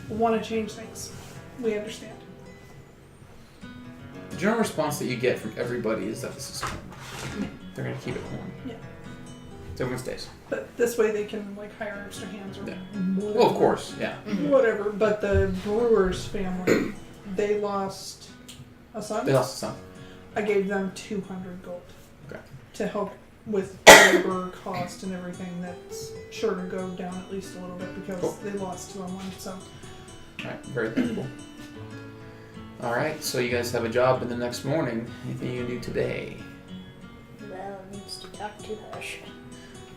want to change things, we understand. The general response that you get from everybody is that this is home. They're going to keep it home. Yeah. So everyone stays. But this way they can like hire extra hands or Yeah. whatever. Well, of course, yeah. Whatever. But the Brewers family, they lost a son. They lost a son. I gave them 200 gold. Okay. To help with labor cost and everything. That's sure to go down at least a little bit because Cool. they lost someone. So Alright, very thankful. Alright, so you guys have a job in the next morning. Anything you do today? Well, needs to talk to Hush.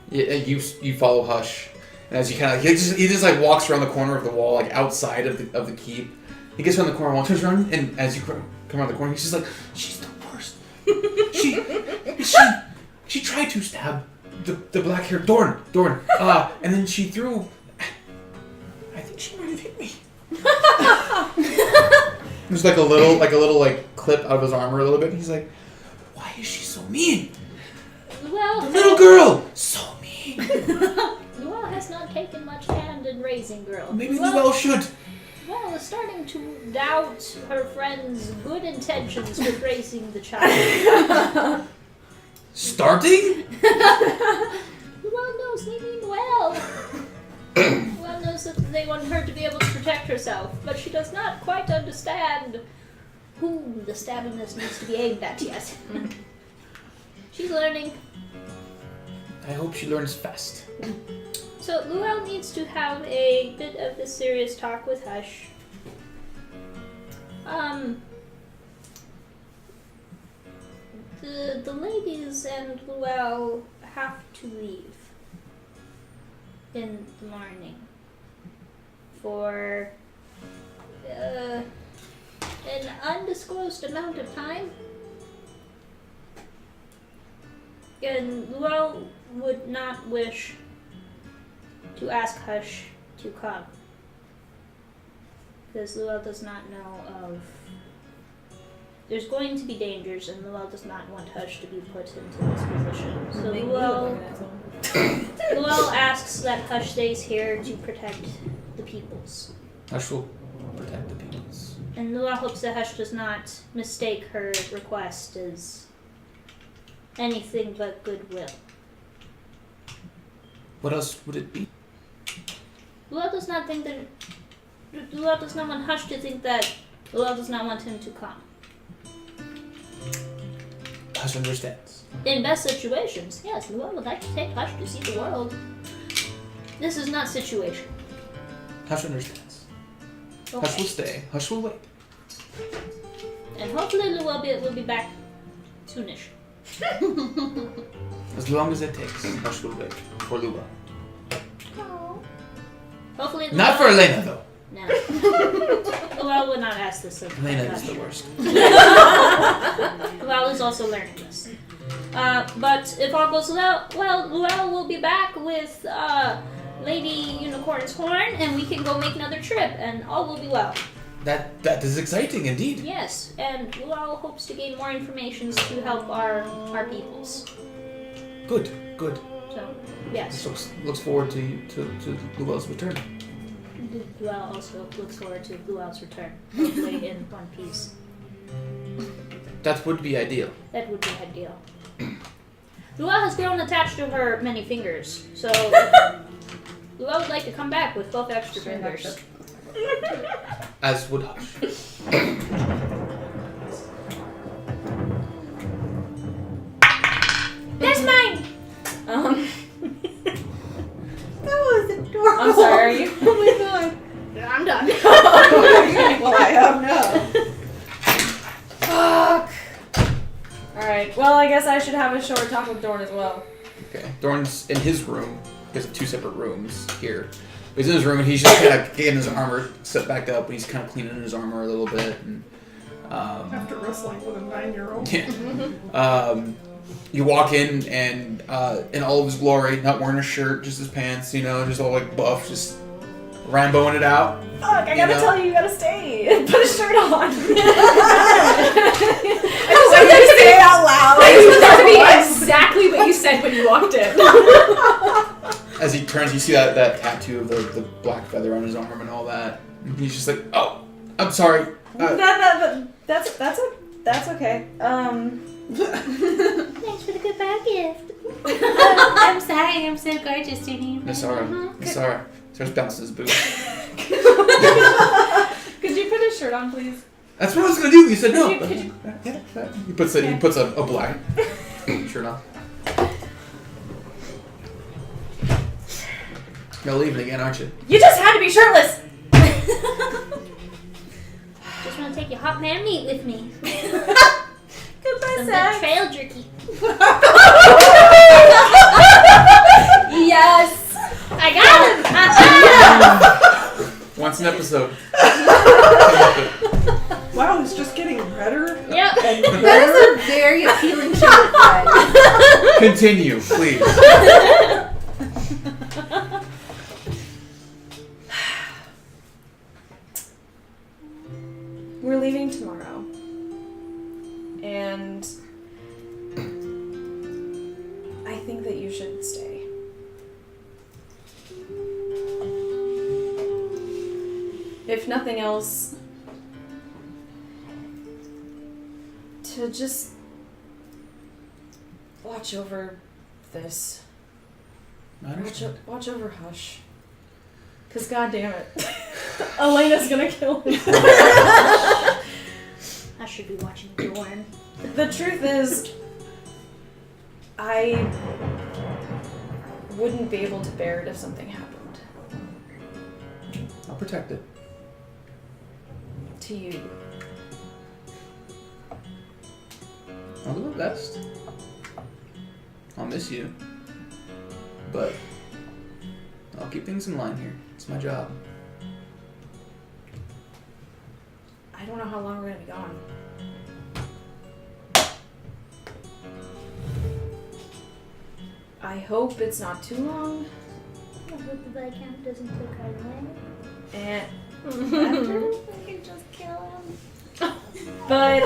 Yeah, you follow Hush, and as you kind of he just like walks around the corner of the wall, like outside of the keep. He gets around the corner, turns around, and as you come around the corner, he's just like, "She's the worst. She tried to stab the black-haired Dorn, and then she threw. I think she might have hit me." There's like a little clip out of his armor a little bit. And he's like, "Why is she so mean? Well, The little girl, so mean." Noelle has not taken much hand in raising girls. Maybe Noelle should. Well, is starting to doubt her friend's good intentions with raising the child. Starting? Noelle knows they mean well. Noelle knows that they want her to be able to protect herself, but she does not quite understand whom the stabbiness needs to be aimed at yet. She's learning. I hope she learns fast. So Luel needs to have a bit of a serious talk with Hush. The ladies and Luel have to leave in the morning for an undisclosed amount of time. And Luel would not wish to ask Hush to come, because Luel does not know of... There's going to be dangers, and Luel does not want Hush to be put into this position. So Luel asks that Hush stays here to protect the peoples. Hush will protect the peoples. And Luel hopes that Hush does not mistake her request as anything but goodwill. What else would it be? Luel does not think that... Luel does not want Hush to think that Luel does not want him to come. Hush understands. In best situations, yes, Luel would like to take Hush to see the world. This is not situation. Hush understands. Okay. Hush will stay. Hush will wait. And hopefully Luel will be back soonish. As long as it takes, Hush will wait for Luba. Hopefully Luel... Not for Elena, though. No. Luel would not ask this of Elena is Hush. the worst. Luel is also learning this. But if all goes well, Luel will be back with Lady Unicorn's horn, and we can go make another trip, and all will be well. That is exciting indeed. Yes, and Luel hopes to gain more information to help our peoples. Good. So, yes. Looks forward to Luel's return. Luel also looks forward to Luel's return, hopefully in one piece. That would be ideal. That would be ideal. Luel has grown attached to her many fingers, so Luel would like to come back with both extra fingers. As would Hush. That's mine! That was adorable. I'm sorry, are you? Oh my god. I'm done. Well, I have no. Fuck. Alright, well, I guess I should have a short talk with Dorn as well. Okay. Dorn's in his room. He has 2 separate rooms here. He's in his room and he's just kind of getting his armor set back up. And he's kind of cleaning his armor a little bit. And, After wrestling with a 9-year-old. yeah. You walk in and in all of his glory, not wearing a shirt, just his pants, just all like buff, just Ramboing it out. Fuck, I gotta tell you gotta stay. Put a shirt on. I just want you to say it out loud. I just want that to be exactly what you said when you walked in. As he turns, you see that tattoo of the black feather on his arm and all that. And he's just like, "Oh, I'm sorry." That's okay. Thanks for the goodbye gift. I'm sorry, I'm so gorgeous, Judy. Sorry. Starts bouncing his boot. Could you put a shirt on, please? That's what I was gonna do. You said no. Could you- He puts a black shirt on. You're leaving again, aren't you? You just had to be shirtless. Just want to take your hot man meat with me. Goodbye, Some Zach. good trail jerky. Yes. I got him. Once an episode. Wow, it's just getting redder. Yep. That is a very appealing shade of red. Continue, please. We're leaving tomorrow. And I think that you should stay. If nothing else, to just watch over this. I understand. Watch over Hush. Cause goddamn it, Elena's gonna kill him. I should be watching Dorn. The truth is, I wouldn't be able to bear it if something happened. I'll protect it. To you. I'll do my best. I'll miss you. But I'll keep things in line here. It's my job. I don't know how long we're gonna be gone. I hope it's not too long. I hope the Viscount doesn't take our land. And After, we can just kill him. but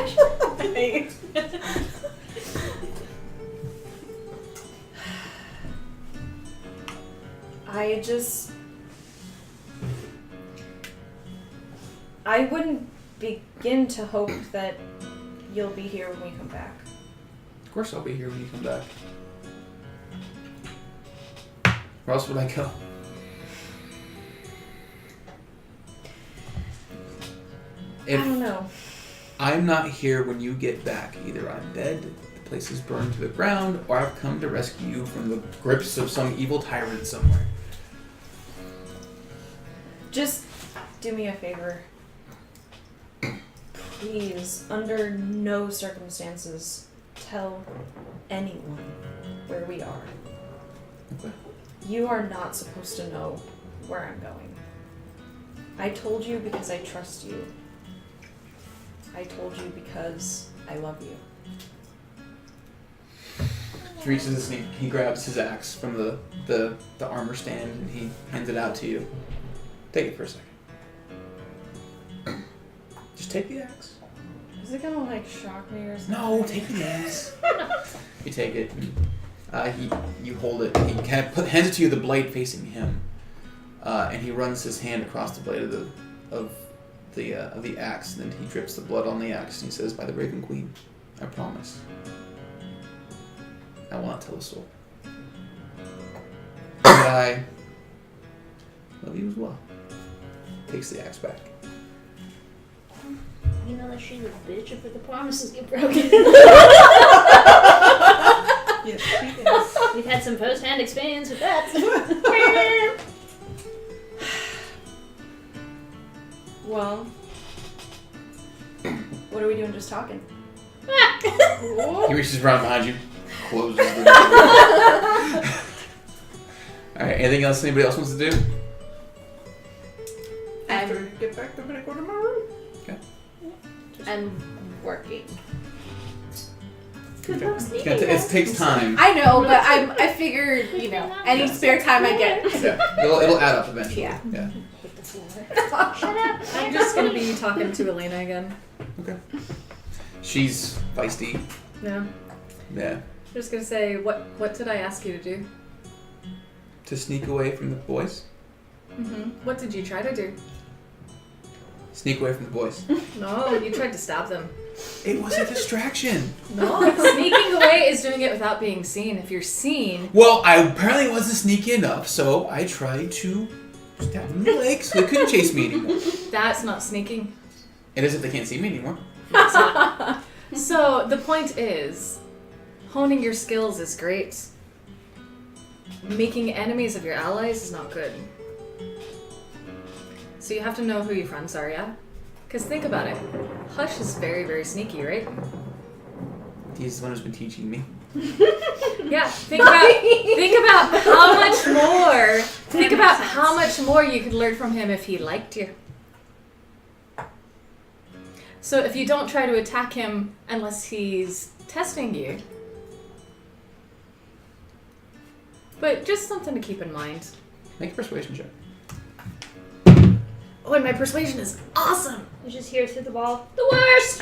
I wouldn't begin to hope that you'll be here when we come back. Of course I'll be here when you come back. Where else would I go? I don't know. I'm not here when you get back, either I'm dead, the place is burned to the ground, or I've come to rescue you from the grips of some evil tyrant somewhere. Just do me a favor. Please, under no circumstances, tell anyone where we are. Okay. You are not supposed to know where I'm going. I told you because I trust you. I told you because I love you. He reaches and he grabs his axe from the armor stand and he hands it out to you. Take it for a second. Just take the axe. Is it gonna like shock me or something? No, take the axe. You take it. And, you hold it. He kind of hands it to you, the blade facing him, and he runs his hand across the blade of the axe. And then he drips the blood on the axe and he says, "By the Raven Queen, I promise, I will not tell a soul. And I love you as well." Takes the axe back. You know that she's a bitch if the promises get broken. Yes, she is. We've had some post-hand experience with that. Well, what are we doing just talking? He reaches around behind you, closes the door. Alright, anything else anybody else wants to do? After I get back, I'm gonna go to my room. I'm working. Okay. It takes time. I know, but I figured, any spare time I get. Yeah, it'll add up eventually. Yeah. Shut up. I'm just gonna be talking to Elena again. Okay. She's feisty. No. Yeah. I'm just gonna say, what did I ask you to do? To sneak away from the boys. Mm-hmm. What did you try to do? Sneak away from the boys. No, you tried to stab them. It was a distraction. No, sneaking away is doing it without being seen. If you're seen... Well, I apparently wasn't sneaky enough, so I tried to stab them in the leg so they couldn't chase me anymore. That's not sneaking. It is if they can't see me anymore. It's not. So, the point is, honing your skills is great. Making enemies of your allies is not good. So you have to know who your friends are, yeah? Because think about it. Hush is very, very sneaky, right? He's the one who's been teaching me. Yeah, think about how much more. Think about how much more you could learn from him if he liked you. So if you don't try to attack him unless he's testing you. But just something to keep in mind. Make a persuasion check. Oh, and my persuasion is awesome! You just hear through the wall, the worst!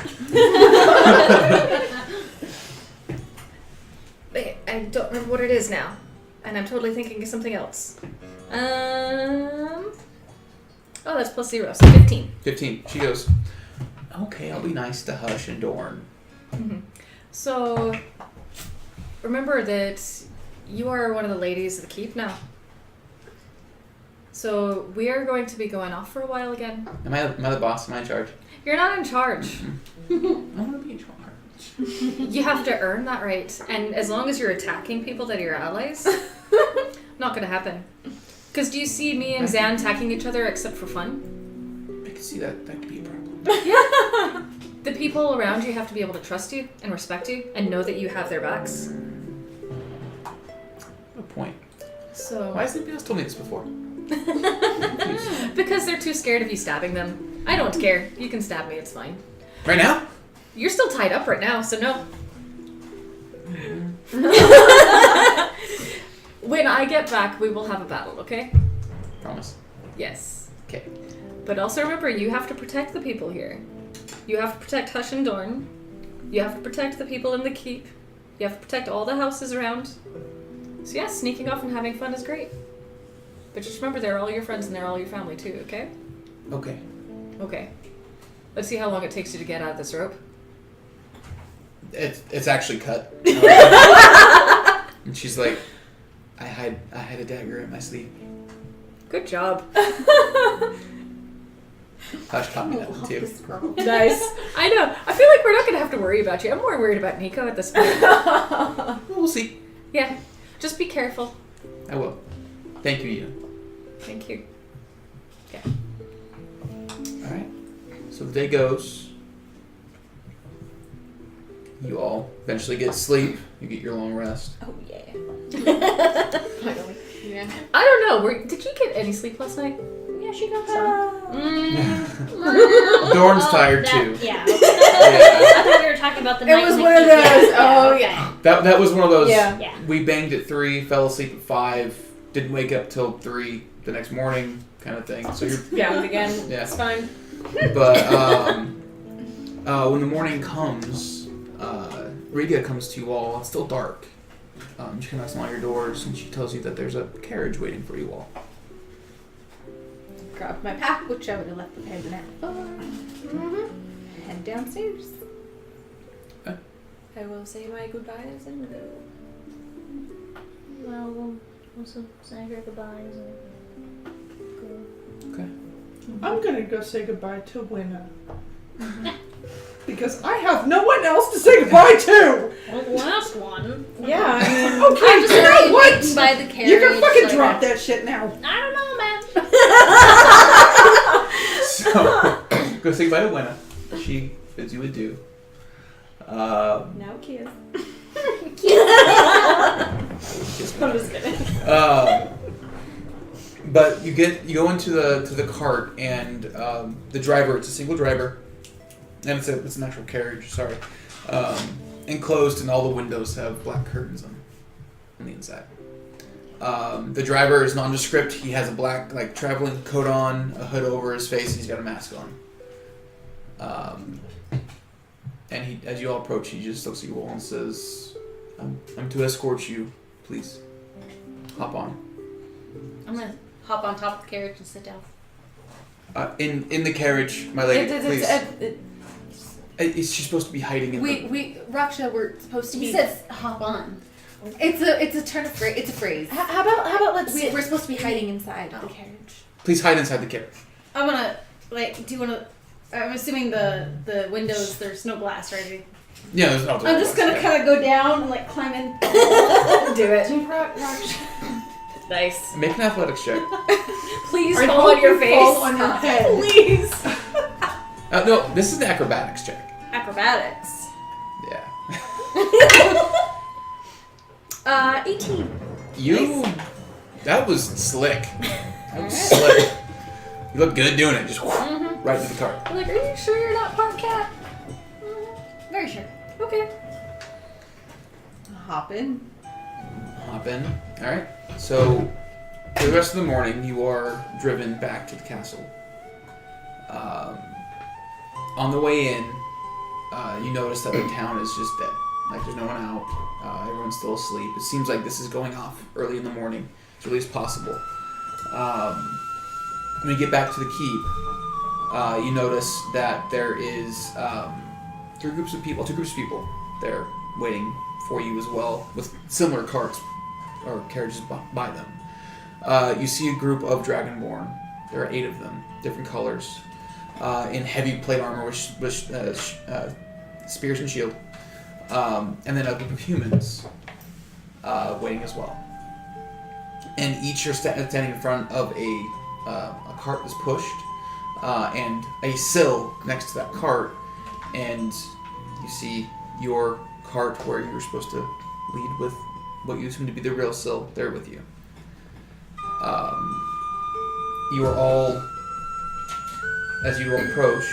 Wait, I don't remember what it is now. And I'm totally thinking of something else. Oh, that's plus 0, so 15. 15. She goes, "Okay, I'll be nice to Hush and Dorn." Mm-hmm. So, remember that you are one of the ladies of the keep now. So, we are going to be going off for a while again. Am I the boss? Am I in charge? You're not in charge. I want to be in charge. You have to earn that right. And as long as you're attacking people that are your allies, Not gonna happen. Because do you see me and Zan attacking each other except for fun? I can see that could be a problem. The people around you have to be able to trust you and respect you and know that you have their backs. Good point. So Why hasn't anybody else told me this before? because they're too scared of you stabbing them. I don't care. You can stab me, it's fine. Right now? You're still tied up right now, so no. When I get back, we will have a battle, okay? Promise. Yes. Okay. But also remember, you have to protect the people here. You have to protect Hush and Dorn. You have to protect the people in the keep. You have to protect all the houses around. So yeah, sneaking off and having fun is great. But just remember, they're all your friends and they're all your family too, okay? Okay. Okay. Let's see how long it takes you to get out of this rope. It's actually cut. And she's like, I had a dagger in my sleeve. Good job. Hush taught me that one too. Nice. I know. I feel like we're not going to have to worry about you. I'm more worried about Nico at this point. Well, we'll see. Yeah. Just be careful. I will. Thank you, Ian. Thank you. Alright. So the day goes. You all eventually get sleep. You get your long rest. Oh yeah. Finally. Yeah. I don't know. Did you get any sleep last night? Yeah, she got some. Dorn's tired too. Yeah. Yeah. I thought we were talking about the night. It was in the one of keep. those. Oh okay. yeah. That was one of those. Yeah. Yeah. We banged at 3, fell asleep at 5, didn't wake up till 3 the next morning, kind of thing. So you're. Yeah. Again. Yeah. It's fine. But when the morning comes, Riga comes to you all. It's still dark. She knocks on all your doors and she tells you that there's a carriage waiting for you all. Grab my pack, which I would have left prepared the night before. Head downstairs. Okay. I will say my goodbyes and go. Well, we'll also say our goodbyes and go. Okay. I'm gonna go say goodbye to Winna. Because I have no one else to say goodbye to! Well, the last one. Yeah. I mean, Okay, I'm just you know already what? beaten by the carriage. You can fucking so drop that shit now. I don't know, man. So, go say goodbye to Winna. She bids you adieu. now kiss. I'm just kidding. But you go into the cart and the driver, it's a single driver, and it's an actual carriage. Sorry, enclosed, and all the windows have black curtains on the inside. The driver is nondescript. He has a black traveling coat on, a hood over his face, and he's got a mask on. And he, as you all approach, he just looks at you all and says, "I'm to escort you. Please, hop on." I'm gonna hop on top of the carriage and sit down. In the carriage, my lady, please. Is she supposed to be hiding in the... We Raksha, we're supposed to be. He says hop on. It's a turn of phrase. It's a phrase. How about let's sit. We're supposed to be hiding inside the carriage. Please hide inside the carriage. I'm gonna do you wanna? I'm assuming the windows. There's no glass, right? Yeah, there's no... I'm just gonna kind of go down and climb in. Do it. Raksha. Nice. Make an athletics check. Please I fall hope on your you face. fall on your head. Please. No, this is an acrobatics check. Acrobatics. Yeah. 18. You... That was slick. That was slick. You look good doing it. Just right into the cart. I'm like, are you sure you're not part cat? Very sure. Okay. Hop in. Hop in. Alright. So, for the rest of the morning, you are driven back to the castle. On the way in, you notice that the town is just dead. There's no one out. Everyone's still asleep. It seems like this is going off early in the morning, as early as possible. When you get back to the keep, you notice that there is two groups of people there waiting for you as well, with similar carts or carriages by them. You see a group of Dragonborn. There are 8 of them, different colors, in heavy plate armor with spears and shield, and then a group of humans waiting as well. and each are standing in front of a cart that's pushed, and a sill next to that cart, and you see your cart where you were supposed to lead with what you assume to be the real sill there with you. You are all, as you approach,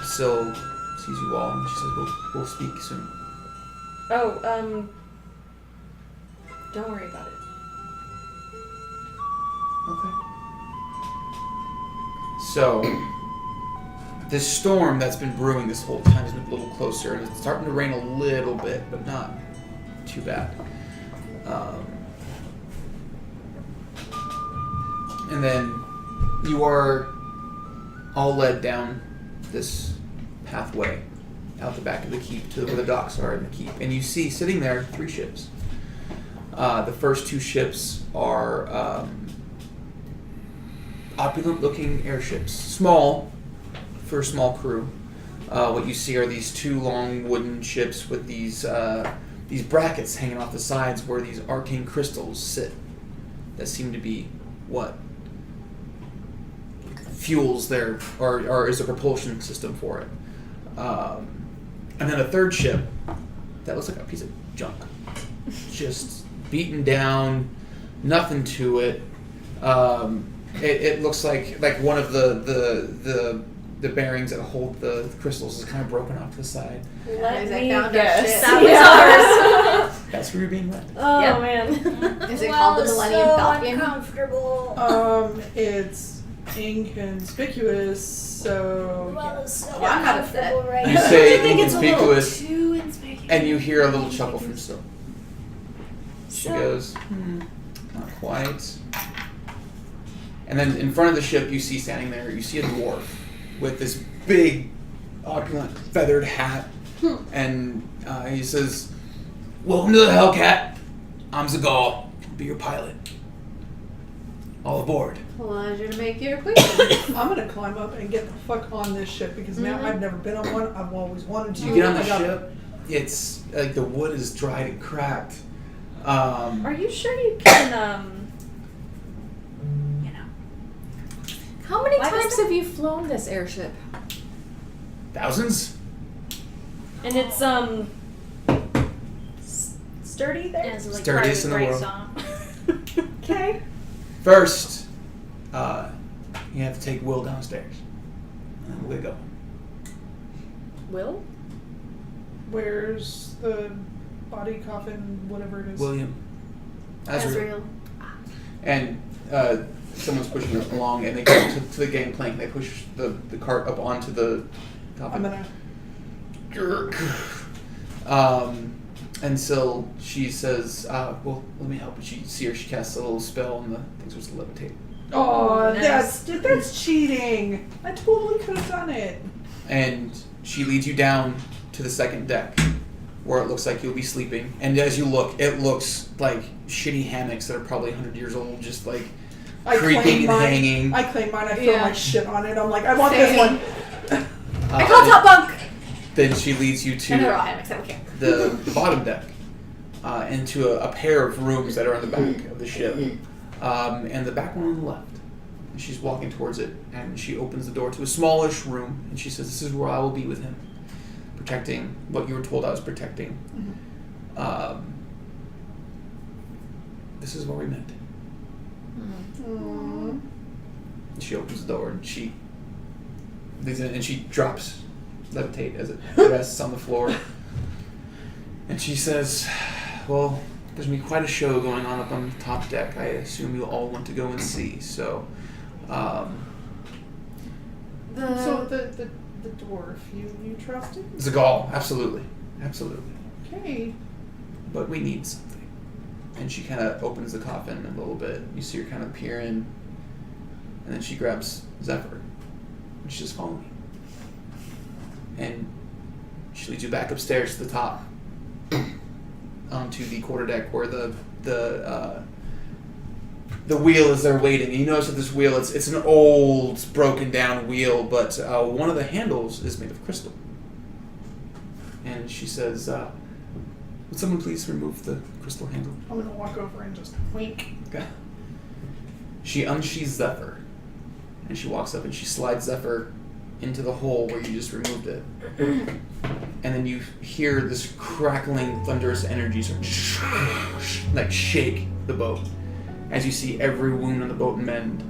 Sill sees you all, and she says, we'll speak soon. Oh, don't worry about it. Okay. So, this storm that's been brewing this whole time has been a little closer, and it's starting to rain a little bit, but not too bad. And then you are all led down this pathway out the back of the keep to where the docks are in the keep. And you see sitting there 3 ships. The first 2 ships are opulent-looking airships. Small for a small crew. What you see are these 2 long wooden ships with these brackets hanging off the sides where these arcane crystals sit that seem to be what fuels their or is a propulsion system for it. And then a 3rd ship that looks like a piece of junk, just beaten down, nothing to it. It looks like one of the bearings that hold the crystals is kind of broken off to the side. Let I me found our guess. ship. That was ours. That's where you're being led. Oh, Yep. man. Is it called the Millennium Falcon? Uncomfortable. It's inconspicuous, so Well, it's so Yeah, I'm not upset. uncomfortable right You now. say I think it's a little inconspicuous, too inconspicuous. and you hear a little chuckle from Sill. She So- goes, not quite. And then in front of the ship, you see standing there, you see a dwarf with this big, opulent, feathered hat. And he says, welcome to the Hellcat. I'm Zagal. I'll be your pilot. All aboard. Pleasure to make your acquaintance. I'm gonna climb up and get the fuck on this ship because now I've never been on one. I've always wanted to. You get on the I got- ship, it's like the wood is dried and cracked. Are you sure you can, How many Why times does have you flown this airship? Thousands? and it's, sturdy there? As like Sturdiest in the Private world. Song. Okay. First, you have to take Will downstairs. And then we'll get going. Will? Where's the body coffin, whatever it is? William. Azrael. And someone's pushing us along, and they go to the gangplank. They push the cart up onto the top. I'm gonna. And so she says, well, let me help. And she casts a little spell, and the thing's supposed to levitate. Oh, Nice. that's cheating. I totally could have done it. And she leads you down to the 2nd deck, where it looks like you'll be sleeping. And as you look, it looks like shitty hammocks that are probably 100 years old, just like creaking claim and mine. hanging. I claim mine. I throw Yeah. my shit on it. I'm like, I want this one. I call top bunk. Then she leads you And they're all to hammocks, I don't care. the bottom deck, into a pair of rooms that are on the back of the ship, and the back one on the left. And she's walking towards it, and she opens the door to a smallish room, and she says, "This is where I will be with him, protecting what you were told I was protecting. This is where we met." Mm. She opens the door, and she leads in, and she drops levitate as it rests on the floor. And she says, well, there's going to be quite a show going on up on the top deck. I assume you'll all want to go and see. So, So the dwarf, you trust him? Zagal, absolutely. Absolutely. Okay. But we need something. And she kind of opens the coffin a little bit. You see her kind of peer in. And then she grabs Zephyr. And she says, follow me. And she leads you back upstairs to the top. Onto the quarterdeck where the wheel is there waiting. And you notice that this wheel, it's an old, broken down wheel, but one of the handles is made of crystal. And she says, would someone please remove the crystal handle? I'm gonna walk over and just wink. Okay. She unsheathes Zephyr, and she walks up and she slides Zephyr into the hole where you just removed it. And then you hear this crackling, thunderous energy sort of like shake the boat. As you see every wound on the boat mend,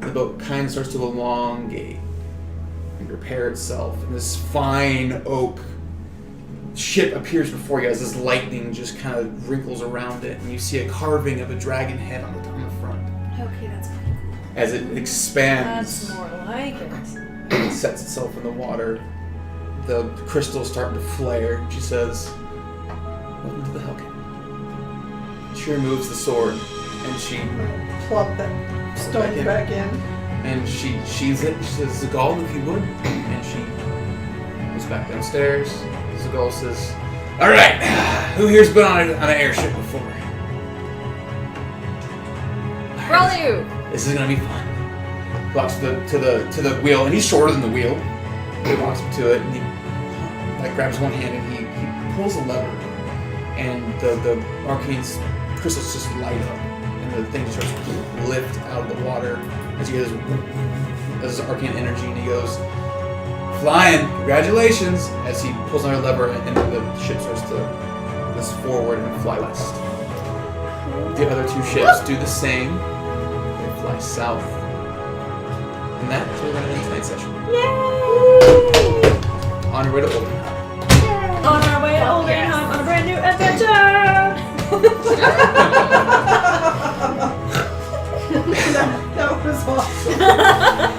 the boat kind of starts to elongate and repair itself. And this fine oak ship appears before you as this lightning just kind of wrinkles around it, and you see a carving of a dragon head on the front. Okay, that's pretty cool. As it expands That's more like it. and sets itself in the water, the crystals start to flare. She says, "Welcome to the Hellcat." She removes the sword, and she Plug that stone back in. and she sheathes it. She says, "Zagal, if you would," and she goes back downstairs. Zagal says, "All right, who here's been on an airship before? Roll you! This is gonna be fun." He walks to the wheel, and he's shorter than the wheel. He walks up to it, and he like grabs one hand, and he pulls a lever, and the arcane crystals just light up, and the thing starts to lift out of the water as he goes, this arcane energy, and he goes, "Flying, congratulations!" As he pulls another lever, and the ship starts to this forward and fly west. The other two ships do the same. They fly south. And that is where we're going to end tonight's session. Yay! On our way to Oldenham. On our way to Oldenham on a brand new adventure! That was awesome.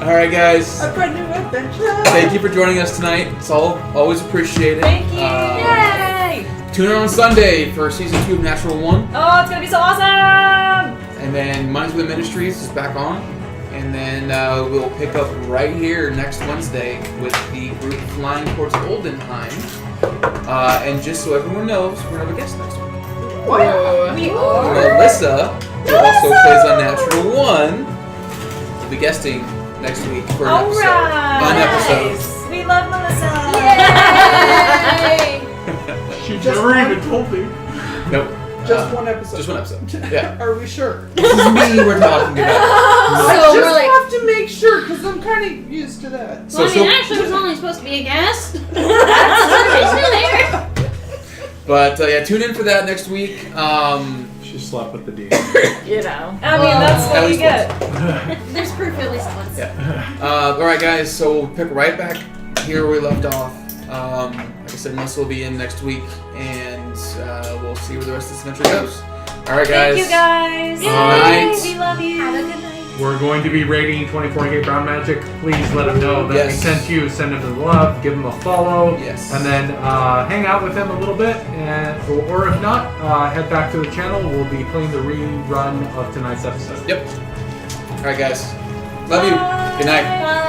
Alright, guys. A brand new adventure. Thank you for joining us tonight. It's always appreciated. Thank you! Yay! Tune in on Sunday for Season 2 of Natural 1. Oh, it's gonna be so awesome! And then Minds Within Ministries is back on. And then we'll pick up right here next Wednesday with the group flying towards Oldenheim. And just so everyone knows, we're going to have a guest next week. We are! Melissa, who also plays on Natural 1, will be guesting next week for an episode. Alright! An episode. We love Melissa! She Just never one? even told me. Nope. Just one episode. Just one episode. Yeah. Are we sure? This is me we're talking about. I So just we're like, have to make sure because I'm kind of used to that. So Well, I mean, she'll- Ashley was only supposed to be a guest. She's still there. But yeah, tune in for that next week. She slept with the D. You know. I mean, that's at what you least get. there's proof at least once. Yeah. Alright, guys, so we'll pick right back here where we left off. Like I said, Melissa will be in next week, and we'll see where the rest of this adventure goes. Alright, guys. Thank you guys! Good night. We love you! Have a good night. We're going to be rating 24K Brown Magic. Please let him know that we Yes. sent you. Send him the love. Give him a follow. Yes. And then hang out with him a little bit. Or if not, head back to the channel. We'll be playing the rerun of tonight's episode. Yep. Alright, guys. Love you. Good night. Bye.